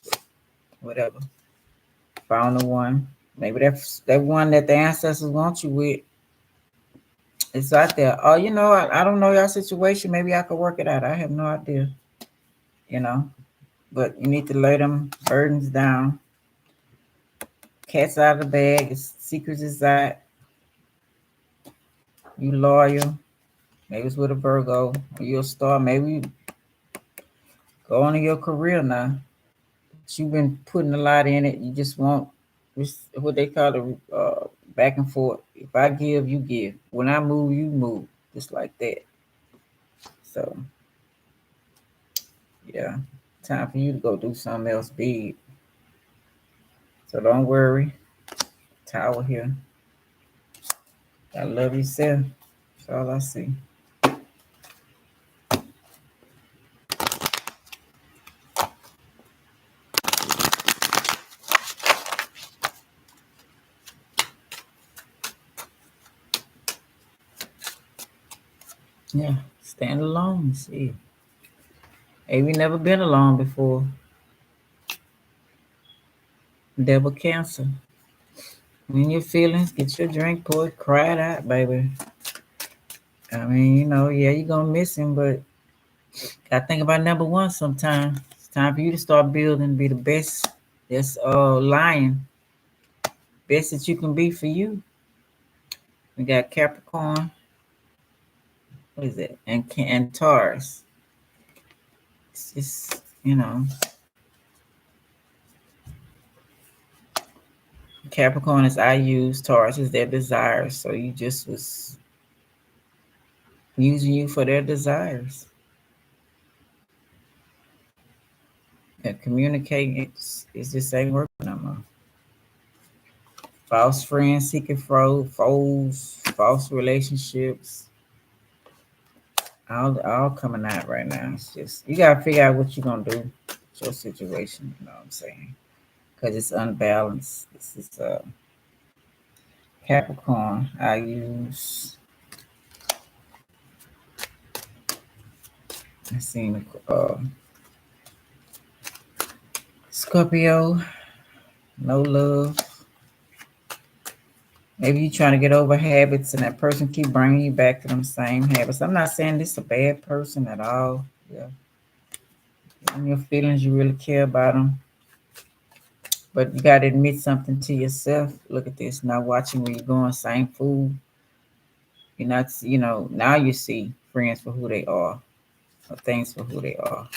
A: Whatever. Found the one. Maybe that's that one that the ancestors want you with. It's out there. Oh, I don't know your situation. Maybe I could work it out. I have no idea. But you need to lay them burdens down. Cat's out of the bag. It's secrets is out. You loyal. Maybe it's with a Virgo. Or you're a star. Maybe you go on in your career now. But you've been putting a lot in it. You just want what they call it, back and forth. If I give, you give. When I move, you move. Just like that. So, yeah. Time for you to go do something else big. So don't worry. Tower here. I love yourself. That's all I see. Yeah. Stand alone. See. Maybe never been alone before. Devil Cancer. In your feelings, get your drink, pour it, cry it out, baby. I mean, yeah, you're gonna miss him, but gotta think about number one sometime. It's time for you to start building, be the best that's lion. Best that you can be for you. We got Capricorn. What is it? And Taurus. It's just, Capricorn is I use, Taurus is their desires. So you just was using you for their desires. And communicating, it's just ain't working no more. False friends, seeking foes, false relationships, all coming out right now. It's just you gotta figure out what you're gonna do with your situation. You know what I'm saying? Because it's unbalanced. This is Capricorn. I use. I seen Scorpio. No love. Maybe you're trying to get over habits and that person keep bringing you back to them same habits. I'm not saying this is a bad person at all. Yeah. In your feelings, you really care about them. But you got to admit something to yourself. Look at this. Not watching where you're going, same food. You're not, now you see friends for who they are or things for who they are.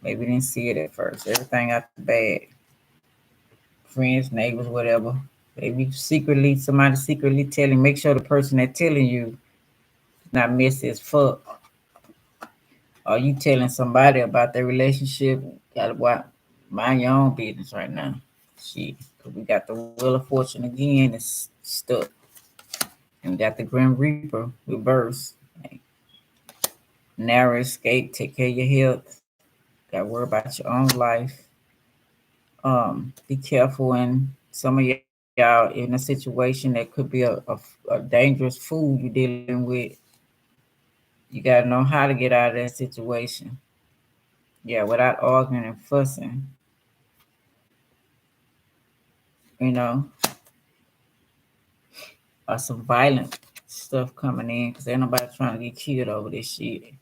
A: Maybe you didn't see it at first. Everything out the bad. Friends, neighbors, whatever. Maybe somebody secretly telling, make sure the person that telling you not messy as fuck. Or you telling somebody about their relationship, gotta mind your own business right now. Shit. Cause we got the Wheel of Fortune again, it's stuck. And got the Grim Reaper reverse. Like, narrow escape, take care of your health. Gotta worry about your own life. Be careful when some of y'all in a situation that could be a dangerous food you're dealing with. You gotta know how to get out of that situation. Yeah, without arguing and fussing. You know, or some violent stuff coming in because ain't nobody trying to get killed over this shit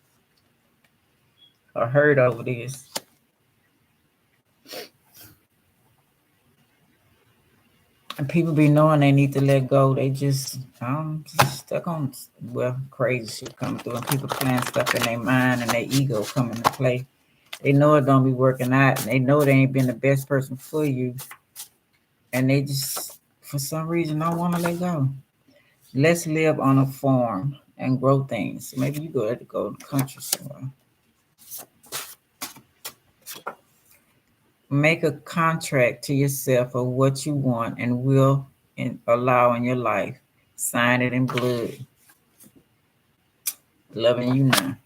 A: or hurt over this. And people be knowing they need to let go. They just stuck on crazy shit coming through, and people playing stuff in their mind and their ego coming to play. They know it don't be working out, and they know they ain't been the best person for you, and they just for some reason don't want to let go. Let's live on a farm and grow things. So maybe you go to the country somewhere. Make a contract to yourself of what you want and will allow in your life. Sign it in blood. Loving you now.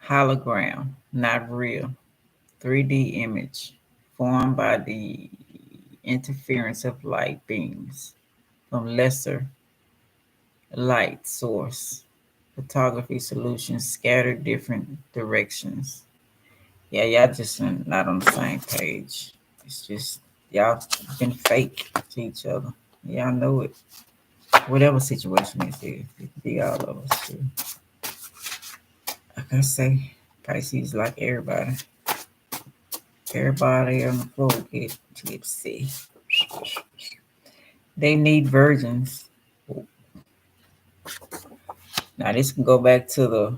A: Hologram, not real. 3D image formed by the interference of light beams from lesser light source. Photography solutions scattered different directions. Yeah, y'all just not on the same page. It's just y'all been fake to each other. Y'all know it. Whatever situation this is, it could be all of us too. Like I say, Pisces like everybody. Everybody on the floor get tipsy. They need virgins. Now this can go back to the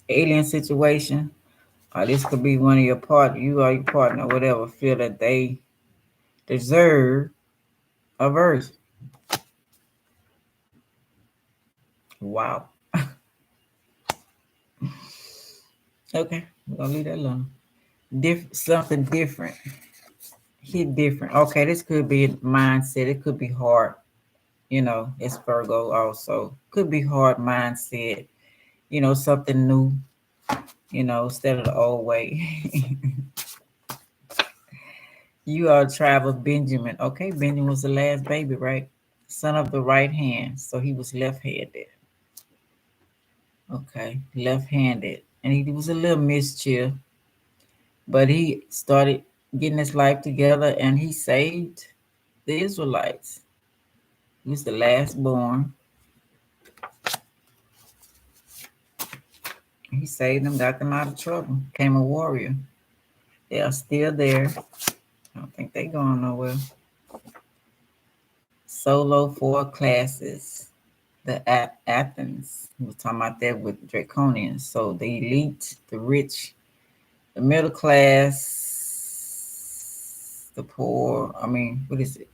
A: alien situation. Or this could be one of you or your partner, whatever, feel that they deserve a virgin. Wow. Okay, we're gonna leave that alone. Something different. Hit different. Okay, this could be a mindset. It could be hard. It's Virgo also. Could be hard mindset. Something new. Instead of the old way. You are Travis Benjamin. Okay, Benjamin was the last baby, right? Son of the right hand. So he was left-handed. Okay, left-handed. And he was a little mischief. But he started getting his life together and he saved the Israelites. He was the last born. He saved them, got them out of trouble, became a warrior. They are still there. I don't think they're going nowhere. solo 4 classes. The Athens. We were talking about that with draconians. So the elite, the rich, the middle class, the poor. I mean, what is it?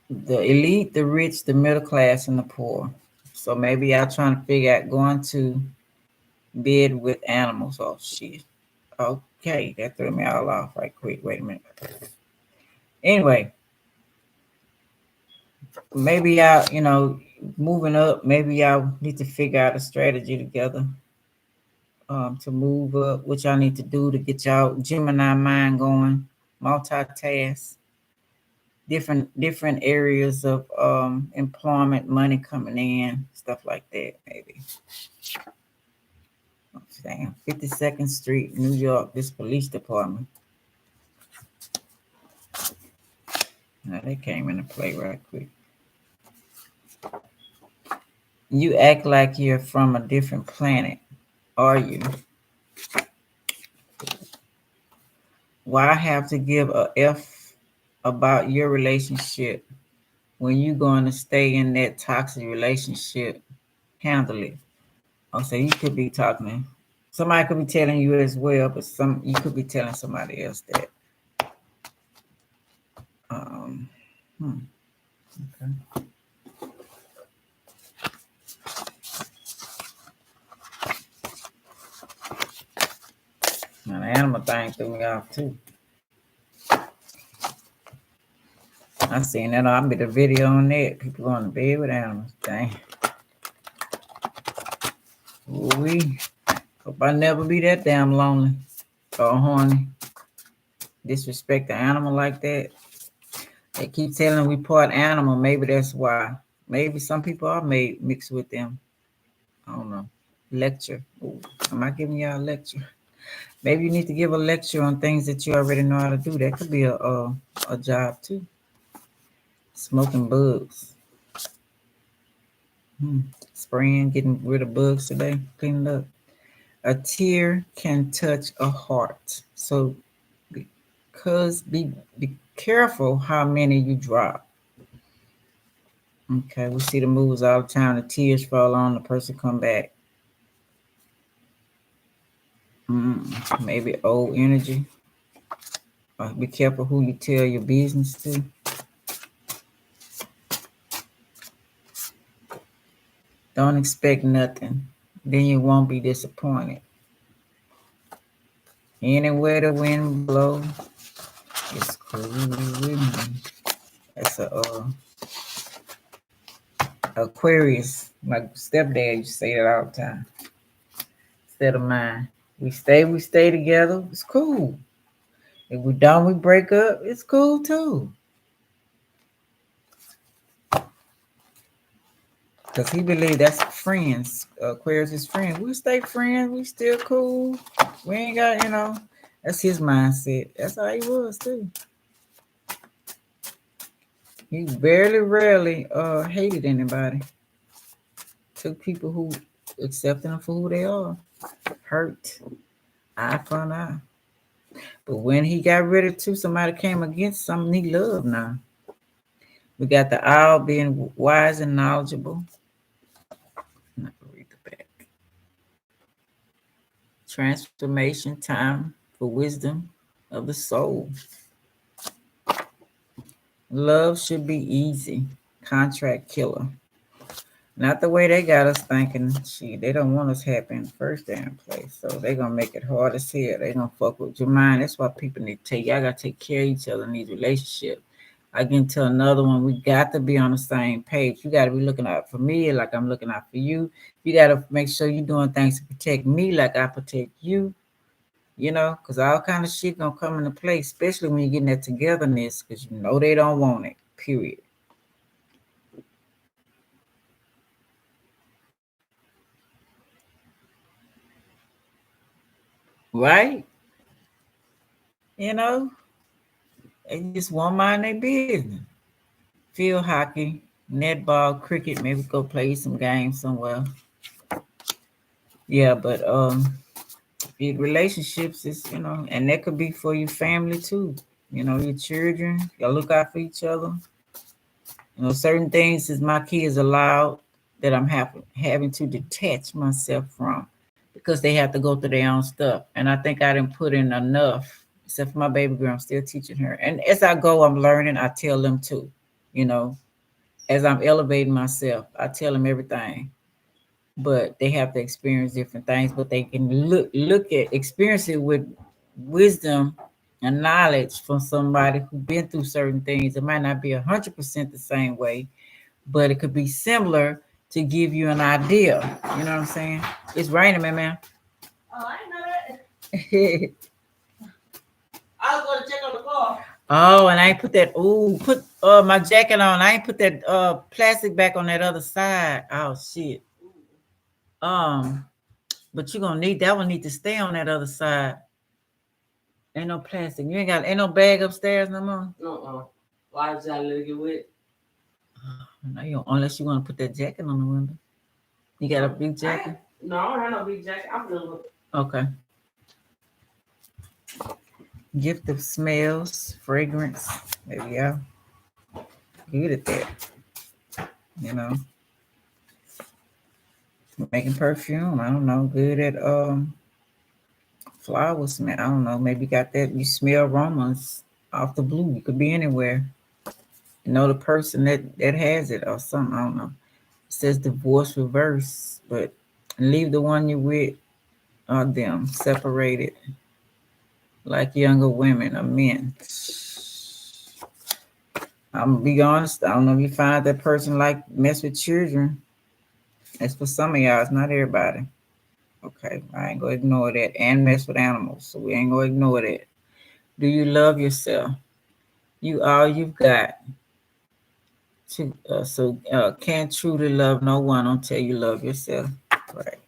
A: The elite, the rich, the middle class, and the poor. So maybe y'all trying to figure out going to bed with animals. Oh shit. Okay, that threw me all off right quick. Wait a minute. Anyway, maybe y'all, moving up, maybe y'all need to figure out a strategy together to move up, what y'all need to do to get y'all Gemini mind going, multitask, different areas of employment, money coming in, stuff like that, maybe. Damn, 52nd Street, New York, this police department. Now they came into play right quick. You act like you're from a different planet, are you? Why have to give a F about your relationship when you're going to stay in that toxic relationship? Handle it. Oh, so you could be talking. Somebody could be telling you as well, but you could be telling somebody else that. Um, okay. Now the animal thing threw me off too. I seen that. I made a video on that. People going to bed with animals. Dang. We hope I never be that damn lonely or horny. Disrespect the animal like that. They keep telling we part animal. Maybe that's why. Maybe some people are made mixed with them. I don't know. Lecture. Ooh, am I giving y'all a lecture? Maybe you need to give a lecture on things that you already know how to do. That could be a job too. Smoking bugs. Spraying, getting rid of bugs today. Cleaning up. A tear can touch a heart. So because be careful how many you drop. Okay, we see the moves all the time. The tears fall on, the person come back. Maybe old energy. Be careful who you tell your business to. Don't expect nothing. Then you won't be disappointed. Anywhere the wind blows, it's cool. That's a Aquarius. My stepdad used to say that all the time. Instead of mine. We stay together. It's cool. If we don't, we break up. It's cool too. Because he believed that's friends. Aquarius is friends. We stay friends. We still cool. We ain't got, that's his mindset. That's how he was too. He rarely hated anybody. Took people who accepted them for who they are. Hurt. Eye for an eye. But when he got rid of somebody came against something he loved now. We got the owl being wise and knowledgeable. I'm not gonna read the back. Transformation time for wisdom of the soul. Love should be easy. Contract killer. Not the way they got us thinking. They don't want us happy in the first damn place. So they're going to make it hard as hell. They're going to fuck with your mind. That's why people need to y'all got to take care of each other in these relationships. I get into another one. We got to be on the same page. You got to be looking out for me like I'm looking out for you. You got to make sure you're doing things to protect me like I protect you. Because all kind of shit going to come into play, especially when you're getting that togetherness, because they don't want it, period. Right? They just won't mind their business. Field hockey, netball, cricket, maybe go play some games somewhere. Yeah, but relationships is, and that could be for your family too. Your children, y'all look out for each other. Certain things as my kids allowed that I'm having to detach myself from because they have to go through their own stuff. And I think I didn't put in enough, except for my baby girl, I'm still teaching her. And as I go, I'm learning, I tell them too, you know, as I'm elevating myself, I tell them everything. But they have to experience different things, but they can look at experience it with wisdom and knowledge from somebody who's been through certain things. It might not be 100% the same way, but it could be similar to give you an idea. You know what I'm saying? It's raining, man. Oh, I didn't know that. I was going to check on the car. Oh, and I ain't put that. Ooh, put my jacket on. I ain't put that plastic back on that other side. Oh shit. But you're gonna need that one. Need to stay on that other side. Ain't no plastic. You ain't no bag upstairs no more. No. Why did I let it get wet? No, unless you want to put that jacket on the window. You got a big jacket? No, I don't have no big jacket. I'm little. Okay. Gift of smells, fragrance. There we go. Good at that. Making perfume. I don't know. Good at flower smell. I don't know. Maybe got that. You smell aromas off the blue. You could be anywhere. The person that has it or something. I don't know. It says divorce reverse, but leave the one you're with or them separated like younger women or men. I'm gonna be honest. I don't know if you find that person like mess with children. That's for some of y'all. It's not everybody. Okay, I ain't gonna ignore that. And mess with animals, so we ain't gonna ignore that. Do you love yourself? You all you've got. Can't truly love no one until you love yourself. Right.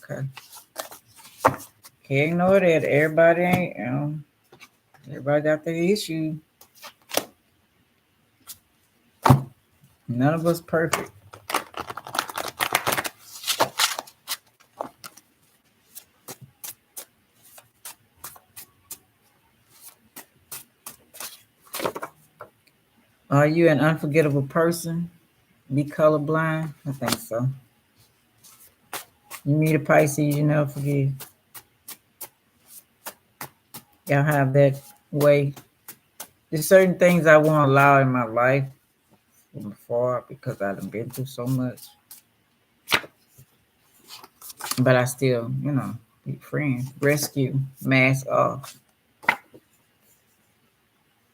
A: Okay. Can't ignore that. Everybody ain't. Everybody got their issue. None of us perfect. Are you an unforgettable person? Be colorblind? I think so. You meet a Pisces, you never forgive. Y'all have that way. There's certain things I won't allow in my life from before because I've been through so much. But I still, be friends. Rescue, mask off.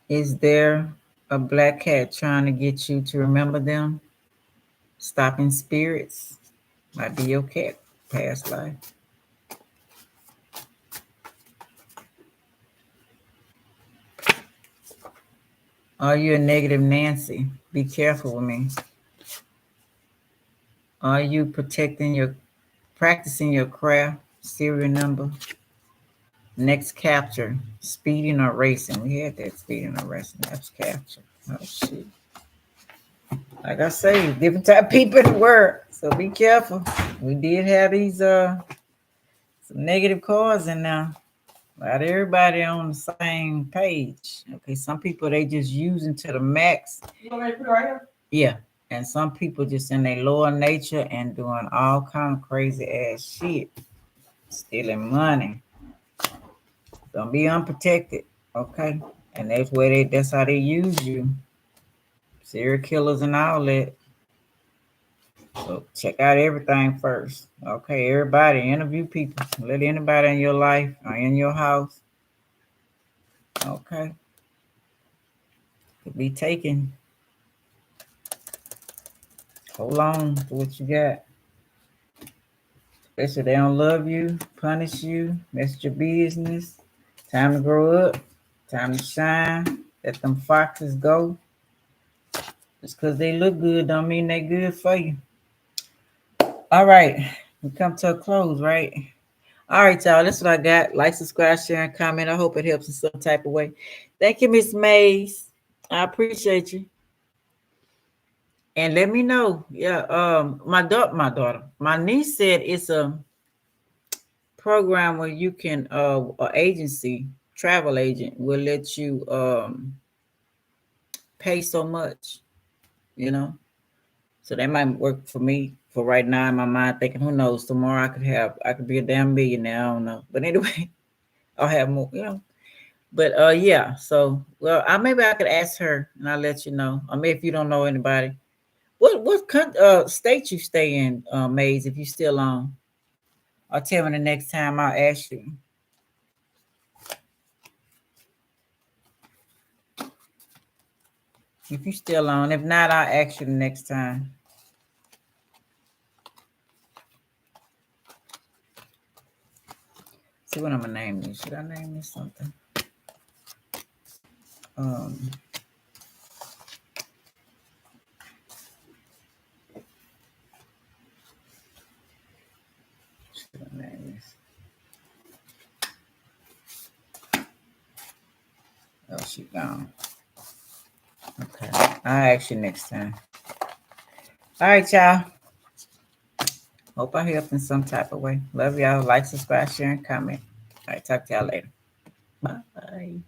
A: Is there a black cat trying to get you to remember them? Stopping spirits might be your cat, past life. Are you a negative Nancy? Be careful with me. Are you practicing your craft? Serial number. Next capture, speeding or racing. We had that speeding or racing. That's capture. Oh shit. Like I say, different type of people in the world. So be careful. We did have these some negative cards in there. Not everybody on the same page. Okay, some people they just using to the max. You want me to put it right here? Yeah. And some people just in their lower nature and doing all kind of crazy ass shit. Stealing money. Don't be unprotected. Okay. And that's how they use you. Serial killers and all that. So check out everything first. Okay, everybody, interview people. Let anybody in your life or in your house. Okay. Could be taken. Hold on to what you got. Especially they don't love you, punish you, mess your business. Time to grow up. Time to shine. Let them foxes go. Just because they look good don't mean they good for you. All right. We come to a close, right? All right, y'all. That's what I got. Like, subscribe, share, and comment. I hope it helps in some type of way. Thank you, Miss Mays. I appreciate you. And let me know. Yeah, my niece said it's a program where you can, agency travel agent will let you pay so much, you know. So that might work for me for right now in my mind, thinking, who knows, tomorrow I could be a damn millionaire. I don't know. But anyway, I'll have more, you know. But yeah, so well, maybe I could ask her and I'll let you know. I mean, if you don't know anybody. What state you stay in, Maze, if you still on? Or tell me the next time I'll ask you. If you still on. If not, I'll ask you the next time. See what I'm gonna name this. Should I name this something? Um should I name this? Oh, she gone. Okay. I'll ask you next time. All right, y'all. Hope I helped in some type of way. Love y'all. Like, subscribe, share, and comment. All right, talk to y'all later. Bye.